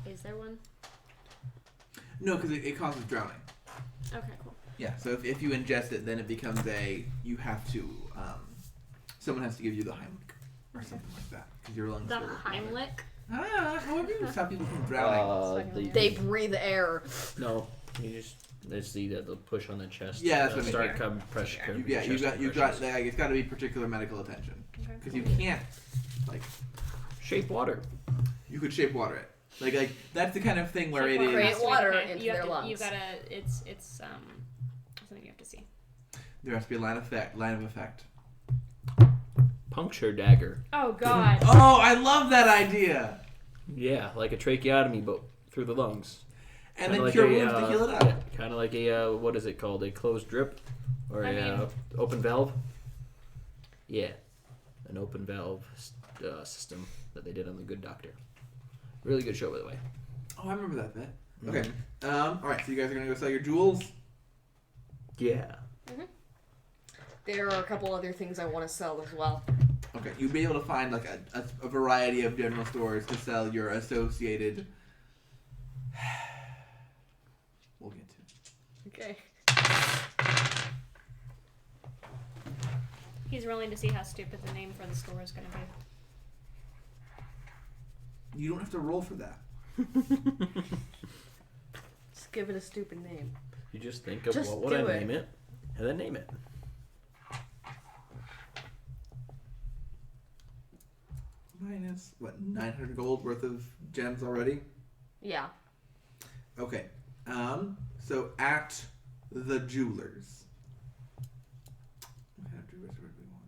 Is there one? No, because it causes drowning. Okay, cool. Yeah, so if you ingest it, then it becomes you have to, someone has to give you the Heimlich or something like that. Because your lungs The fill with water. Heimlich? However you stop people from drowning. They breathe air. no, you just it's the push on the chest. Yeah, that's what I mean. start Yeah. come pressure. You got like, it's got to be particular medical attention. Okay. Because you can't, like, shape water. you could shape water it. Like that's the kind of thing where it is. Create water Okay, into you have their to, lungs. You gotta. It's something you have to see. There has to be a line of effect. Puncture dagger. Oh God. Oh, I love that idea. Yeah, like a tracheotomy, but through the lungs. And Kinda then like cure a, wounds to heal it up. Yeah, kind of like a what is it called? A closed drip, or I mean- open valve. Yeah, an open valve system that they did on The Good Doctor. Really good show, by the way. Oh, I remember that bit. Mhm. Okay. All right. So you guys are gonna go sell your jewels. Yeah. There are a couple other things I want to sell as well. Okay. You'll be able to find like a variety of general stores to sell your associated. We'll get to it. Okay. He's rolling to see how stupid the name for the store is gonna be. You don't have to roll for that. Just give it a stupid name. You just think of Just what would I do it. name it, and then name it. Minus what 900 gold worth of gems already. Yeah. Okay. So at the jewelers. What kind of jewelers do we want?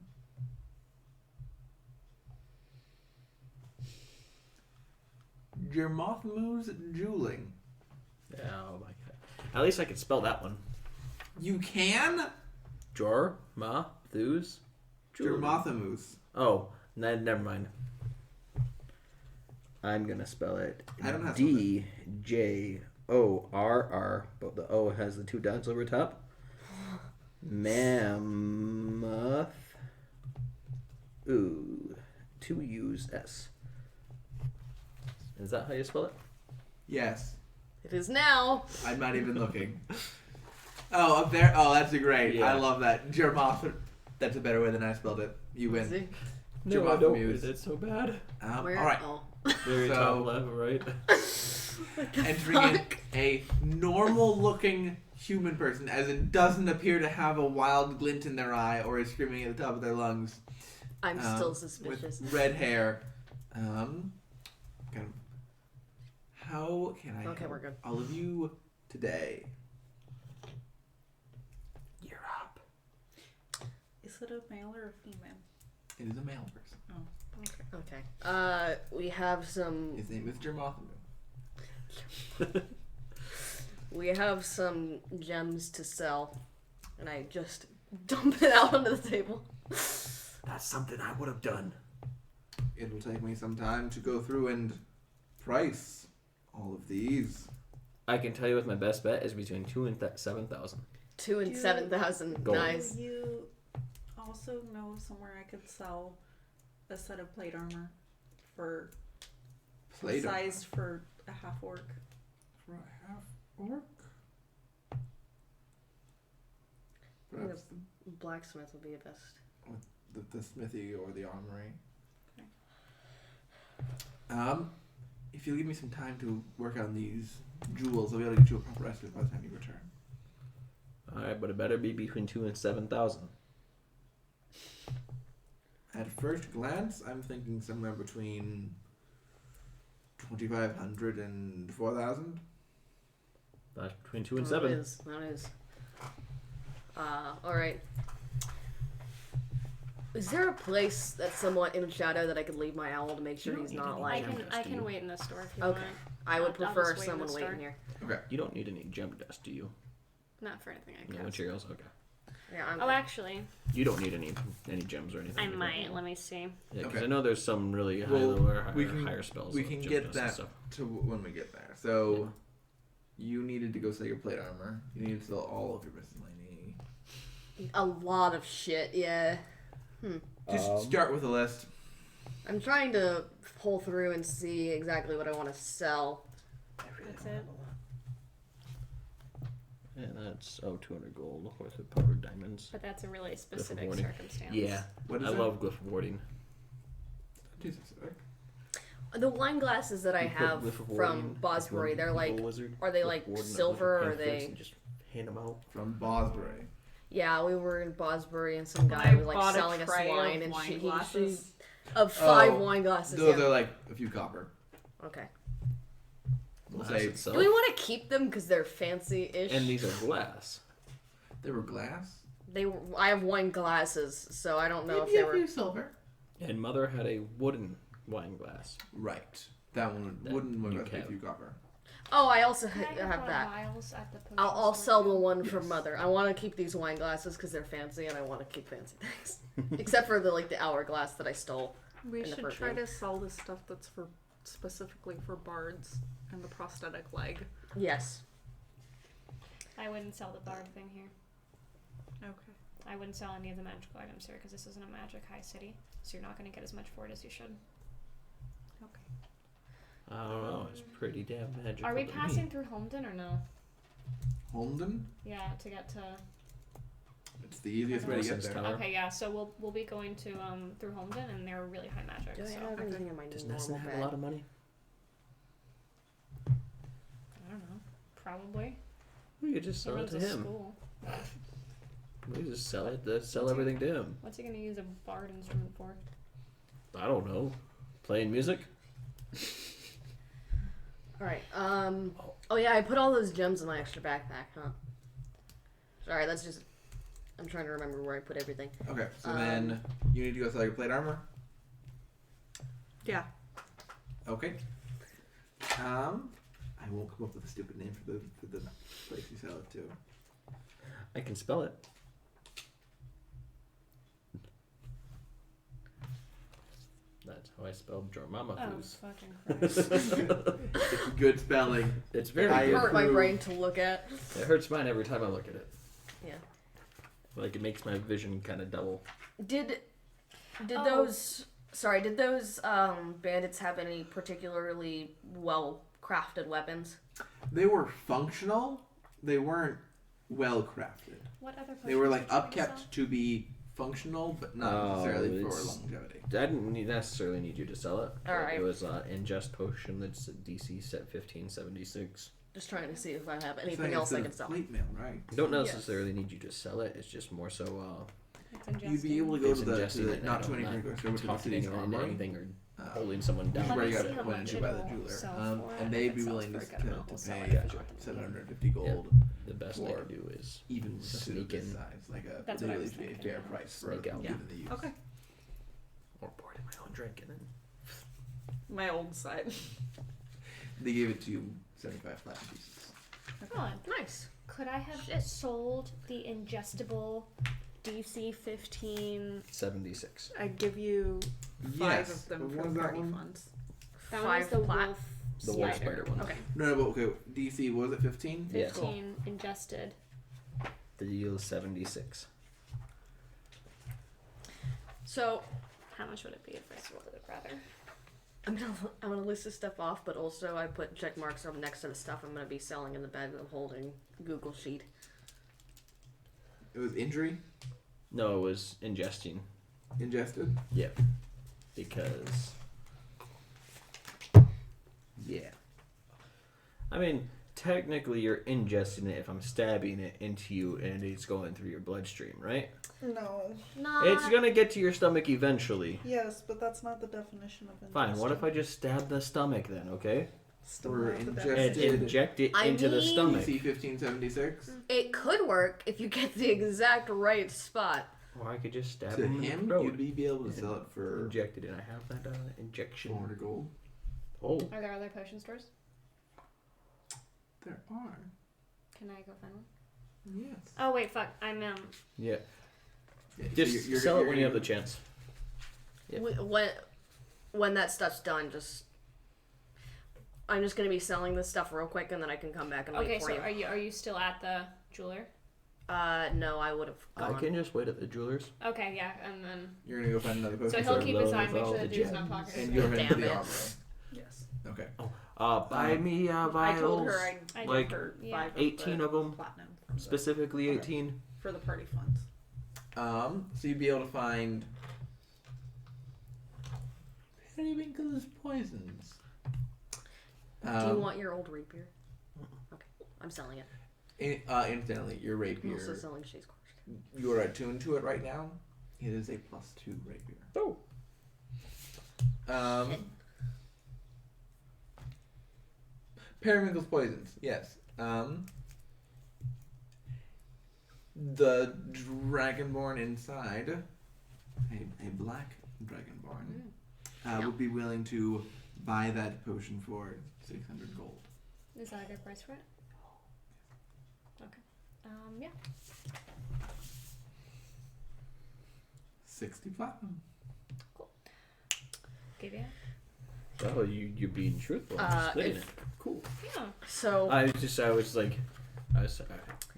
Jermothmu's Jeweling. Oh my god. At least I could spell that one. You can? Jor, ma, thus. Jermothamus. Oh, never mind. I'm gonna spell it I don't have DJORR, but the O has the two dots over top. Mammoth. Ooh, two U's S. Is that how you spell it? Yes. It is now. I'm not even looking. Oh, up there? Oh, that's great. Yeah. I love that. Jermoth. That's a better way than I spelled it. You win. See? Jermothmuse. Is it so bad? Where? All right. Oh. Very So- top left, right? Entering in a normal-looking human person, as it doesn't appear to have a wild glint in their eye or is screaming at the top of their lungs. I'm still suspicious. With red hair. Kind of, how can I Okay, help we're good. all of you today? You're up. Is it a male or a female? It is a male person. Okay. We have some. His name is Jermothamu. We have some gems to sell, and I just dump it out onto the table. That's something I would have done. It will take me some time to go through and price all of these. I can tell you with my best bet is between 2,000 and 7,000. 2 and Do- 7,000. Gold. Nice. Do you also know somewhere I could sell a set of plate armor for Plate armor. sized for a half orc? For a half orc? Perhaps Blacksmith would be the best. the smithy or the armory. If you'll give me some time to work on these jewels, I'll be able to get you a proper estimate by the time you return. Alright, but it better be between 2 and 7,000. At first glance, I'm thinking somewhere between 2,500 and 4,000. That's between 2 and That 7. is. Alright. Is there a place that's somewhat in shadow that I could leave my owl to make sure You don't he's need not any like... gem. I can wait in the store if you Okay. want. I would I'll just prefer wait in someone the waiting store. here. Okay. You don't need any gem dust, do you? Not for anything I No can. materials? Okay. Yeah, I'm Oh, actually, You don't need any gems or anything. I like that. might. Let me see. Yeah, because Okay. I know there's some really high Well, level or we can- higher spells. We with can gem get dust and that stuff. to when we get there. So, you needed to go sell your plate armor. You needed to sell all of your miscellany. a lot of shit, yeah. Just start with a list. I'm trying to pull through and see exactly what I want to sell. That's it. And that's 200 gold worth of powdered diamonds. But that's a really specific warding. circumstance. Yeah, What is I it? love glyph warding. Too specific. The wine glasses that I You put have glyph of from warding, Bosbury, if you want they're to be like, evil wizard, are they glyph like warding that silver, or wizard are benefits, they? and just hand them out. From Bosbury. Yeah, we were in Bosbury and some When guy I was like bought selling a us tray wine, of and wine she glasses. of 5 Oh, wine glasses. Those Yeah. are like a few copper. Okay. We'll Glass say itself. Do we want to keep them because they're fancy-ish? And these are glass. they were glass. They were, I have wine glasses, so I don't know if Maybe they a were. few silver. And mother had a wooden wine glass. Right. That one That wouldn't you be a have. few copper. Oh, I also Can I have get one of that. vials at the potion I'll store sell too? the one for Yes. mother. I want to keep these wine glasses because they're fancy, and I want to keep fancy things. Except for the hourglass that I stole. We in the should first try one. to sell the stuff that's for specifically for bards and the prosthetic leg. Yes. I wouldn't sell the bard thing here. Okay. I wouldn't sell any of the magical items here because this isn't a magic high city, so you're not going to get as much for it as you should. Okay. I don't know. It's pretty damn magical. Are we to passing me. through Holmden or no? Holmden? Yeah, to get to. It's the easiest way to get Wilson's there. Tower. Okay, yeah. So we'll be going to through Holmden, and they're really high magic. Do I So have anything in my Does normal Nesson have bag? a lot of money? I don't know. Probably. We could just He sell it runs to a him. school. We could just sell it. Sell What's he- everything to him. What's he going to use a bard instrument for? I don't know. Playing music. All right. Oh yeah, I put all those gems in my extra backpack, huh? Sorry, that's just. I'm trying to remember where I put everything. Okay, so then you need to go sell your plate armor. Yeah. Okay. I won't come up with a stupid name for the place you sell it to. I can spell it. That's how I spelled Jormama Oh, Foos. fucking Christ. It's good spelling. It's It very I good. hurt my approve. brain to look at. It hurts mine every time I look at it. Yeah. Like it makes my vision kind of double. Did Oh. those bandits have any particularly well crafted weapons? They were functional. They weren't well crafted. What other They were potions like did you try to upkept to be functional, but not Oh, necessarily for it's- longevity. I didn't necessarily need you to sell it. All right. It was ingest potion that's DC set 1576. Just trying to see if I have Saying anything else I instead can of sell. plate mail, right? Don't necessarily need you to sell it. It's just more so sell? It's You'd be able to go it's to the ingesting it. not I too many don't- drink store, but to the talking city's into armory. anything or holding someone Which is down. where you Let got me see it how went much into by the it'll jeweler. sell for, And if they'd it be sells willing for to a good amount, we'll sell pay it if you want to. 750 gold The best they for can do is even suit sneak of this in. size. Like That's they what I at was least pay a thinking. fair price for Sneak out. given the use. Okay. or pouring my own drink and then My old side. They gave it to you 75 flat pieces. Oh, Nice. could I have sold the ingestible DC 15? 76. I give you 5 Yes. of them What for was that party one? funds. That one was the plat. wolf The wolf spider one. Okay. No, but okay. DC was it 15? Yeah. 15 ingested. Deal 76. So How much would it be if I sold it, rather? I'm gonna list this stuff off, but also I put check marks up next to the stuff I'm gonna be selling in the bag of holding Google sheet. It was injury, No, it was ingesting. ingested. Yeah. Because. Yeah. I mean, technically you're ingesting it if I'm stabbing it into you and it's going through your bloodstream, right? No. Not. It's gonna get to your stomach eventually. Yes, but that's not the definition of ingestion. Fine, what if I just stab the stomach then, okay? Still Or not the ingested. And definition. inject it I into the mean- stomach. DC 1576. It could work if you get the exact right spot. Or I could just stab To him in him, the throat. you'd be able to sell it for Injected, and I have that injection. 400 gold. Oh, Are there other potion stores? There are. Can I go find one? Yes. Oh wait, fuck. I'm yeah. Yeah, so Just you're sell it when gonna- you have the chance. Yeah. When that stuff's done, I'm just gonna be selling this stuff real quick, and then I can come back and okay. wait for So you. are you still at the jeweler? No, I would have I gone. can just wait at the jeweler's. Okay, yeah, and then You're gonna go find another potion so he'll store, keep his low eye, make sure with the all dude's the not talking. and to you're him. heading to Damn the it. armory. Yes. Okay. Buy me I told vials. her I'd I give like her yeah. 5 18 of them, platinum from the- specifically Okay. 18. for the party funds. So you'd be able to find Periwinkle's poisons. Do you want your old rapier? Okay, I'm selling it. Instantly, your I'm rapier. also selling Shay's Course. You are attuned to it right now. It is a +2 rapier. Oh. Periwinkle's poisons. Yes. The dragonborn inside, a black dragonborn, would be willing to buy that potion for 600 gold. Is that a good price for it? Okay. Yeah. 60 platinum. Give you. Oh, you're being truthful. I'm splitting it. Cool. Yeah. So I was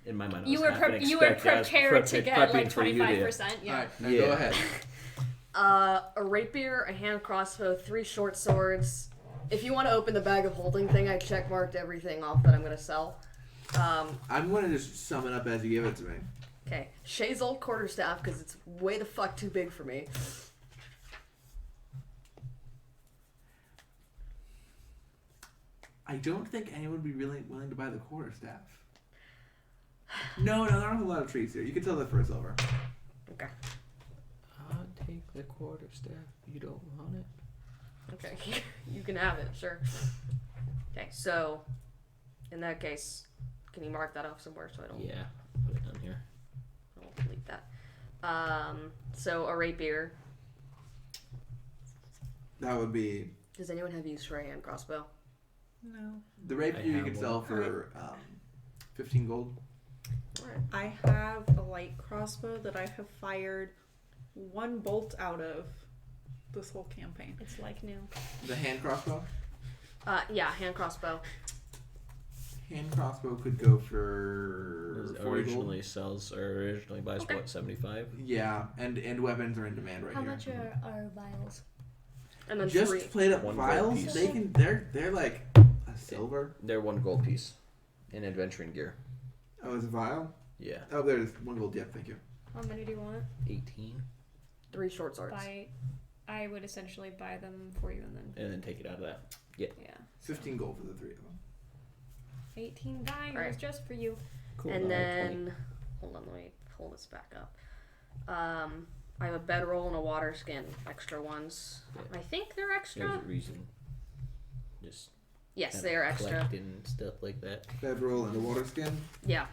in my mind. I You was were half an you were expect- I was prepared to prepping get like for you to- 25%. Yeah. Alright, now Yeah. go ahead. a rapier, a hand crossbow, 3 short swords. If you want to open the bag of holding thing, I check marked everything off that I'm gonna sell. I'm going to just sum it up as you give it to me. Okay, Shay's old quarterstaff because it's way the fuck too big for me. I don't think anyone would be really willing to buy the quarterstaff. No, there aren't a lot of trees here. You can sell that for a silver. Okay. I'll take the quarterstaff. You don't want it? Okay, you can have it, sure. Okay, so in that case, can you mark that off somewhere so I don't? Yeah. Put it down here. I'll delete that. So a rapier. That would be Does anyone have use for a hand crossbow? No. the rapier you have could one. sell for 15 gold. Alright. I have a light crossbow that I have fired 1 bolt out of this whole campaign. It's like new. The hand crossbow. Yeah, hand crossbow. Hand crossbow could go for It 40 gold. originally buys Okay. what, 75? Yeah, and weapons are in demand right How here. much are vials? And then Just 3. played up One gold vials. piece. They're like a silver. They're 1 gold piece in adventuring gear. Oh, it's a vial. Yeah. Oh, there's 1 gold. Yeah, thank you. How many do you want? 18. 3 short swords. I would essentially buy them for you and then And then take it out of that. yeah. 15 gold for the 3 of them. 18 diamonds Alright. just for you. Cool. And I have then 20. hold on, let me pull this back up. I have a bedroll and a water skin, extra ones. Yeah. I think they're extra. There's a reason. Just Yes, kind they of are extra. collecting stuff like that. Bedroll and a water skin. Yeah,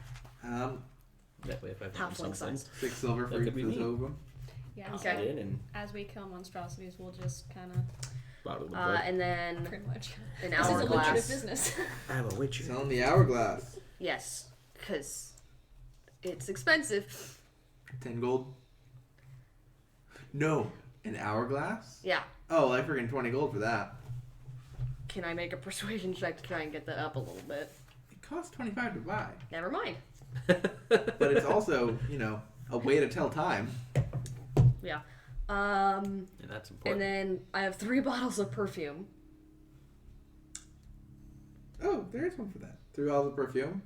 That way, if I find halfling something, sized. 6 silver for That each could be of the me. 2 of them. Yeah. pop So Okay. it in and as we kill monstrosities, we'll just kind of bottle the blood. And then pretty much. an This is a lucrative hourglass. business. I'm a witcher. Selling the hourglass. Yes, because it's expensive. 10 gold. No, an hourglass. Yeah. Oh, I freaking 20 gold for that. Can I make a persuasion check to try and get that up a little bit? It costs 25 to buy. Never mind. but it's also, you know, a way to tell time. Yeah. And that's important. And then I have 3 bottles of perfume. Oh, there is one for that. 3 bottles of perfume.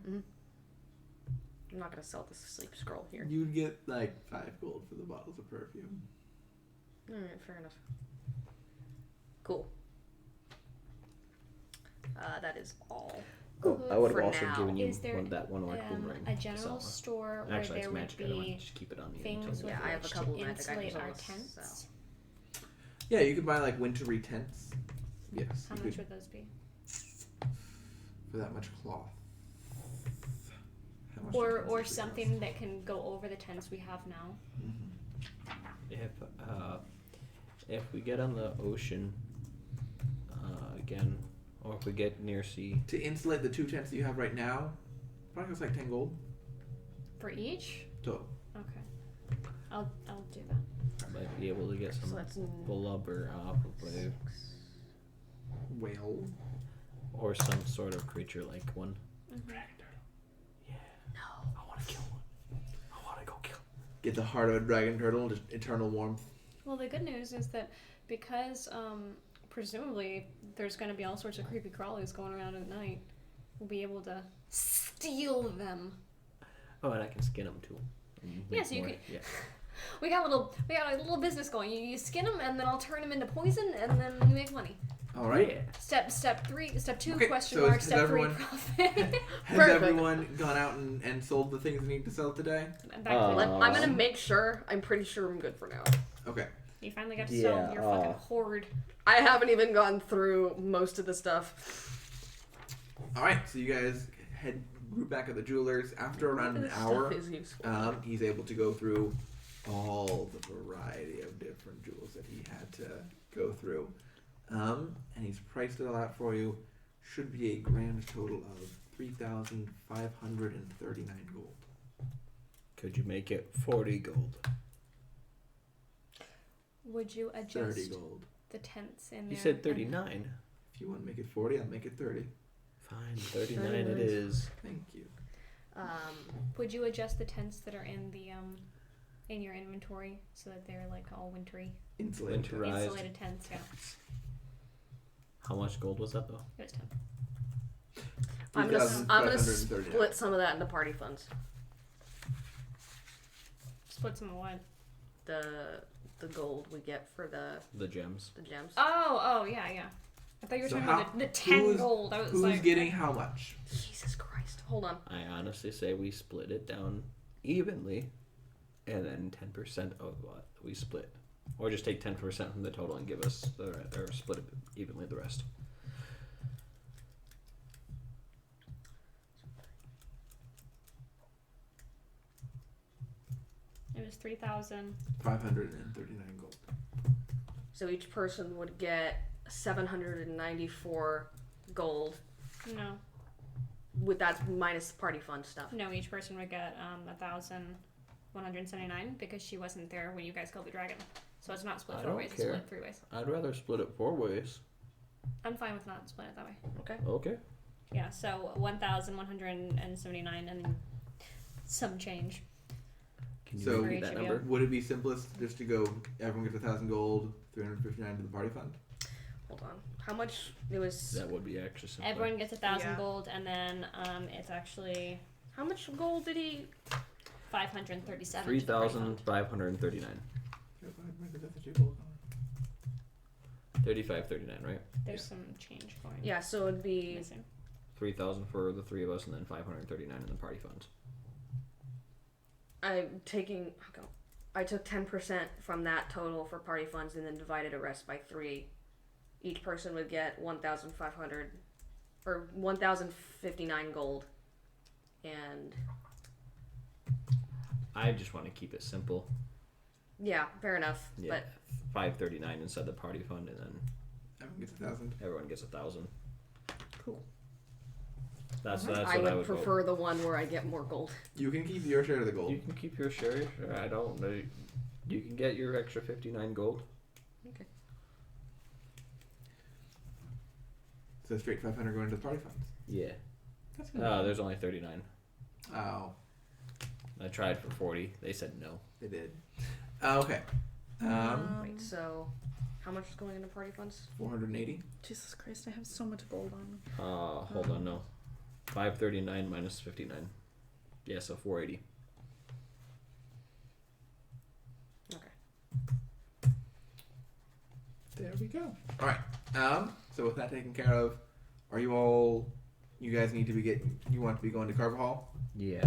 I'm not gonna sell this sleep scroll here. You'd get like 5 gold for the bottles of perfume. Alright, fair enough. Cool. That is all. Oh, I would For have also now. given you Is there, that one orc boomerang. a to general sell. store where Actually, there it's would magic. I don't want be to just keep it on you. things until- with Yeah, I have a which couple to of magic insulate our items, tents? Yeah, you could buy like wintry tents. Yes. How you much could, would those be? for that much cloth? How much Or does it cost? something that can go over the tents we have now. If we get on the ocean again, or if we get near sea, To insulate the 2 tents that you have right now, probably costs like 10 gold. For each? Total. Okay. I'll do that. I might be able to get So some that's blubber probably, Whale. or some sort of creature like one. Mm-hmm. I want to kill one. I want to go kill. Get the heart of a dragon turtle, just eternal warmth. Well, the good news is that because presumably there's going to be all sorts of creepy crawlies going around at night, we'll be able to steal them. Oh, and I can skin them too. And Yeah, make so you more. could- Yeah. We got a little business going. You skin them, and then I'll turn them into poison, and then you make money. All right. Yeah. Step 2 Okay, question so mark. has Step 3 everyone- profit. Has Perfect. everyone gone out and sold the things they need to sell today? Back to the- I'm gonna make sure. I'm pretty sure I'm good for now. Okay. You finally got to sell your fucking hoard. I haven't even gone through most of the stuff. All right. So you guys group back at the jeweler's after around an This hour. stuff is useful. He's able to go through all the variety of different jewels that he had to go through. And he's priced it all out for you. Should be a grand total of 3,539 gold. Could you make it 40 gold? Would you 30 adjust gold. the tents in there? You said 39. If you want to make it 40, I'll make it 30. Fine, 39 it 39. is. Thank you. Would you adjust the tents that are in the in your inventory so that they're like all wintry, Insulated. Winterized. insulated tents? Yeah, How much gold was that though? it was 10. I'm gonna 3,539. split some of that into party funds. Split some of what? The gold we get for the gems. gems. Oh, yeah. I thought you were So talking how- about the 10 who's- gold. I was Who's like, getting how much? Jesus Christ! Hold on. I honestly say we split it down evenly, and then 10% of what we split, or just take 10% from the total and give us or split it evenly the rest. It was 3,000. 539 gold. So each person would get 794 gold. No, With that minus party fund stuff. no. Each person would get 1,179 because she wasn't there when you guys killed the dragon. So it's not split I 4 don't ways. It's care. split 3 ways. I'd rather split it 4 ways. I'm fine with not splitting it that way. Okay. Okay. Yeah. So 1,179 and some change. Can you So- repeat that For each of number? Would it be simplest just to go, everyone gets 1,000 gold, 359 to the party fund? Hold on. How much? It was. That would be actually simple. Everyone gets 1,000 Yeah. gold, and then it's actually How much gold did he? 537. 3,539. 35.39, right? There's some change going. Yeah. So it'd be. Missing. 3,000 for the 3 of us, and then 539 in the party funds. I'm taking. I took 10% from that total for party funds and then divided the rest by 3. Each person would get 1,500 or 1,059 gold. And I just want to keep it simple. yeah, fair enough. Yeah, But 539 inside the party fund, and then Everyone gets 1,000. everyone gets 1,000. Cool. That's I what would I would prefer the one where I get more gold. You can keep your share of the Go. gold. You can keep your share. Sure, I don't know. You can get your extra 59 gold. So straight 500 going into the party funds. Yeah. That's There's only 39. Oh. I tried for 40. They said no. They did. Okay. Wait, so how much is going into party funds? 480. Jesus Christ, I have so much gold on me. Hold on, no. 539 minus 59. Yeah, so 480. Okay. There we go. All right. So with that taken care of, are you all? You guys need to be getting. You want to be going to Carvahall? Yeah.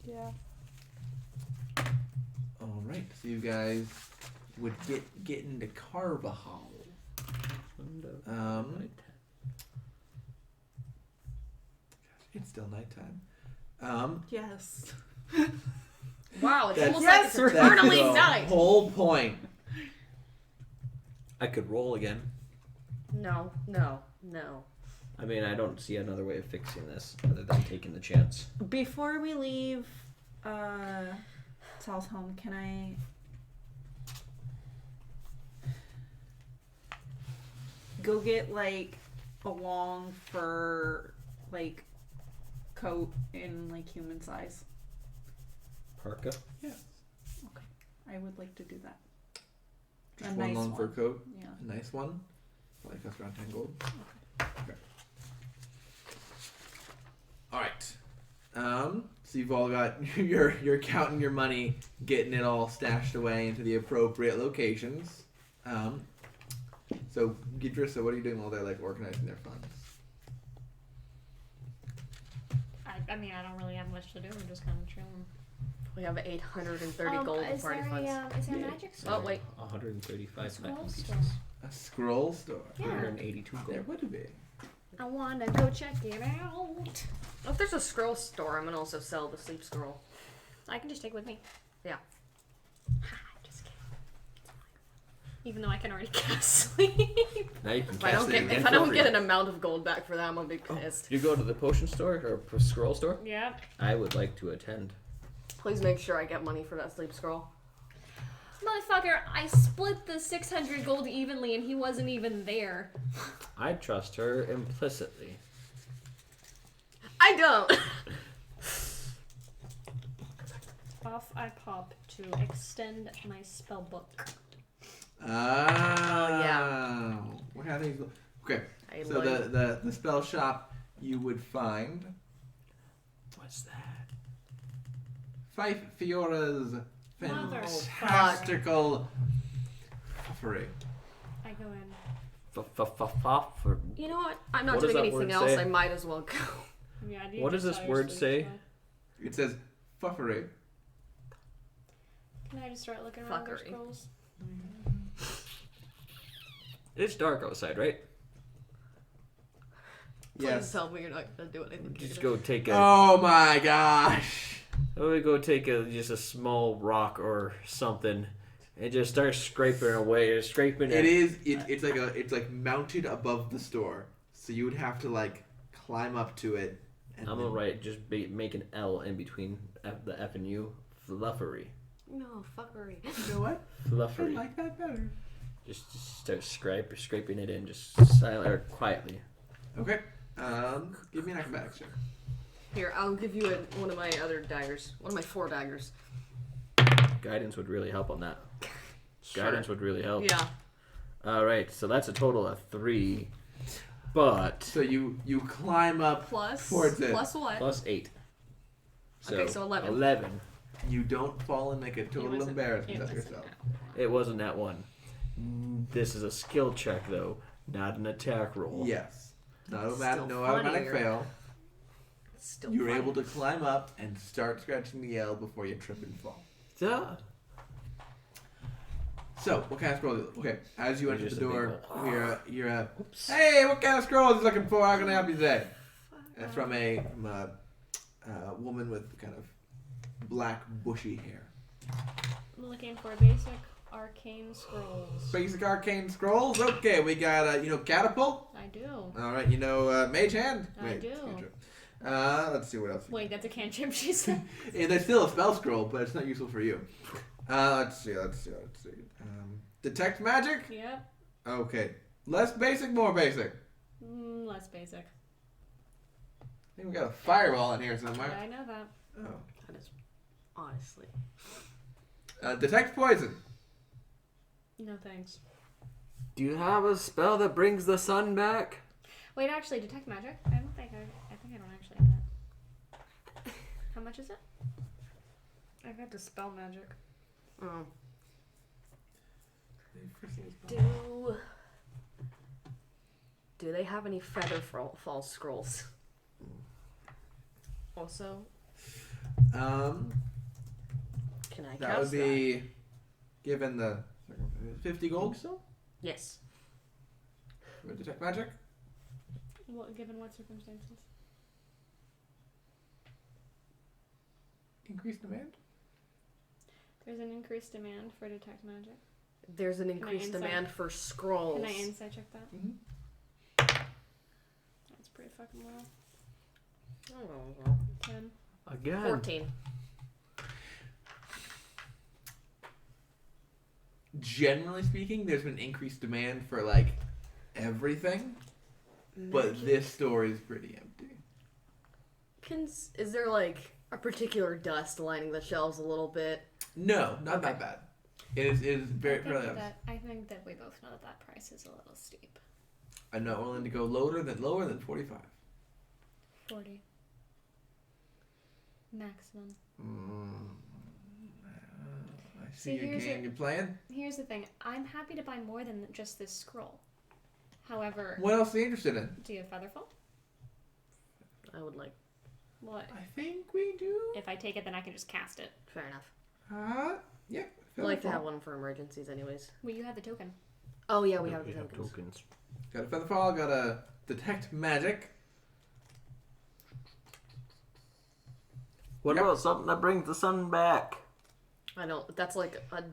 Yeah. All right. So you guys would get into Carvahall. It's still nighttime. Yes. Wow, it's That's- almost Yes, like it's we're- eternally the night. whole point. I could roll again. No. I mean, I don't see another way of fixing this other than taking the chance. Before we leave Sal's home, can I go get like a long fur like coat in like human size? Parka? Yes. I would like to do that. Just A one nice long fur one. coat. Yeah. A nice one. Probably costs around 10 gold. Okay. All right. So you've all got you're counting your money, getting it all stashed away into the appropriate locations. So Gidrissa, what are you doing while they're like organizing their funds? I mean, I don't really have much to do. I'm just kind of chilling. We have 830 gold in Is party there funds. is there a Yeah. magic store? Oh wait, 135 Scroll platinum pieces. store. A scroll store. Yeah. 182 There gold. would be. I wanna go check it out. if there's a scroll store, I'm gonna also sell the sleep scroll. I can just take it with me. Yeah. Just kidding. Even though I can already cast sleep. Now you can If I cast don't it get again if I for don't free. get an amount of gold back for that, I'm gonna be pissed. You go to the potion store or scroll store? Yeah. I would like to attend. Please make sure I get money for that sleep scroll. Motherfucker, I split the 600 gold evenly and he wasn't even there. I trust her implicitly. I don't. Off I pop to extend my spell book. Oh, yeah. What kind of things? Okay. I So like- the spell shop you would find What's that? Five Fiora's Motherfucker. fantastical puffery. I go in. For You know what? I'm not What does doing that anything word else. say? I might as well go. Yeah, I do What does just this saw your word sleep say? spell. It says puffery. Can I just start looking around their Fuckery. scrolls? It's dark outside, right? Please Yes. tell me you're not gonna do anything. Just go take a. Oh my gosh. We go take just a small rock or something, and just start scraping away, scraping It is. It's like mounted above the store, so you would have to like climb up to it. And I'm then- alright. Just make an L in between the F and U. Fluffery. No fuckery. You know what? I Fluffery. like that better. Just start scraping it in, just silently or quietly. Okay. Give me an acrobatics check. Here, I'll give you one of my other daggers. One of my 4 daggers. Guidance would really help on that. Sure. Guidance would really help. Yeah. Alright, so that's a total of 3. But So you climb up Plus. towards it. Plus what? plus 8. Okay, so 11. 11. You don't fall and make a total wasn't- embarrassment it of wasn't yourself. It wasn't that one. This is a skill check, though, not an attack roll. Yes. No, Still no automatic funnier. fail. It's still You're fun. able to climb up and start scratching the L before you trip and fall. Duh. So, what kind of scroll? Okay, as you You're enter just the a big door, old- you're a. Oops. Hey, what kind of scroll is you looking for? How can I help you today? It's from a woman with kind of black bushy hair. I'm looking for basic arcane scrolls. Basic arcane scrolls. Okay, we got catapult. I do. All right, mage hand. I Wait, do. it's cantrip. Let's see what else. Wait, that's a cantrip, she said. Yeah, there's still a spell scroll, but it's not useful for you. Let's see. Detect magic. Yep. Okay, less basic, more basic. Less basic. I think we got a fireball in here somewhere. Yeah, I know that. Oh, That is Honestly. Detect poison. No thanks. Do you have a spell that brings the sun back? Wait, actually, detect magic. I don't think I think I don't actually have that. How much is it? I got to spell magic. Oh. Do they have any feather fall scrolls? Also, Um, can I that cast would be given the 50 gold. that? Yes. With detect magic. What, given what circumstances? Increased demand. There's an increased demand for detect magic. There's an I increased insight- demand for scrolls. Can I insight check that? Mm-hmm. That's pretty fucking low. Oh, 10. Again. 14. Generally speaking, there's been increased demand for like everything, but this store is pretty empty. Is there like a particular dust lining the shelves a little bit? No, not that bad. It is very fairly obvious. I think that we both know that price is a little steep. I'm not willing to go lower than 45. 40. Maximum. I See, see your here's game it. you're playing. Here's the thing. I'm happy to buy more than just this scroll. However, What else are you interested in? do you have Featherfall? I would like. What? I think we do. If I take it, then I can just cast it. Fair enough. Yep. I like to have one for emergencies, anyways. Well, you have the token. Oh yeah, we have the tokens. Got a Featherfall, got a Detect Magic. What Yep. about something that brings the sun back? I don't. That's like a.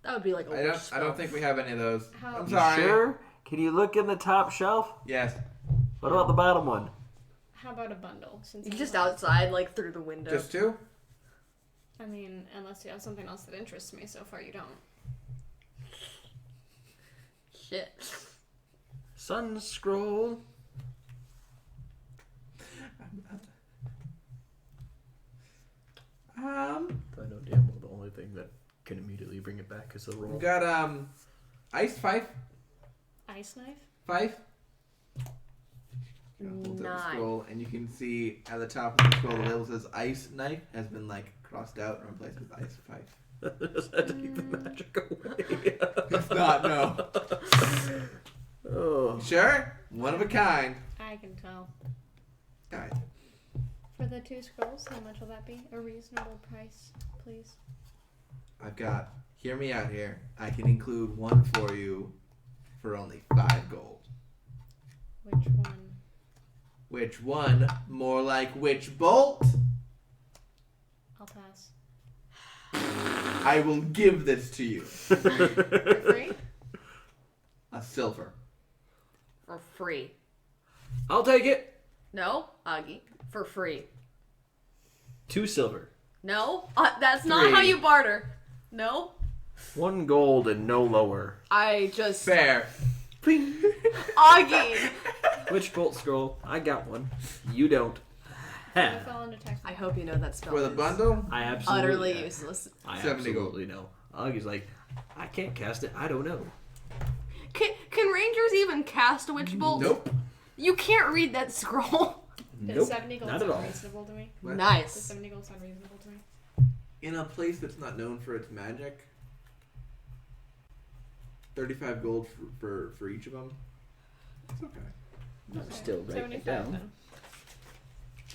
That would be like a. I wish don't spell. think we have any of those. How- I'm You sorry. sure? Can you look in the top shelf? Yes. What about the bottom one? How about a bundle? Since You're I'm just not- outside, like through the window. Just two? I mean, unless you have something else that interests me. So far, you don't. Shit. Sun scroll. I know damn well the only thing that can immediately bring it back is the roll. We got Ice Fife. Ice knife. Fife. Hold up the Nice. scroll, and you can see at the top of the scroll the label says Ice Knife has been like crossed out and replaced with Ice Fife. Just had to keep the magic away. It's not, no. Oh. Sure? One of a kind. I can tell. Guys, For the 2 scrolls, how much will that be? A reasonable price, please. I've got, hear me out here. I can include one for you for only 5 gold. Which one? Which one? More like which bolt? I'll pass. I will give this to you. For free? A silver. For free. I'll take it. No, Augie. For free. 2 silver. No, that's not 3. how you barter. No, 1 gold and no lower. I just. Fair. Augie! Which bolt scroll? I got one. You don't. I Ha. fell into text. I hope you know that spell For the is bundle? I absolutely. utterly useless. I 70 gold. absolutely know. Augie's like, I can't cast it. I don't know. Can rangers even cast a witch bolt? Nope. You can't read that scroll. Does Nope. 70 gold Not at sound all. reasonable to me? What? Does Nice. 70 gold sound reasonable to me? In a place that's not known for its magic, 35 gold for each of them. It's okay. Okay. Still write it 75 down. then.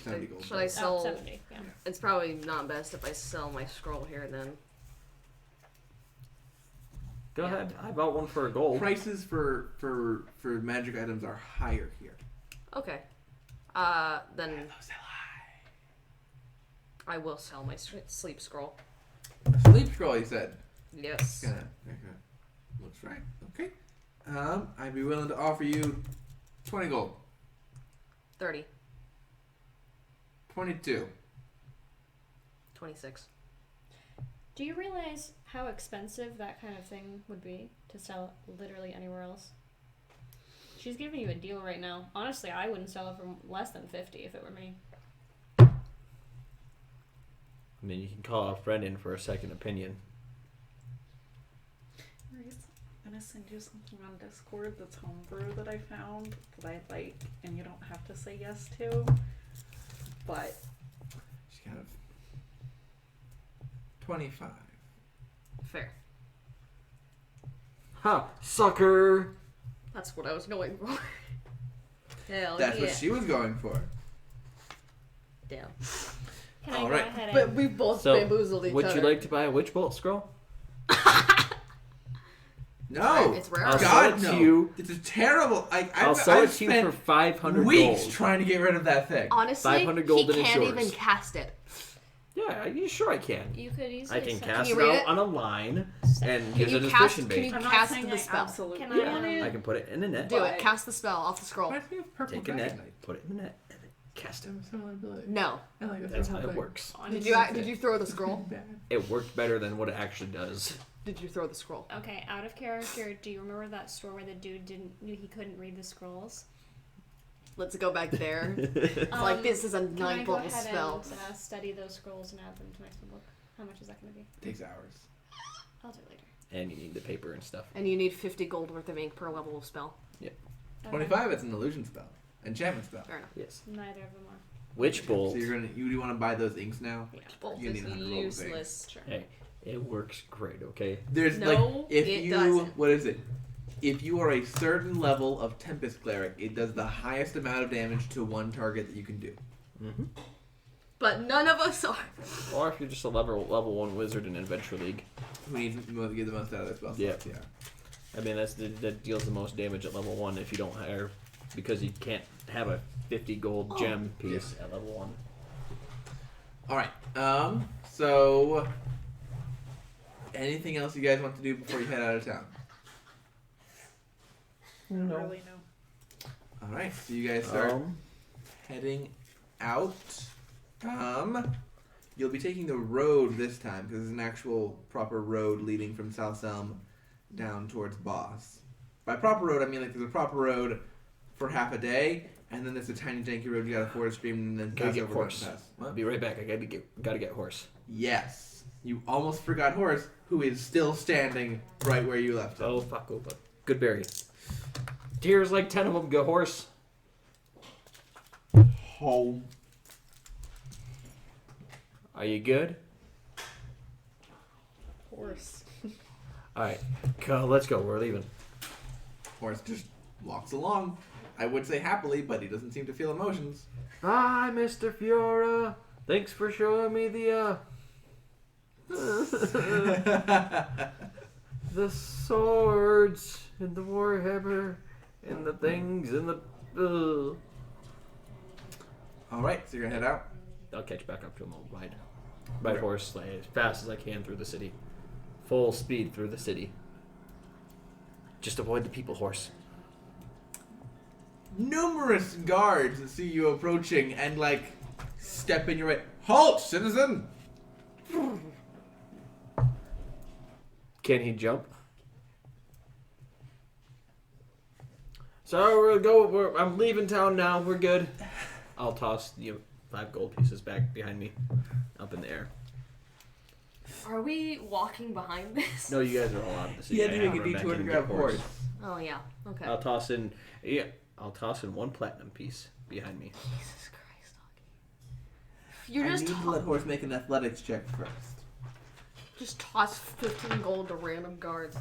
70 gold. Should I Oh, sell? 70, yeah. It's probably not best if I sell my scroll here then. Go ahead. I bought one for a gold. Prices for magic items are higher here. Okay. Then I will sell my sleep scroll. Sleep scroll, you said. Yes. Okay. Looks right. Okay. I'd be willing to offer you 20 gold. 30. 22. 26. Do you realize how expensive that kind of thing would be to sell literally anywhere else? She's giving you a deal right now. Honestly, I wouldn't sell it for less than 50 if it were me. I mean, you can call a friend in for a second opinion. Right. I'm gonna send you something on Discord that's homebrew that I found that I like, and you don't have to say yes to. But She kind of 25. Fair. Ha! Sucker! That's what I was going for. Hell That's yeah. what she was going for. Damn. Can I All go right. ahead But and... we both So, bamboozled each would other. you like to buy a Witch Bolt scroll? No. It's rare. I'll God, sell it no. to you. This is terrible. I'll sell it to you for 500 weeks gold. trying to get rid of that thing. Honestly, 500 gold he and it's can't yours. even cast it. Yeah, you sure I can. You could easily I can sell- cast you it read out it? on a line and Can use you it as cast- fishing can bait. you I'm not cast saying the I spell. absolutely Can Yeah, want it. I can put it in a net. Do But- it. Cast the spell off the scroll. Reminds me of Purple Take a net, Dragon Knight. put it in the net, and then cast it. Similar ability. No. I like That's how it works. Did you throw the scroll? It worked better than what it actually does. Did you throw the scroll? Okay, out of character, do you remember that store where the dude knew he couldn't read the scrolls? Let's go back there. It's like this is a Can I ninth go level ahead spell. and study those scrolls and add them to my spellbook? How much is that going to be? Takes hours. I'll do it later. And you need the paper and stuff. And you need 50 gold worth of ink per level of spell. Okay. 25, it's an illusion spell. Enchantment spell. Fair enough. Yes. Neither of them are. Witch Bolt. So you want to buy those inks now? Bolt You is need 100 gold of ink. useless. Sure. Hey, it works great, okay? There's No, like if it you doesn't. what is it? If you are a certain level of Tempest Cleric, it does the highest amount of damage to one target that you can do. Mm-hmm. But none of us are. Or if you're just a level 1 wizard in Adventure League. Who needs to get the most out of their spell Yeah. slots, yeah. I mean, that deals the most damage at level 1 if you don't hire, because you can't have a 50 gold gem piece at level 1. All right. So anything else you guys want to do before you head out of town? No. Really no. All right. So you guys start heading out. You'll be taking the road this time because it's an actual proper road leading from South Elm down towards Boss. By proper road, I mean like there's a proper road for half a day, and then there's a tiny janky road you gotta forward stream and then Gotta pass get over horse. Mountain Pass. I'll What? be right back. I gotta get horse. Yes. You almost forgot Horse, who is still standing right where you left him. Oh, fuck, oh, but good berry. Here's like 10 of them. Go horse. Home. Are you good? Horse. Alright, let's go. We're leaving. Horse just walks along. I would say happily, but he doesn't seem to feel emotions. Hi, Mr. Fiora. Thanks for showing me the the swords and the warhammer and the things and the. All right, so you're gonna head out. I'll catch back up to him. I'll ride horse like, as fast as I can through the city, full speed through the city. Just avoid the people horse. Numerous guards see you approaching and like step in your way. Halt, citizen! Can he jump? So we'll go. I'm leaving town now. We're good. I'll toss 5 gold pieces back behind me, up in the air. Are we walking behind this? No, you guys are all out of the city. You had to I make have a run back detour in to and grab get horse. Oh yeah. Okay. I'll toss in. Yeah, I'll toss in 1 platinum piece behind me. Jesus Christ, Augie. You're I just need to let horse make an athletics check first. just toss 15 gold to random guards.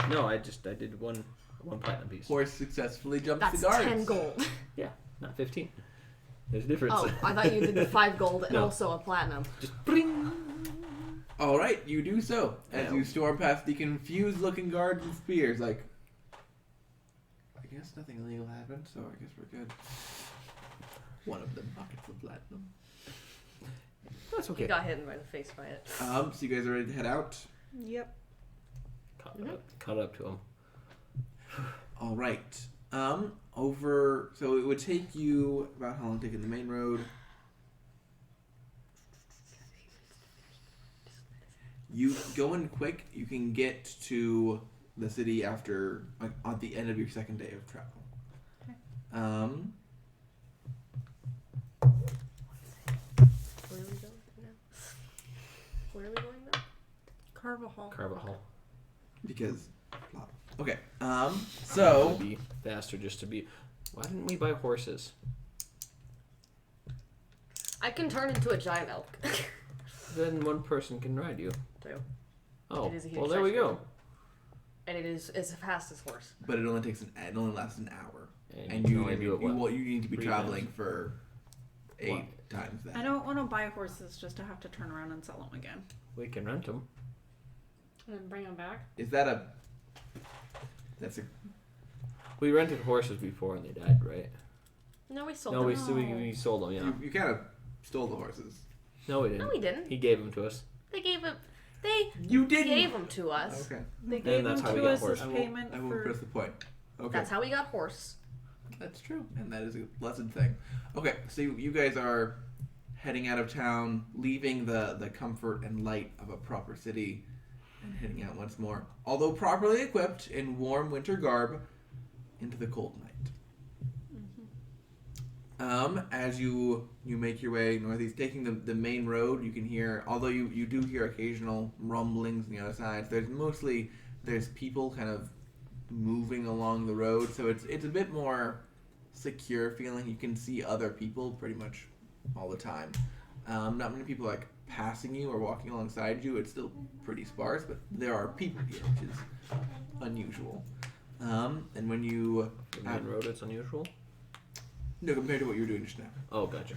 No, I did one platinum piece. Horse successfully jumps That's the guards. 10 gold. Yeah, not 15. There's a difference. Oh, I thought you did the 5 gold and No. also a platinum. Just bring. All right, you do so as Yeah. you storm past the confused-looking guards and spears. Like, I guess nothing illegal happened, so I guess we're good. One of them pockets of platinum. That's You okay. got hit by the face by it. So you guys are ready to head out? Yep. Cut up to him. All right. So it would take you about how long taking the main road? You go in quick. You can get to the city after, like, at the end of your second day of travel. Okay. Where are we going now? Where are we going though? Carvahall. Because plot. Okay. It So would be faster just to be. Why didn't we buy horses? I can turn into a giant elk. Then one person can ride you. Two. Oh, It is a huge well there we size go. And it is as fast as horse. but it only lasts an hour. And can you only do it what? you need to be 3 traveling times? for 8 What? times that. I don't want to buy horses just to have to turn around and sell them again. We can rent them. And then bring them back. Is that a? That's a. We rented horses before and they died, right? No, we sold No, them. we sold them. Yeah. You kind of stole the horses. No, we didn't. No, we didn't. He gave them to us. They gave them. They You didn't. gave them to us. Okay. They gave that's them how we to got us horse. as I payment won't for. press the point. Okay. That's how we got horse. That's true, and that is a blessed thing. Okay, so you guys are heading out of town, leaving the comfort and light of a proper city, and heading out once more, although properly equipped in warm winter garb, into the cold night. As you make your way northeast, taking the main road, you can hear, although you do hear occasional rumblings on the other side. There's people kind of moving along the road, so it's a bit more secure feeling. You can see other people pretty much all the time. Not many people like passing you or walking alongside you. It's still pretty sparse, but there are people here, which is unusual. And when you The main road, it's unusual. no, compared to what you were doing just now. Oh, gotcha.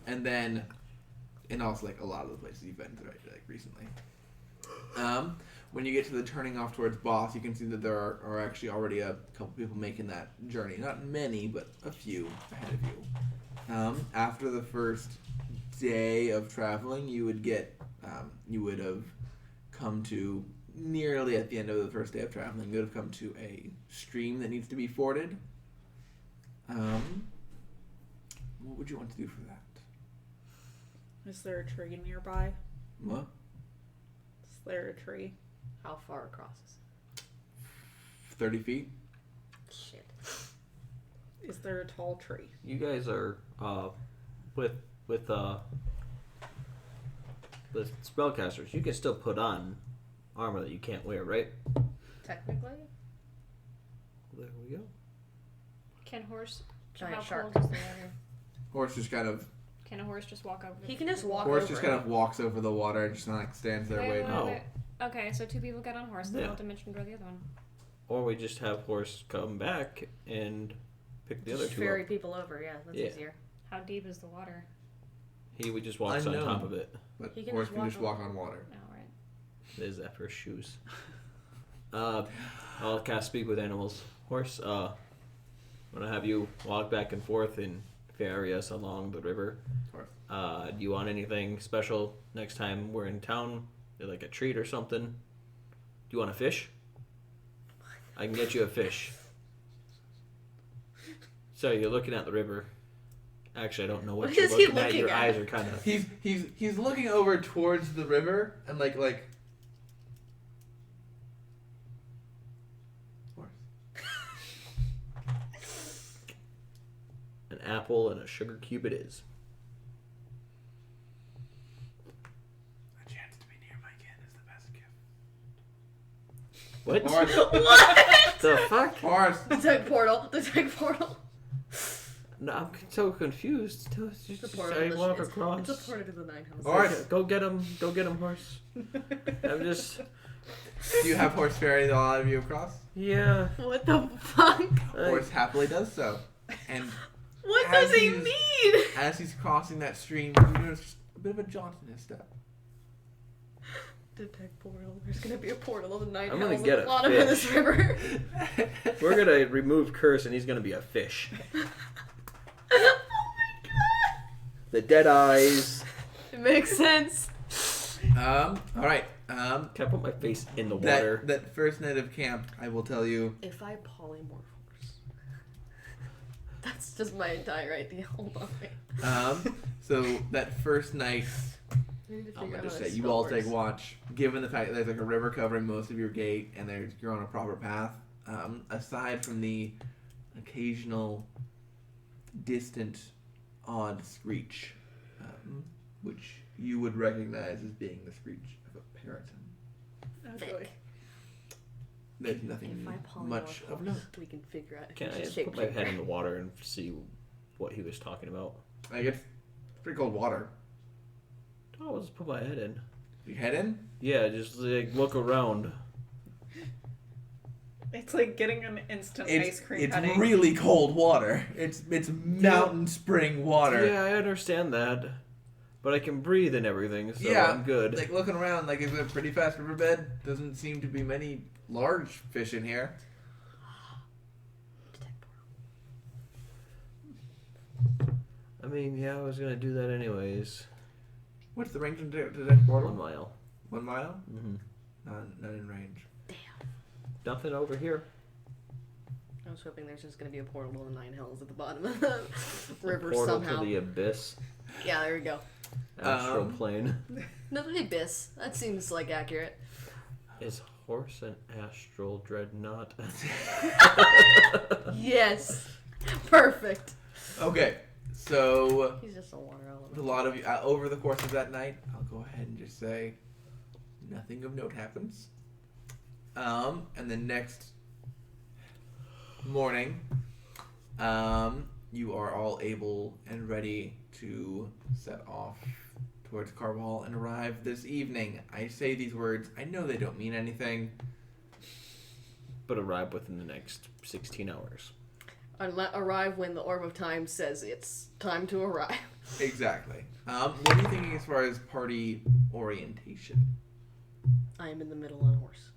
And then, and also like a lot of the places you've been to, right, like recently. When you get to the turning off towards Boss, you can see that there are actually already a couple people making that journey. Not many, but a few ahead of you. After the first day of traveling, you would have come to, nearly at the end of the first day of traveling, you would have come to a stream that needs to be forded. What would you want to do for that? Is there a tree nearby? What? Is there a tree? How far across is 30 feet? it? Shit. Is there a tall tree? You guys are with spellcasters. You can still put on armor that you can't wear, right? Technically, There we go. Can horse? Giant how shark. cold is the water? Horse just kind of Can a horse just walk over? he can just walk Horse over. just kind of walks over the water and just like stands there waiting. Oh. Okay, so 2 people get on horse. Then Yeah. we'll dimension grow the other one. Or we just have horse come back and pick the other Just two ferry up. people over. Yeah, that's Yeah. easier. How deep is the water? He just walks on Unknown. top of it. But He can horse just can walk just on- walk on water. Oh, right. There's Zephyr's shoes. I'll cast speak with animals. Horse, I'm gonna have you walk back and forth and ferry us along the river. Horse. Do you want anything special next time we're in town? Like a treat or something? Do you want a fish? I can get you a fish. So you're looking at the river. Actually, I don't know what What you're is he looking at. looking Your at? eyes are kind of. He's looking over towards the river and like horse. An apple and a sugar cube it is. A chance to be near my kin is the best gift. What? Horse. What? The fuck? Horse. The tech portal. The tech portal. No, I'm so confused. Just, The portal. I walk across. It's a portal to the nine houses. Horse. Go get him. Go get him, horse. I'm just. Do you have horse ferry all of you across? Yeah. What the fuck? Horse happily does so. And What As does he he's- mean? as he's crossing that stream, you notice just a bit of a jaunt in his step. Detect portal. There's gonna be a portal of the nine I'm gonna houses get at a the bottom of fish. this river. We're gonna remove curse, and he's gonna be a fish. Oh my god. The dead eyes. It makes sense. All right. Can I put my face in the water? That first night of camp, I will tell you. If I polymorph horse, that's just my entire idea. Hold on. Wait. So that first night, I need to I'm figure gonna out just how say to you spell all horse. take watch. Given the fact that there's like a river covering most of your gate, and you're on a proper path. Aside from the occasional distant, odd screech, which you would recognize as being the screech of a parrotin. Oh, Thick. boy. There's nothing If I polymorph much of note. we can figure out. Can I who's just the put my shape head in changer. the water and see what he was talking about? I guess it's pretty cold water. Oh, I'll just put my head in. You head in? Yeah, just like look around. It's like getting an instant ice cream It's headache. really cold water. It's mountain spring water. Yeah, I understand that. But I can breathe and everything, so Yeah, I'm good. Like looking around, like it's a pretty fast riverbed. Doesn't seem to be many large fish in here. I mean, yeah, I was gonna do that anyways. What's the range to detect portal? 1 mile. 1 mile? Mm-hmm. Not in range. Nothing over here. I was hoping there's just gonna be a portal to the Nine Hells at the bottom of the river Portal somehow. to the abyss. Yeah, there we go. Astral plane. No, the abyss. That seems like accurate. Is horse an astral dreadnought? Yes. Perfect. Okay, so He's just a water a element. lot of you over the course of that night, I'll go ahead and just say nothing of note happens. And the next morning, you are all able and ready to set off towards Carvahall and arrive this evening. I say these words, I know they don't mean anything. But arrive within the next 16 hours. Arrive when the Orb of Time says it's time to arrive. Exactly. What are you thinking as far as party orientation? I am in the middle on a horse.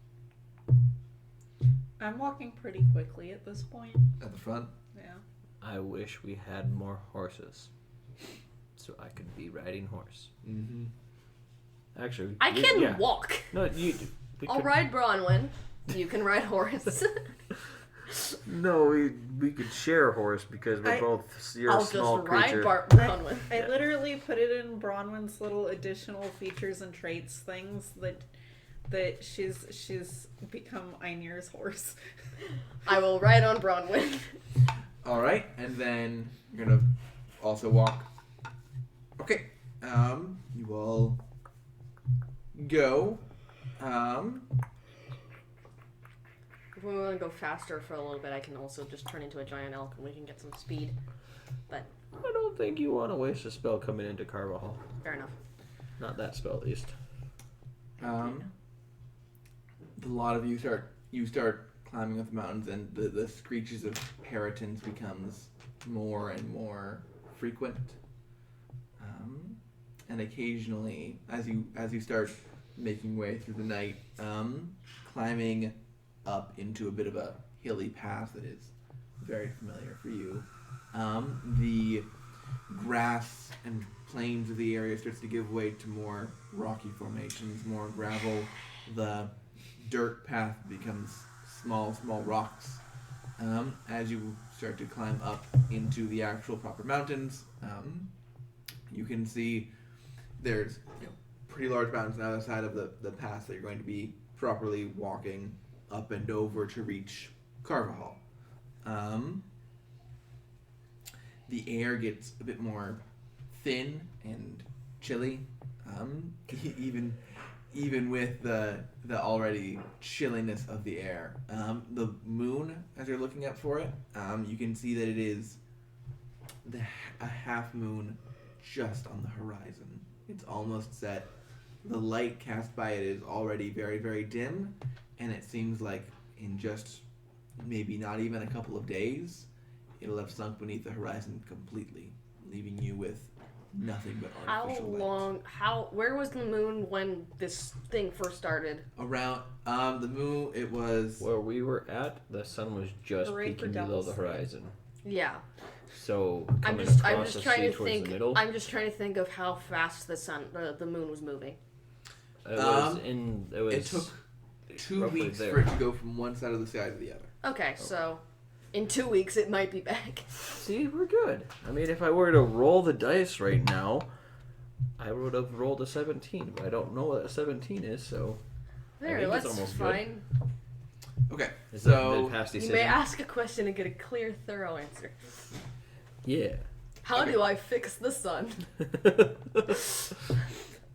I'm walking pretty quickly at this point. At the front? Yeah. I wish we had more horses. So I could be riding horse. Mm-hmm. Actually, I can yeah. walk. No, we I'll could- ride Bronwyn. You can ride horse. No, we could share a horse because we're both. You're I'll a small just creature. ride Bronwyn. I Yeah. literally put it in Bronwyn's little additional features and traits things that she's become Einir's horse. I will ride on Bronwyn. All right, and then you're gonna also walk. Okay, you all go. If we want to go faster for a little bit, I can also just turn into a giant elk and we can get some speed. But I don't think you want to waste a spell coming into Carvahall. fair enough. Not that spell, at least. A lot of you start climbing up the mountains, and the screeches of parrotins becomes more and more frequent. And occasionally, as you start making way through the night, climbing up into a bit of a hilly path that is very familiar for you, the grass and plains of the area starts to give way to more rocky formations, more gravel. The dirt path becomes small rocks. As you start to climb up into the actual proper mountains, you can see there's pretty large mountains on the other side of the path that you're going to be properly walking up and over to reach Carvahall. The air gets a bit more thin and chilly, even with the already chilliness of the air. The moon, as you're looking up for it, you can see that it is a half moon just on the horizon. It's almost set. The light cast by it is already very, very dim, and it seems like in just maybe not even a couple of days, it'll have sunk beneath the horizon completely, leaving you with nothing but How artificial light. long? Where was the moon when this thing first started? Around the moon, it was Where we were at, the sun was just Hooray for peeking below Devil's the Slate. horizon. Yeah, So I'm coming just across the trying sea to towards think. the middle, I'm just trying to think of how fast the moon was moving. it was in. It was. it took 2 roughly weeks there. for it to go from one side of the sky to the other. Okay, so in 2 weeks it might be back. See, we're good. I mean, if I were to roll the dice right now, I would have rolled a 17, but I don't know what a 17 is, so. There, think it's that's almost fine. Okay, Is that so mid-pass You decision? may ask a question and get a clear, thorough answer. Yeah. How Okay. do I fix the sun?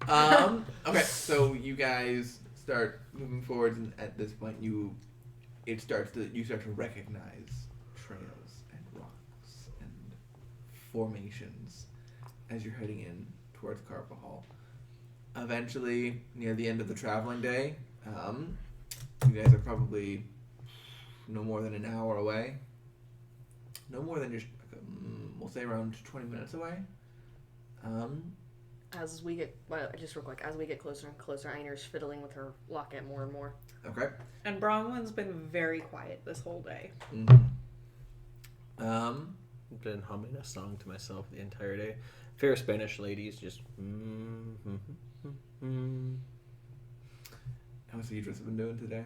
Okay, so you guys start moving forward, and at this point, you start to recognize trails and rocks and formations as you're heading in towards Carvahall. Eventually, near the end of the traveling day, you guys are probably no more than an hour away. No more than just, we'll say around 20 minutes away. As we get, just real quick, as we get closer and closer, Einer's fiddling with her locket more and more. Okay. And Bronwyn's been very quiet this whole day. Mm-hmm. I've been humming a song to myself the entire day. Fair Spanish ladies just. How's Idris been doing today?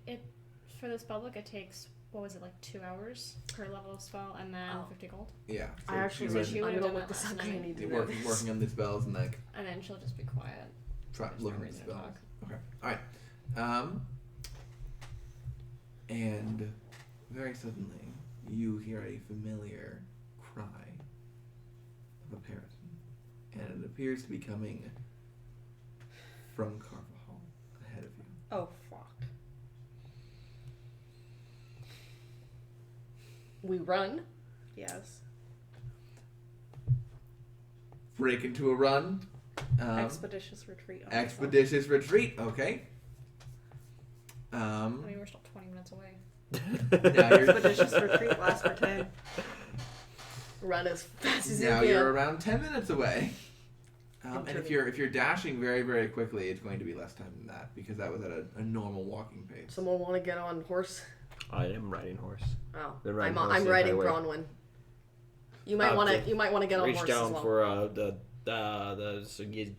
It for the spellbook it takes, what was it, like 2 hours per level of spell, and then 50 gold. Yeah. I actually, she's she I'm would've gonna done look that this up last 'cause I night. need to been know this. working on the spells and like And then she'll just be quiet. There's looking no at the reason to spells. talk. Okay. All right. And very suddenly, you hear a familiar cry of a parrot, and it appears to be coming from Carvahall ahead of you. Oh, fuck. We run. Yes. Break into a run. Expeditious retreat. on Expeditious retreat. Okay. I mean, we're still 20 minutes away. Now you're, Expeditious retreat lasts for 10. Run as fast as you now can. you're around 10 minutes away. And if you're dashing very, very quickly, it's going to be less time than that because that was at a normal walking pace. Someone want to get on horse? I am riding horse. Oh, Been riding horse I'm the riding entire way. Bronwyn. You might want to. Okay. You might want to get on Reach horse down as well. for so you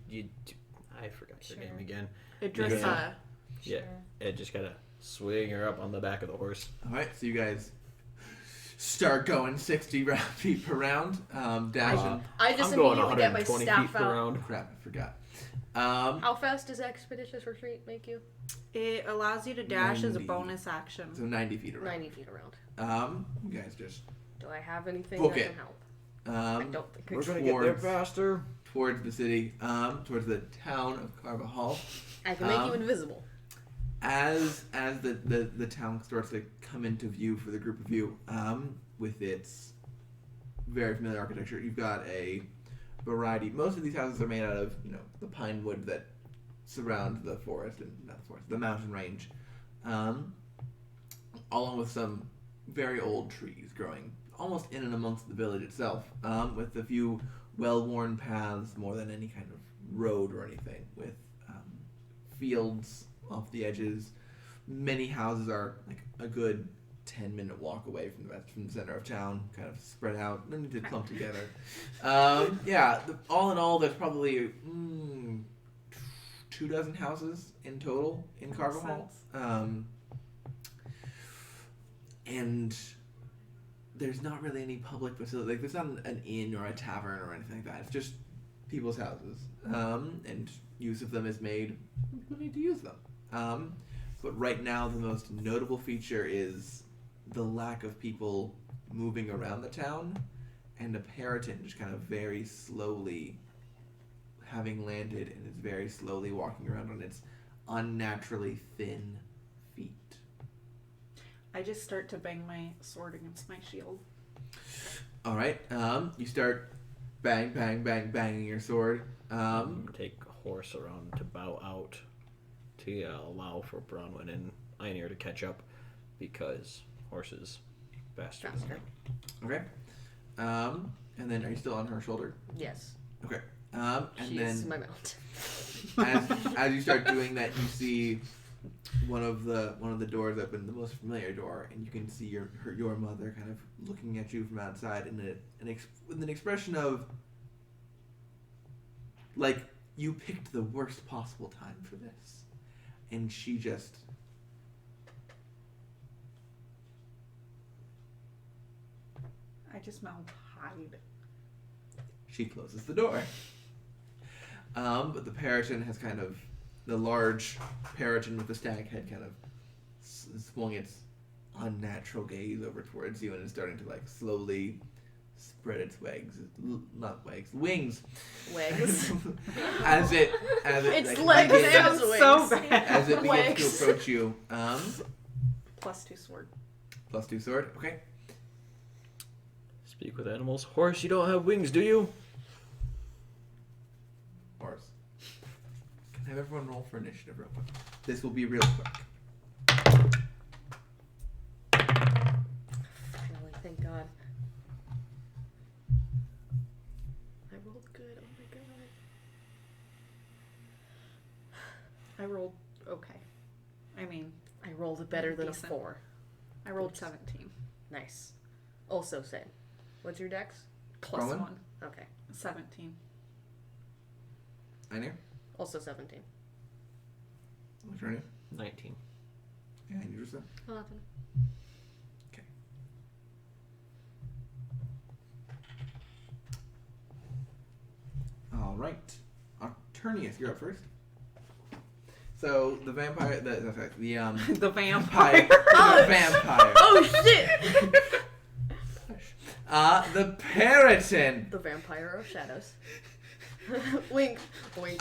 I forgot your Sure. name again. Idris, Yeah. Sure. Yeah, just gotta swing her up on the back of the horse. All right, so you guys start going 60 feet per round, dashing. I just I'm going immediately get my 120 feet staff per out. round. Crap, I forgot. How fast does expeditious retreat make you? it allows you to dash as a 90. bonus action. So 90 feet around. 90 feet around. You guys just Do I have anything Book that it. can help? I um, don't think. We're I gonna can. get there Towards- faster. towards the city, towards the town of Carvahall. I can make you Um, invisible. As the town starts to come into view for the group of you, with its very familiar architecture, you've got a variety. Most of these houses are made out of the pine wood that surround the forest and not the forest, the mountain range, along with some very old trees growing almost in and amongst the village itself, with a few well-worn paths more than any kind of road or anything, with fields off the edges. Many houses are like a good 10-minute walk away from the center of town, kind of spread out, no need to clump together. All in all, there's probably 24 houses in total in Makes Carvahall. sense. And there's not really any public facility. Like, there's not an inn or a tavern or anything like that. It's just people's houses. And use of them is made when people need to use them. But right now, the most notable feature is the lack of people moving around the town, and a parrotin just kind of very slowly having landed and is very slowly walking around on its unnaturally thin feet. I just start to bang my sword against my shield. All right. You start banging your sword. Take a horse around to bow out to allow for Bronwyn and Einir to catch up because horses faster. Okay. And then are you still on her shoulder? Yes. Okay. And She's then my mount. as you start doing that, you see one of the doors open, the most familiar door, and you can see your mother kind of looking at you from outside, and with an expression of like you picked the worst possible time for this, and she just. I just mouth hide. She closes the door. But the parrotin has kind of, the large parrotin with the stag head kind of swung its unnatural gaze over towards you and is starting to like slowly spread its wings Legs. as it It's like, legs begins- and so wings. bad. as it begins Legs. to approach you. +2 sword. +2 sword. Okay. Speak with animals. Horse, you don't have wings, do you? Horse. Can I have everyone roll for initiative real quick? This will be real quick. Finally, thank God. I rolled good. Oh my God. I rolled okay. I mean, I rolled better than Decent. a 4. I rolled 17. Nice. Also same. What's your dex? Roland? +1. Okay. 17. Einir? Also 17. What's your name? 19. And you just said? 11. All right. Arturnius, you're up first. So the vampire, the The vampire. the vampire. Oh shit! The Periton. The Vampire of Shadows. Wink. Wink.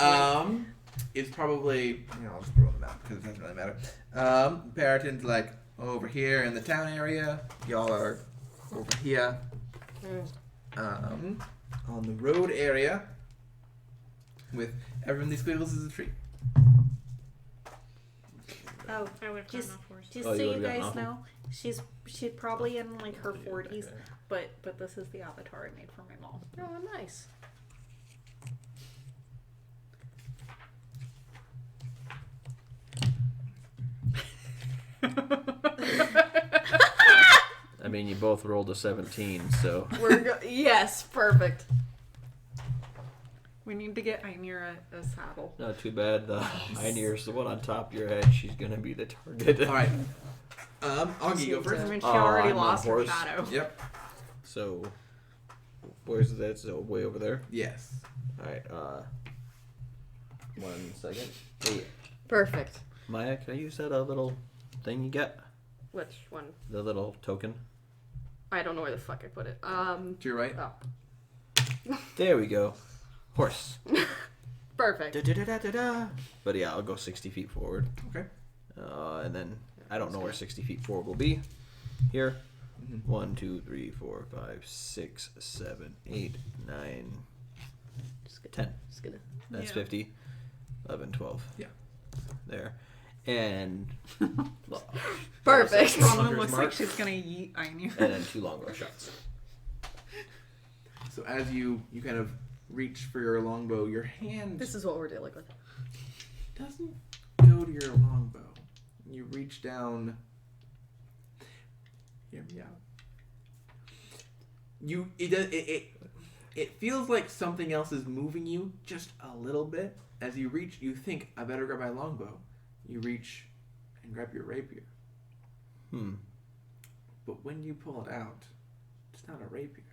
Is probably, I'll just put it on the map because it doesn't really matter. Periton's like over here in the town area. Y'all are over here. On the road area with everyone these squiggles is a tree. Oh, I would have Just- gone off horse. just Oh, you so you would've gotten guys off know, she's probably in like her Yeah, 40s, okay. but this is the avatar I made for my mom. Oh, nice. I mean, you both rolled a 17, so Yes, perfect. We need to get Ainira a saddle. not too bad. The Einir's the one on top of your head. She's gonna be the target. All right. Augie, go I first. mean, she Oh, already I'm on lost her horse. shadow. Yep. So, where's that? So way over there. Yes. All right. 1 second. Hey, Perfect. Maya, can I use that little thing you get? Which one? The little token. I don't know where the fuck I put it. To your right. Oh. There we go. Horse. Perfect. Da-da-da-da-da. But yeah, I'll go 60 feet forward. Okay. And then I don't know where 60 feet forward will be. Here. Mhm. 1, 2, 3, 4, 5, 6, 7, 8, 9, Just gonna, 10. Just gonna. That's Yeah. 50. 11, 12. Yeah. There. And Perfect. Hunter's Ronan looks mark. like she's gonna yeet Ainira. and then 2 longbow shots. So as you kind of reach for your longbow, your hand This is what we're dealing with. doesn't go to your longbow. You reach down. Hear me out. It feels like something else is moving you just a little bit. As you reach, you think, I better grab my longbow. You reach and grab your rapier. But when you pull it out, it's not a rapier.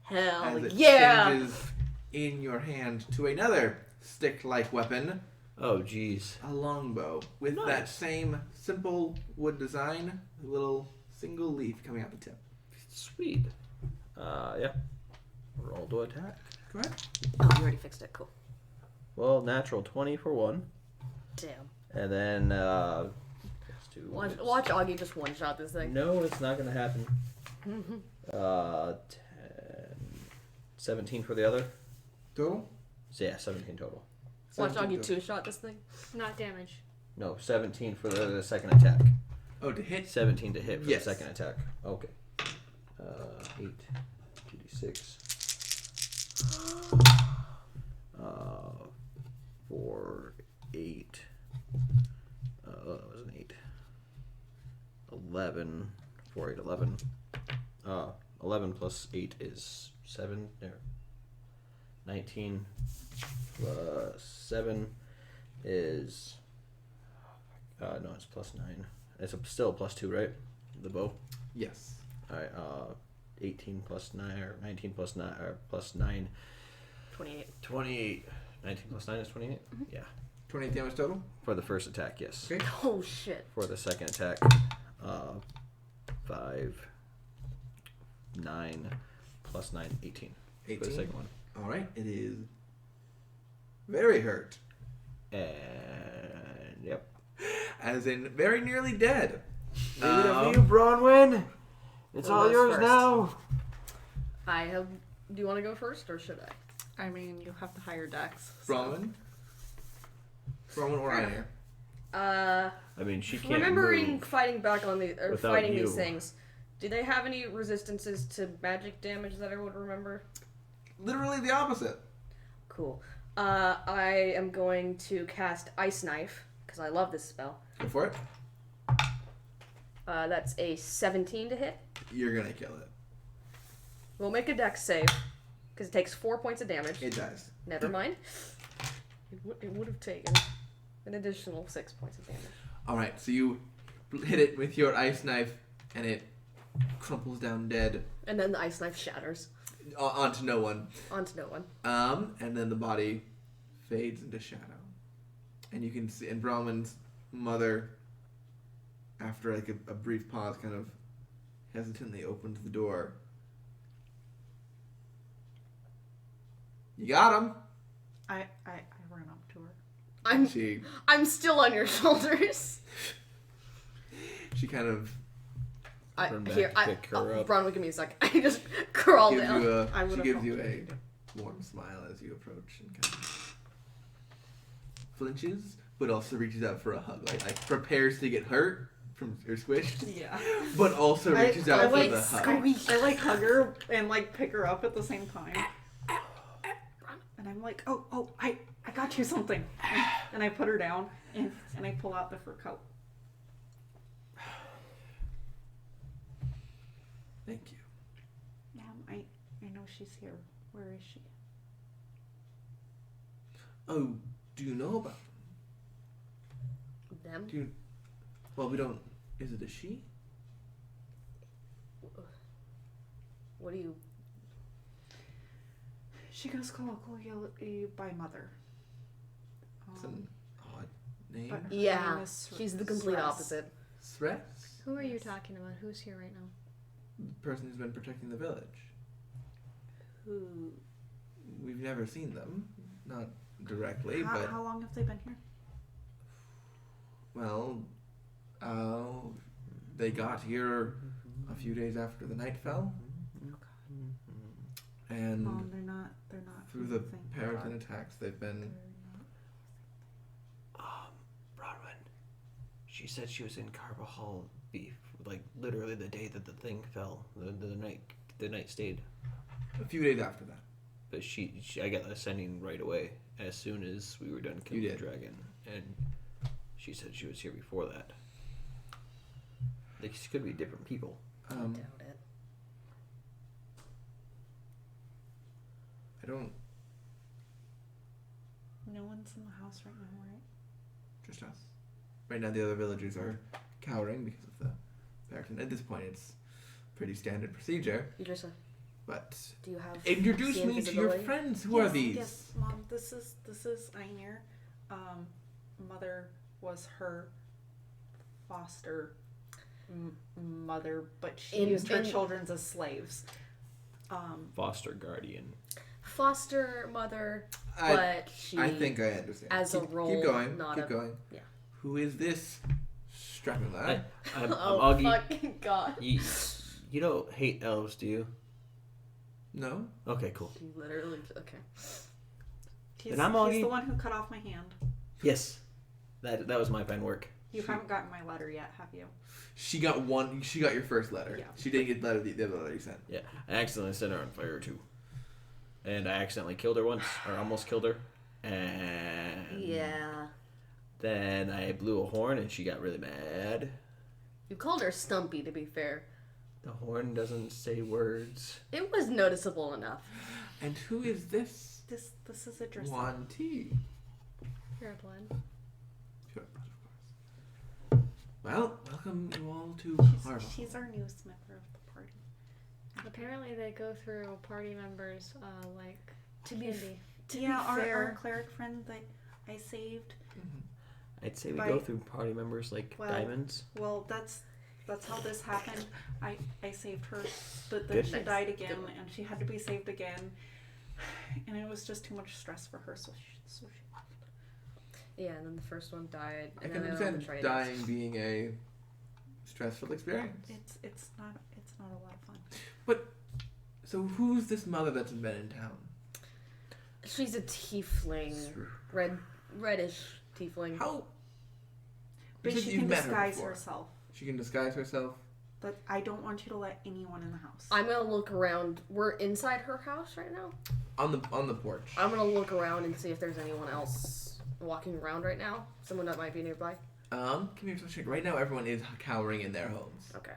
Hell As it yeah! changes in your hand to another stick-like weapon, Oh, jeez. a longbow with that Nice. same simple wood design, a little single leaf coming out the tip. Sweet. Yeah. Roll to attack. Go ahead. Oh, you already fixed it. Cool. Well, natural 20 for 1. Damn. And then, plus 2. Watch Augie just one-shot this thing. No, it's not going to happen. 10, 17 for the other. Total? So yeah, 17 total. Watch 17 Augie total. two-shot this thing. Not damage. No, 17 for the second attack. Oh, to hit? 17 to hit for Yes. the second attack. Okay. 8, 2d6. 4, 8. That was an 8. 11. 4, 8, 11. 11 plus 8 is 7. There. 19 plus 7 is. No, it's plus 9. It's still a plus 2, right? The bow. Yes. Alright, 18 plus 9, or 19 plus 9, or plus 9. 28. 28. 19 plus 9 is 28? Yeah. 28 damage total? For the first attack, yes. Okay. Oh shit. For the second attack, 5, 9, plus 9, 18. For the 18. second one. All right, it is very hurt, And yep. as in very nearly dead. Leave it up to you, Bronwyn. It's Who all goes yours first? now. I have. Do you want to go first or should I? I mean, you have to hire Dex. Bronwyn or Ironir? I mean, she can't Remembering move. fighting back on the without fighting you. these things, do they have any resistances to magic damage that I would remember? Literally the opposite. Cool. I am going to cast Ice Knife because I love this spell. Go for it. That's a 17 to hit. You're gonna kill it. We'll make a dex save because it takes 4 points of damage. It does. Never mind. It would have taken an additional 6 points of damage. All right, so you hit it with your ice knife, and it crumples down dead And then the ice knife shatters onto no one. onto no one. And then the body fades into shadow, and you can see. And Bronwyn's mother, after like a brief pause, kind of hesitantly opens the door. You got him. I run up to her. I'm still on your shoulders. She kind of Run back to pick her up. Bronwyn, give me a sec. I just crawl gives down. you I she would've gives you helped. a warm smile as you approach and kind of flinches, but also reaches out for a hug, like prepares to get hurt from or squished, Yeah. but also reaches out for the hug. I like hug her and like pick her up at the same time. And I'm like, oh, I got you something. And I put her down and I pull out the fur coat. Thank you. Mom, I know she's here. Where is she? Oh, do you know about Them? Do you? Well, we don't. Is it a she? What do you? She goes colloquially by mother. It's an odd name. But her Yeah, name is she's the complete Sress. opposite. Sress? Who are you talking about? Who's here right now? The person who's been protecting the village. Who? We've never seen them, not directly, but How long have they been here? well, they got here a few days after the night fell, and Mom, they're not. through who the you think they Peryton are. attacks, they've been. Bronwyn, she said she was in Carvahall like literally the day that the thing fell, the night stayed. A few days after that. But she I got the sending right away as soon as we were done killing You the did. dragon, and she said she was here before that. These could be different people. I doubt it. I don't. No one's in the house right now, right? Just us. Right now, the other villagers are cowering because of the Peryton. At this point, it's pretty standard procedure. Idrissa, But do you have introduce the me to your invisibility? friends. Who are these? Yes, Mom. This is Ainir. Mother was her foster mother, but she used her children as slaves. Foster guardian. foster mother, I but she I think I understand. as a role, Keep going. not Keep a- going. yeah. Who is this strapping lad? I'm Oh Augie. fucking god! You don't hate elves, do you? No. Okay, cool. You literally okay. He's, And I'm Augie. he's the one who cut off my hand. Yes, that was my pen work. You haven't gotten my letter yet, have you? She got one. She got your first letter. Yeah. She didn't get the other letter you sent. Yeah, I accidentally set her on fire too, and I accidentally killed her once, or almost killed her, and Yeah. then I blew a horn and she got really mad. You called her Stumpy, to be fair. The horn doesn't say words. It was noticeable enough. And who is this? This is a dress. Juan T. Pure blood. Sure, of course. Well, welcome you all to Carvahall. She's our newest member of the party. Apparently, they go through party members like To be candy. To yeah, be fair, our cleric friend that I saved. I'd say we By- go through party members like well, diamonds. Well, that's That's how this happened. I saved her, but then Good. she Nice. died again, Good one. and she had to be saved again, and it was just too much stress for her. So she Yeah, and then the first one died. I And can then the other one understand betrayed us. dying being a stressful experience. it's not a lot of fun. So who's this mother that's been in town? She's a tiefling. Reddish tiefling. How? But You said she you've can met her disguise before. herself. She can disguise herself. But I don't want you to let anyone in the house. I'm gonna look around. We're inside her house right now. On the porch. I'm gonna look around and see if there's anyone else walking around right now. Someone that might be nearby. Come here, check. Right now, everyone is cowering in their homes. Okay.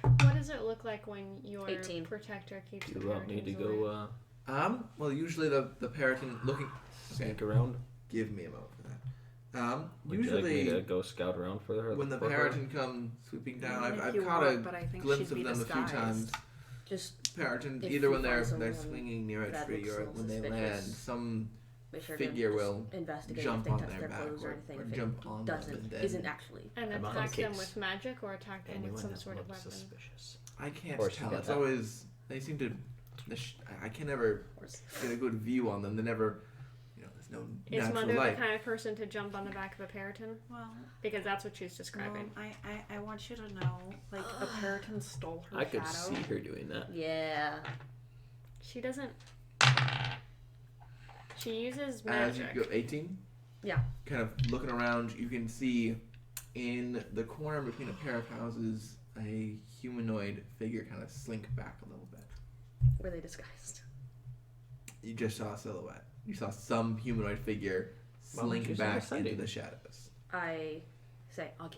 What does it look like when your 18. protector keeps Do the you want me to Puritans away? go Well, usually the Periton looking. Okay, sneak around? give me a moment for that. Would you like me Usually to go scout around for her? when the for her? Periton come swooping down, If I've you caught want, a but I think glimpse she'd of be them a few disguised. times. Just Periton, If either you when they're find someone swinging near a that tree looks or a little when they land, suspicious, some make sure figure to will investigate jump if on they touch their their back clothes or or anything. If jump on it them doesn't, and then- isn't actually. And I'm on attack them case. with magic or attack them Anyone with some that sort of looks weapon? suspicious. I can't Or she tell. got It's that. always they seem to. I can never get a good view on them. They never, there's no Is natural Mother light. the kind of person to jump on the back of a Periton? Well, Because that's what she's describing. I want you to know, like, a Periton stole her I could shadow. see her doing that. Yeah. She doesn't. She uses As you magic. go 18. Yeah. Kind of looking around, you can see in the corner between a pair of houses a humanoid figure kind of slink back a little bit. Were they disguised? You just saw a silhouette. You saw some humanoid figure Why would you slink say back a sighting? into the shadows. I say, Augie,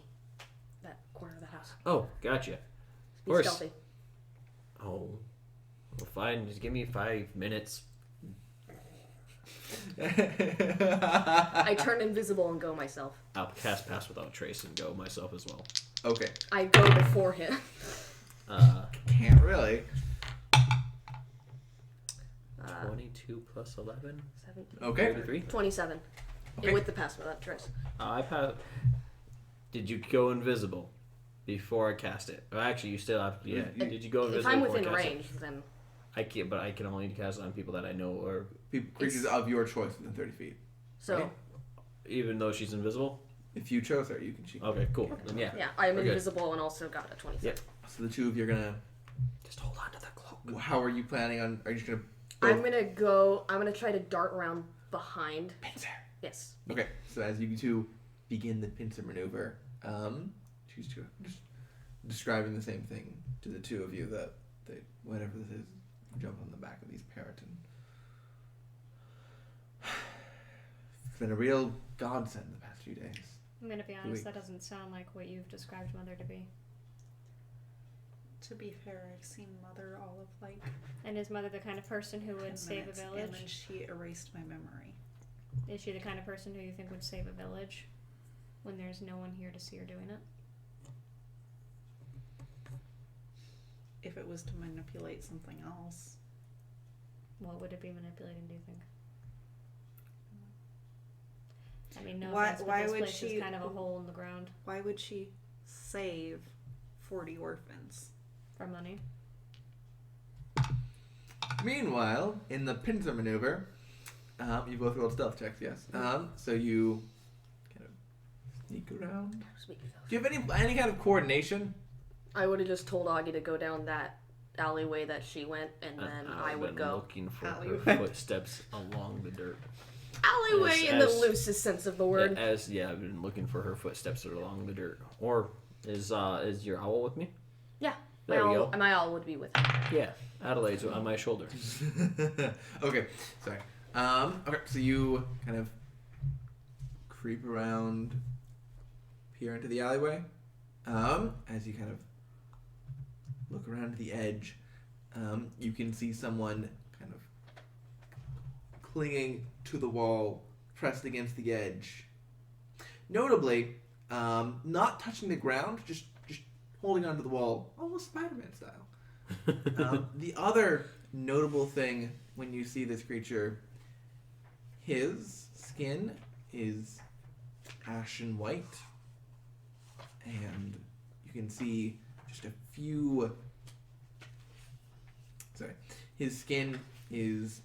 that corner of the house. Oh, gotcha. Be course. stealthy. Oh, well, fine. Just give me 5 minutes. I turn invisible and go myself. I'll cast Pass Without Trace and go myself as well. Okay. I go before him. Can't really. 22 plus 11? 17. Okay. 33? 27. Okay. And with the pass without trace. I pass. Did you go invisible before I cast it? Well, actually, you still have. Yeah. You- Did you go invisible? If I'm before I within cast it? range, then I can't. But I can only cast it on people that I know, or Creatures of your choice within 30 feet. so Right. even though she's invisible. If you chose her, you can cheat. Okay, cool. Then yeah. yeah, I'm We're good. invisible and also got a 27. Yep. So the two of you are gonna. Just hold on to the cloak. How are you planning on? Are you just gonna? I'm gonna try to dart around behind. Pincer. Yes. Okay. So as you two begin the pincer maneuver, choose to just describing the same thing to the two of you that they whatever this is jump on the back of these Periton. It's been a real godsend the past few days. I'm gonna be Wait. honest, that doesn't sound like what you've described Mother to be. To be fair, I've seen Mother all of like And is Mother the kind of person who 10 would save a minutes, and village? then she erased my memory. Is she the kind of person who you think would save a village when there's no one here to see her doing it? If it was to manipulate something else, What would it be manipulating, do you think? I mean, no Why- offense, but why this would place she- is kind of a hole in the ground why would she save 40 orphans? for money. Meanwhile, in the pincer maneuver, you both rolled stealth checks, yes. So you kind of sneak around. Speak yourself. Do you have any kind of coordination? I would have just told Augie to go down that alleyway that she went, and then I would been go looking for Alleyway. her footsteps along the dirt. alleyway in the as- loosest sense of the word. I've been looking for her footsteps along the dirt. Or is your owl with me? Yeah. There we go. My owl would be with him. Yeah, Adelaide's on my shoulder. Okay, sorry. Okay, so you kind of creep around, peer into the alleyway. As you kind of look around to the edge, you can see someone kind of clinging to the wall, pressed against the edge. Notably, not touching the ground, just holding onto the wall, almost Spider-Man style. The other notable thing when you see this creature, his skin is ashen white, and you can see just a few. Sorry, his skin is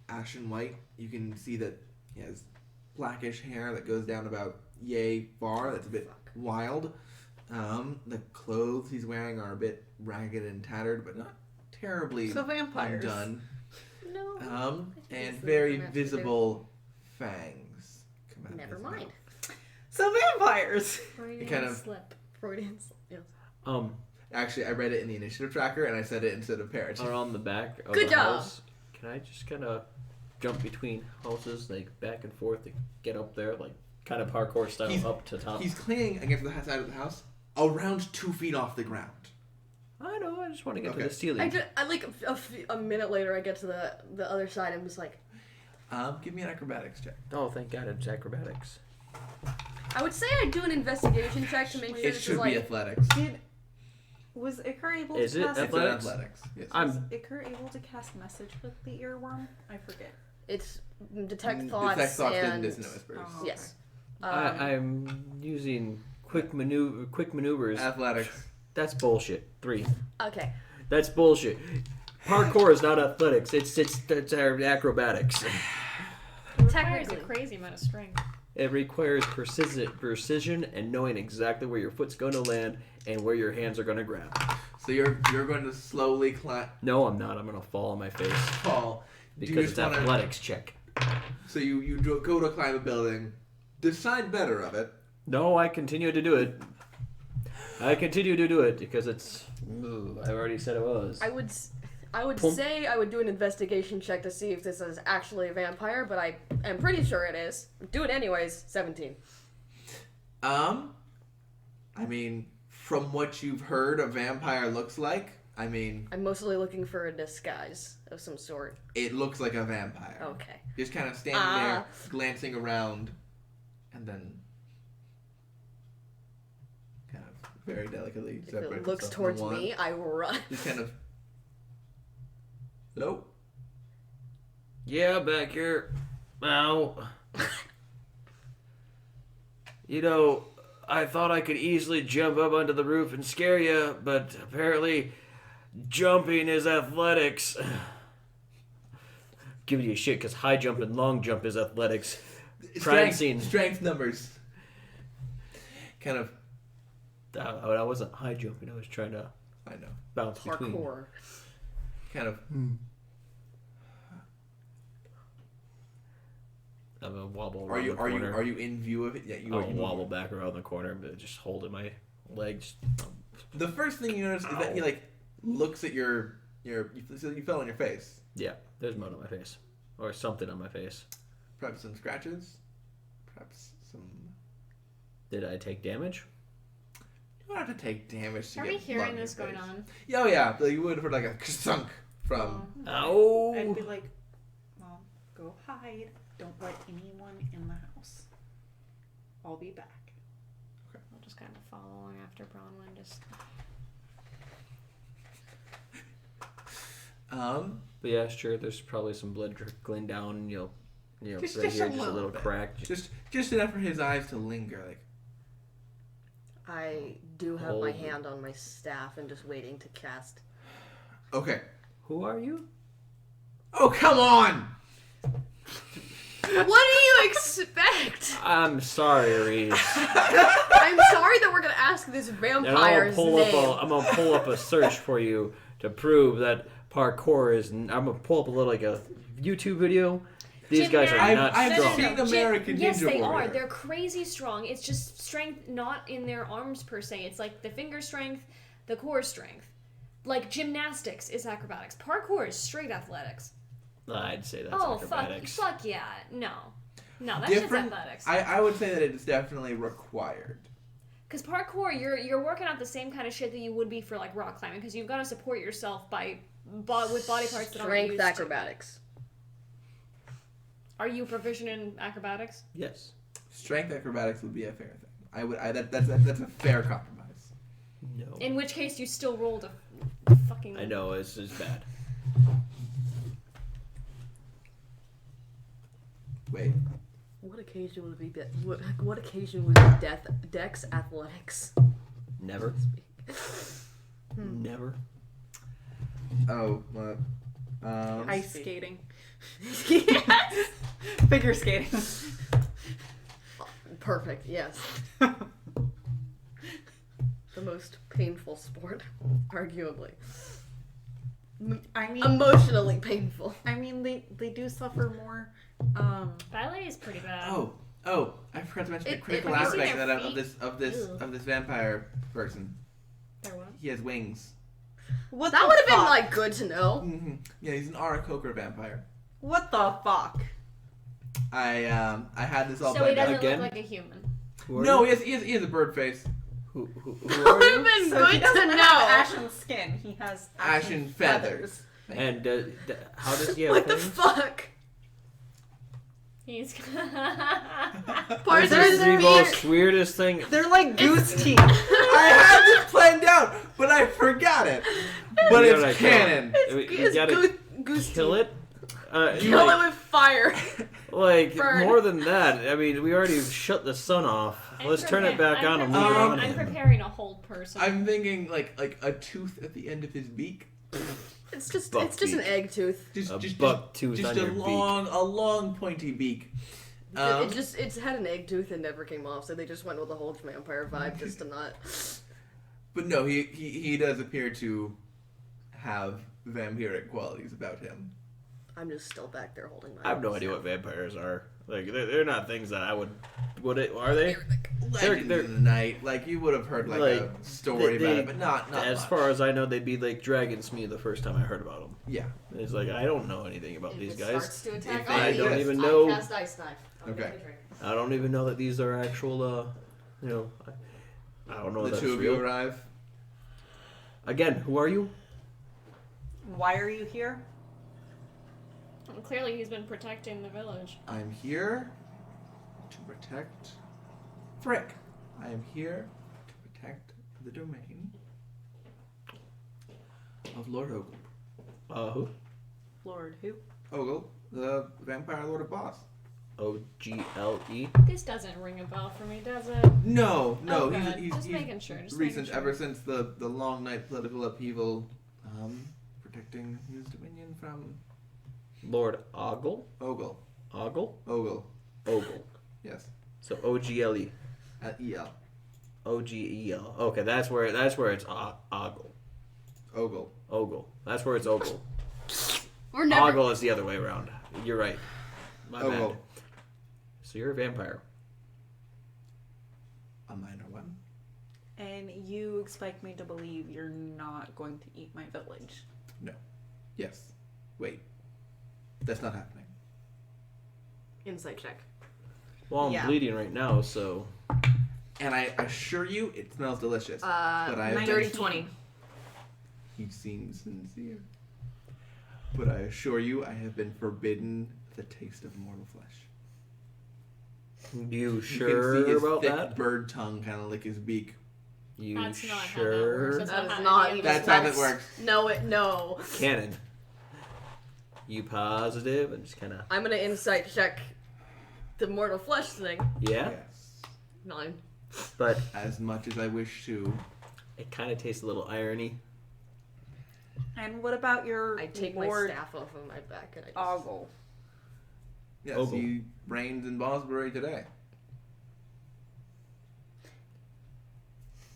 ashen white. You can see that he has blackish hair that goes down about yay far. That's a bit wild. The clothes he's wearing are a bit ragged and tattered, but not terribly So vampires. undone. No. And it's very the- visible fangs come out of Never his mind. mouth. So vampires. Freudian kind of- slip. Freudian slip. Yes. Actually, I read it in the initiative tracker, and I said it instead of parrot. Around the back of Good the job. house. Can I just kind of jump between houses, like back and forth, to get up there, like kind of parkour style He's- up to top? He's clinging against the side of the house, around 2 feet off the ground. I know. I just want to get Okay. to the ceiling. I like a minute later, I get to the other side. I'm just like, Give me an acrobatics check. Oh, thank God, it's acrobatics. I would say I'd do an investigation check to make sure It this should is be like. athletics. Was Icar able Is to it cast? It's athletics? athletics. Yes. Was I'm. Icar able to cast message with the earworm? I forget. It's detect thoughts Detect thoughts and and dissonant whispers. Oh. yes. I'm using quick maneuvers. Athletics. That's bullshit. 3. Okay. That's bullshit. Parkour is not athletics. It's acrobatics. It requires a Technically. crazy amount of strength. It requires precision and knowing exactly where your foot's going to land and where your hands are going to grab. So you're going to slowly No, I'm not. I'm going to fall on my face fall. Do you because just it's wanna- athletics check. So you go to climb a building. Decide better of it. No, I continue to do it. I continue to do it because it's. I already said it was. I would Pump. say I would do an investigation check to see if this is actually a vampire, but I am pretty sure it is. Do it anyways. 17. I mean, from what you've heard a vampire looks like, I mean, I'm mostly looking for a disguise of some sort. it looks like a vampire. Okay. Just kind of standing there, glancing around, and then kind of very delicately If separates it looks itself from towards one. me, I run. Just kind of. Hello? Yeah, back here. Ow. You know, I thought I could easily jump up onto the roof and scare you, but apparently jumping is athletics. Giving you shit because high jump and long jump is athletics. Prancing. Strength numbers. Kind of. I wasn't high jumping. I was trying to I know. bounce between. Parkour. Kind of. I'm gonna wobble Are around you the corner. are you in view of it? Yeah, you I'll are. You wobble back around the corner, but just holding my legs. The first thing you notice is that he like looks at your you fell on your face. Yeah, there's mud on my face. Or something on my face. Perhaps some scratches. Perhaps some. Did I take damage? You don't have to take damage to Are get we blood hearing in your this going face. on? Yeah, oh yeah. But you would have heard like a sunk from. Ow! I'd be like, Mom, go hide. Don't let anyone in the house. I'll be back. I'll just kind of follow along after Bronwyn. Just But yeah, sure. There's probably some blood trickling down. Just right a here, just a little little bit. crack. Just enough for his eyes to linger. Like I do have my Hold. hand on my staff and just waiting to cast. okay. Who are you? Oh come on! What do you expect? I'm sorry, Reese. I'm sorry that we're gonna ask this And vampire's name. I'm gonna pull up a search for you to prove that parkour is. I'm gonna pull up a little like a YouTube video. These guys are not I've strong. seen American yes, Ninja they are. Warrior. They're crazy strong. It's just strength, not in their arms per se. It's like the finger strength, the core strength. Like gymnastics is acrobatics. Parkour is straight athletics. I'd say that's Oh acrobatics. fuck yeah! No, that's Different. just athletics. I would say that it's definitely required. Because parkour, you're working out the same kind of shit that you would be for like rock climbing. Because you've got to support yourself with body parts that aren't Strength used acrobatics. To. Are you proficient in acrobatics? Yes. Strength acrobatics would be a fair thing. That's a fair compromise. No. In which case, you still rolled a fucking. I know it's bad. Wait. What occasion would be what occasion would be dex athletics? Never. Never. Oh, what? Ice skating. Figure skating. Perfect. Yes. The most painful sport, arguably. I mean, Emotionally painful. I mean, they do suffer more. Ballet is pretty bad. Oh! I forgot to mention the critical have you seen aspect their of this vampire person. Their what? He has wings. What That the would have been fuck? like good to know. Mm-hmm. Yeah, he's an Aarakocra vampire. What the fuck? I had this all So he planned out. doesn't Again? look like a human. Who are No, you? he has a bird face. Who That are would have you? been So he good doesn't to have know. ashen skin. He has Ashen feathers. And how does he have What the things? fuck? He's. Parts This of is his the beak. most weirdest thing. They're like goose teeth. I had this planned out, but I forgot it. But You it's gotta canon. You gotta kill it. Kill Like- it with fire. Like, Burn. more than that, I mean, we already shut the sun off. Let's turn it back on and leave it on. I'm preparing a whole person. I'm thinking like a tooth at the end of his beak. It's just Buck an beak. egg tooth. A buck tooth just on a your beak. long pointy beak. It's had an egg tooth and never came off, so they just went with the whole vampire vibe just to not. But no, he does appear to have vampiric qualities about him. I'm just still back there holding my. I have no idea what vampires are. Like, they're not things that I would. Are they? Legends they're- in the night, like you would have heard like a story they- about it, but not As much. far as I know, they'd be like dragons to me the first time I heard about them. Yeah. It's like, I don't know anything about these guys. Starts to attack If all I of you, don't even I know- cast ice knife. Okay. I don't even know that these are actual, I don't know The that's two of you real. arrive. Again, who are you? Why are you here? Well, clearly, he's been protecting the village. I'm here to protect Frick. I am here to protect the domain of Lord Ogle. Who? Lord who? Ogle, the vampire lord of Boss. O-G-L-E? This doesn't ring a bell for me, does it? No, Oh, he's, good. he's, Just he's making sure. Just recent, making sure. ever since the long night political upheaval, protecting his dominion from Lord Ogle? Ogle. Ogle? Ogle, Ogle. yes, So O-G-L-E. at E-L. O-G-E-L. Okay, that's where it's Ogle. Ogle. Ogle. That's where it's Ogle. We're never. Ogle is the other way around. You're right. My Ogle. bad. So you're a vampire. A minor one. And you expect me to believe you're not going to eat my village? Yes. Wait. That's not happening. Insight check. Well, I'm Yeah. bleeding right now, so... And I assure you, it smells delicious. But I have dirty been- 20. He seems sincere. But I assure you, I have been forbidden the taste of mortal flesh. You You can sure see his about thick that? bird tongue kind of lick his beak. You That's not how that sure? works. That's That not is how not any of even. us That's how work. it works. No. Canon. You positive? And just kind of... I'm gonna insight check the mortal flesh thing. Yeah? Yes. 9. But As much as I wish to. it kind of tastes a little irony. And what about your I take Lord my staff off of my back and I just. Ogle? Yes, Ogle. he reigns in Bosbury today.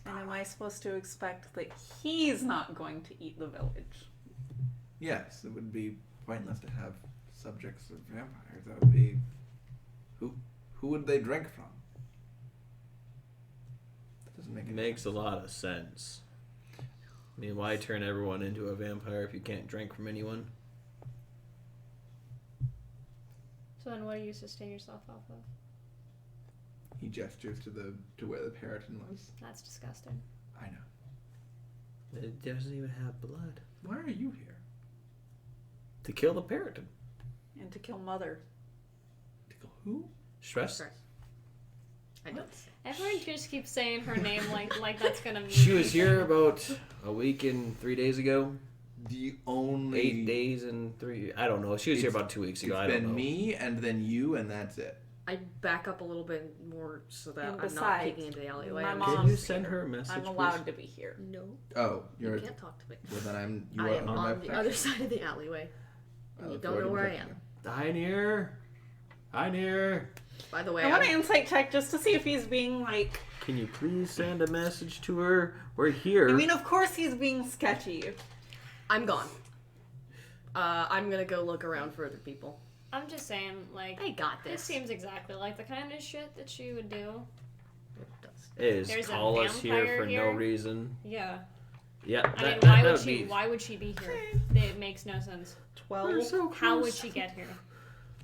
And am I supposed to expect that he's not going to eat the village? Yes, it would be pointless to have subjects of vampires. That would be... Who would they drink from? That doesn't make It any makes a sense. lot of sense. I mean, why turn everyone into a vampire if you can't drink from anyone? So then, what do you sustain yourself off of? He gestures to where the Periton was. That's disgusting. I know. It doesn't even have blood. Why are you here? To kill the Periton. And to kill Mother? To kill who? Stress? I don't. Everyone just keeps saying her name like that's gonna mean. She was here anything. about a week and 3 days ago. The only 8 days and 3... I don't know. She was here It's- about 2 weeks It's ago. I don't been know. me and then you, and that's it. I back up a little bit more so that And I'm not besides, peeking into the alleyway. my I'm mom- Can you Mom's send here. her a message, I'm please? allowed to be here. No, Oh, you're. you can't talk to me. Well, then you I are am under my on the other side of the alleyway. And you don't know where I am. Hi, near. Hi, near. By the way, I want I'm- an insight check just to see if he's being like. Can you please send a message to her? We're here. I mean, of course he's being sketchy. I'm gone. I'm gonna go look around for other people. I'm just saying, like, I got this this. seems exactly like the kind of shit that she would do. It does. Is There's a call us here vampire for no here. reason. Yeah. Yeah, I mean, that why would would she? be. Why would she be here? It makes no sense. 12. so How would she get here?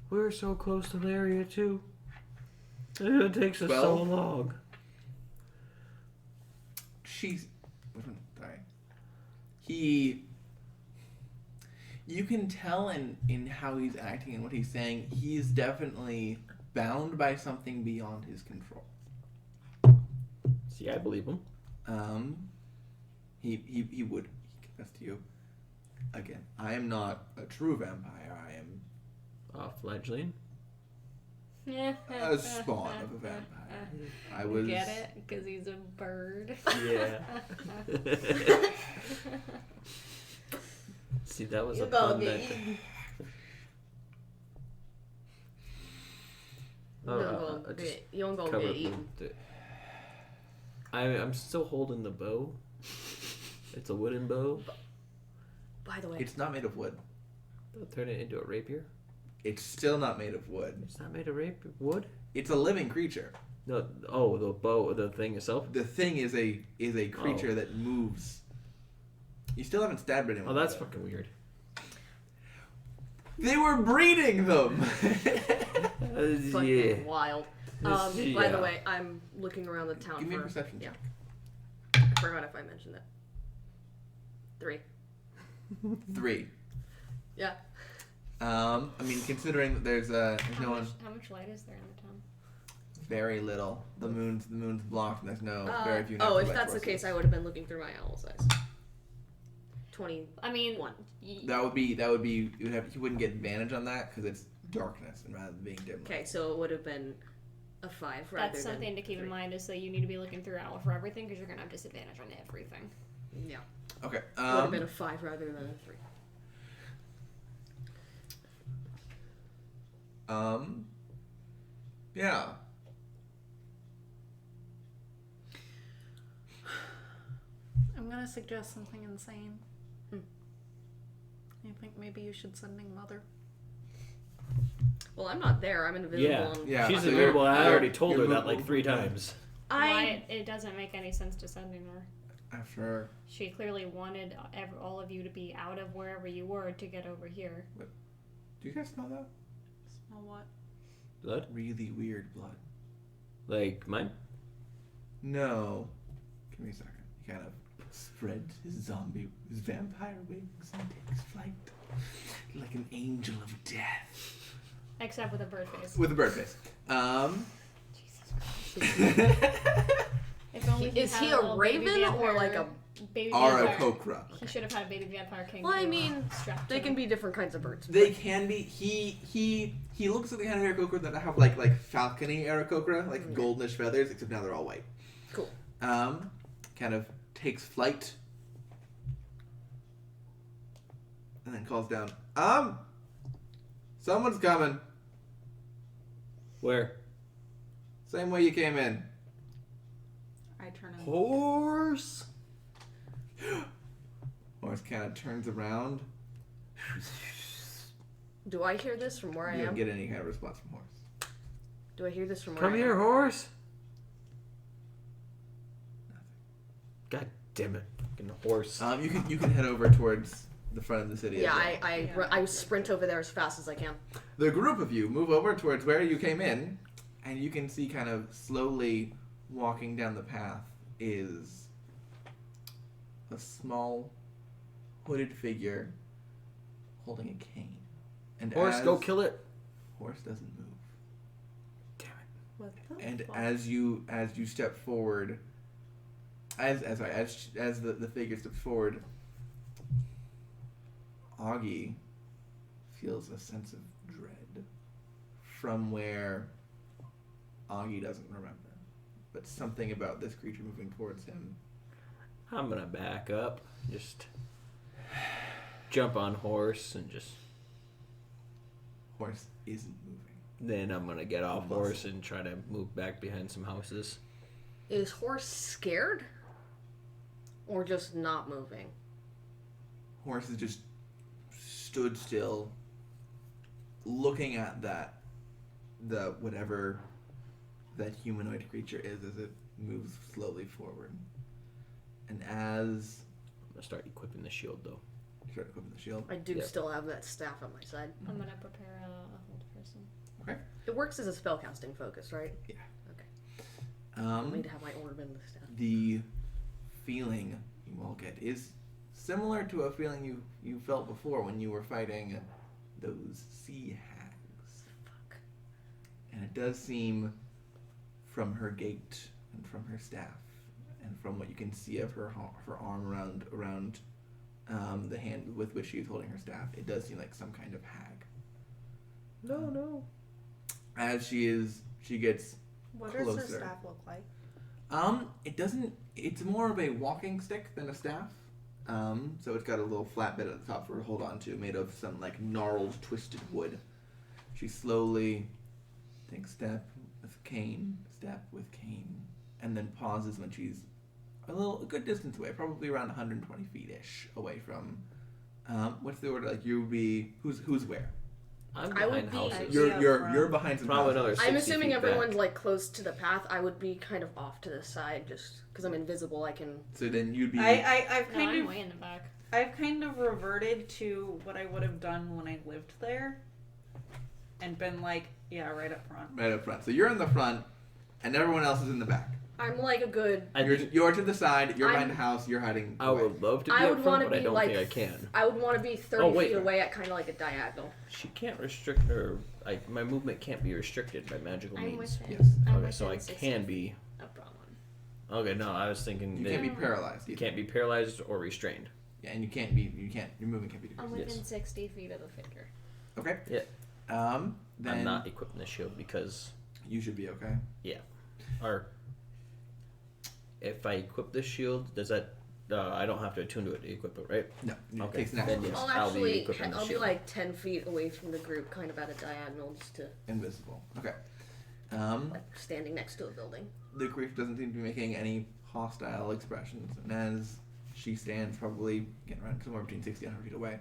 We're so close to the area too. It takes us so 12? long. She's. Sorry. He. You can tell in how he's acting and what he's saying, he's definitely bound by something beyond his control. See, I believe him. He would confess to you. Again, I am not a true vampire. I am Fledgling. a spawn of a vampire. I was. Get it? Because he's a bird. Yeah. See, that was You a gonna pun get that. eaten. Oh, You don't go just get- you don't go cover get eaten. I'm still holding the bow. It's a wooden bow. By the way, It's not made of wood. They'll turn it into a rapier. It's still not made of wood. It's not made of wood. It's a living creature. No. Oh, the bow, the thing itself. The thing is a creature that moves. You still haven't stabbed anyone. Oh, that's with it. fucking weird. They were breeding them. fucking Yeah. wild. This- By the yeah. way, I'm looking around the town Give me a for. perception Yeah, check. I forgot if I mentioned that. 3. 3. Yeah. I mean, considering that there's no one, How much light is there in the town? very little. The moon's blocked, and there's no very few. Oh, natural if light that's the sources. case, I would have been looking through my owl's eyes. 21. I mean, That would be. You wouldn't get advantage on that because it's darkness and rather than being dim. Okay, so it would have been a 5 rather that's than something to keep 3. in mind is that you need to be looking through owl for everything because you're gonna have disadvantage on everything. Yeah, Okay. it would have been a 5 rather than a 3. Yeah. I'm gonna suggest something insane. Hmm. I think maybe you should sending Mother. Well, I'm not there. I'm invisible. Yeah. And Yeah. She's so invisible. I you're- already told her you're that like movable. 3 times. Why it doesn't make any sense to sending her. After. She clearly wanted all of you to be out of wherever you were to get over here. Do you guys smell that? Smell what? Blood? Really weird blood. Like mine? No. Give me a second. He kind of spreads his vampire wings and takes flight like an angel of death. Except with a bird face. With a bird face. Jesus Christ. If only Is had he a a little baby raven or vampire- like a? baby Ara vampire. Kokra. He should have had a baby vampire king. Well, I too, mean, strapped they to can him. be different kinds of birds. They can be. He looks like the kind of Aarakocra that have like falcony Aarakocra, like goldenish feathers, except now they're all white. Cool. Kind of takes flight. And then calls down. Someone's coming. Where? Same way you came in. I turn and Horse. Horse kind of turns around. Do I hear this from where I You don't am? get any kind of response from Horse. Do I hear this from where Come I here, am? horse. God damn it. Fucking horse. You can head over towards the front of the city. Yeah, as well. I sprint over there as fast as I can. The group of you move over towards where you came in, and you can see kind of slowly walking down the path is a small hooded figure holding a cane. And Horse, go kill it. Horse doesn't move. Damn it. what the And fuck? as you step forward, as the figure steps forward, Augie feels a sense of dread from where Augie doesn't remember. But something about this creature moving towards him. I'm gonna back up. Just jump on horse and just. Horse isn't moving. Then I'm gonna get off Muscle. horse and try to move back behind some houses. Is horse scared? Or just not moving? Horse is just stood still, looking at the whatever that humanoid creature is as it moves slowly forward. And as I'm gonna start equipping the shield though. you start equipping the shield, I do Yep. still have that staff on my side. I'm gonna prepare a hold person. It works as a spellcasting focus, right? I need to have my orb in the staff. the feeling you all get is similar to a feeling you felt before when you were fighting those sea hags. Fuck. And it does seem, from her gait and from her staff, and from what you can see of her arm around the hand with which she is holding her staff, it does seem like some kind of hag. No. As she gets What does closer. her staff look like? It doesn't. It's more of a walking stick than a staff. So it's got a little flat bit at the top for her to hold on to, made of some like gnarled, twisted wood. She slowly takes step with cane, and then pauses when she's a good distance away, probably around 120 feet ish away from. What's the order? Like you would be who's where? I'm I would behind be- houses. You're behind some Probably houses. another 60 I'm assuming feet everyone's back. like close to the path. I would be kind of off to the side just because I'm invisible. I can. So then you'd be. I've No, kind I'm of way in the back. I've kind of reverted to what I would have done when I lived there, and been like, yeah, right up front. Right up front. So you're in the front, and everyone else is in the back. I'm like a good. You're to the side. You're behind I'm- the house. You're hiding. I away. would love to be I up would front, want but to I be don't like. think I can. I would want to be 30 Oh, wait. feet away at kind of like a diagonal. She can't restrict her. My movement can't be restricted by magical I'm means. within. Yes. I'm Okay, so I within 60 can be. of Bronwyn. Okay, no, I was thinking You that can't be paralyzed. you Either. can't be paralyzed or restrained. Yeah, and you can't. Your movement can't be I'm decreased. within 60 feet of the figure. Okay. Yeah. Then I'm not equipping the shield because, you should be okay. or if I equip the shield, does that? I don't have to attune to it to equip it, right? No. It Okay, takes an then action. yes. I'll I'll be actually. equipping the I'll be shield. like 10 feet away from the group, kind of at a diagonal, just to Invisible. Okay. like standing next to a building. The creature doesn't seem to be making any hostile expressions, and as she stands, probably again around somewhere between 60 and 100 feet away,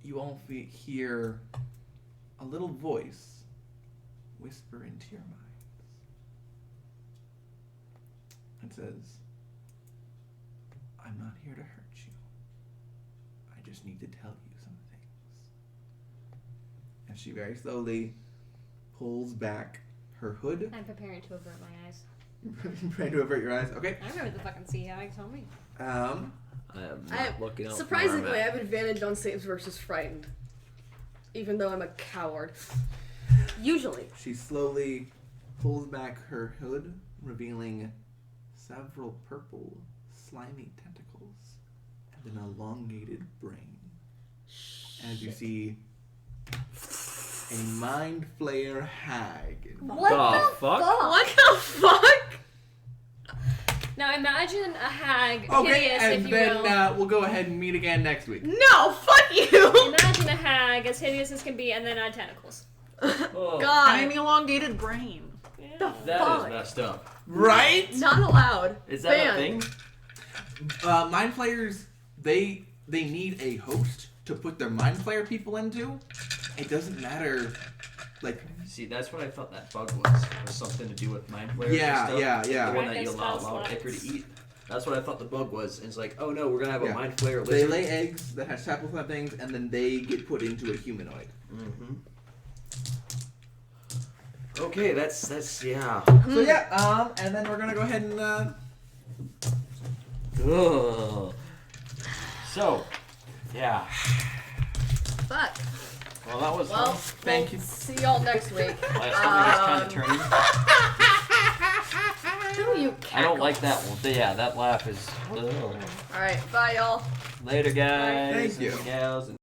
you all hear a little voice whisper into your minds. It says, "I'm not here to hurt you. I just need to tell you some things." And she very slowly pulls back her hood. I'm preparing to avert my eyes. Trying to avert your eyes. Okay. I remember the fucking sea hag told me. I am not looking out. Surprisingly, I from where I'm have advantage on saves versus frightened, even though I'm a coward. Usually. She slowly pulls back her hood, revealing several purple, slimy tentacles and an elongated brain. As you see a mind flayer hag. What The the fuck? What the fuck? Now imagine a hag, Okay, hideous and if you then will. we'll go ahead and meet again next week. No, fuck you! Imagine a hag as hideous as can be, and then add tentacles. Oh, God. And an elongated brain. Yeah. that Fuck. is messed up. Right? Not allowed. Is that Banned. a thing? Mind flayers, they need a host to put their mind flayer people into. It doesn't matter, like. See, that's what I thought that bug was something to do with mind flayers. Yeah, and stuff. yeah. The one that Right, you that's allow spell Icker to slots. eat. That's what I thought the bug was. And it's like, oh no, we're gonna have a Yeah. mind flayer They lizard. lay eggs that have sapling things, and then they get put into a humanoid. Mm-hmm. Okay, that's yeah. So yeah, and then we're gonna go ahead and Ugh. So, yeah. Fuck. Well, that was Well, Thank you. See y'all next week. my stomach is kind of turning. Do you I don't like that one. Yeah, that laugh is. Ugh. Alright, bye y'all. Later, guys. Thank you. And gals.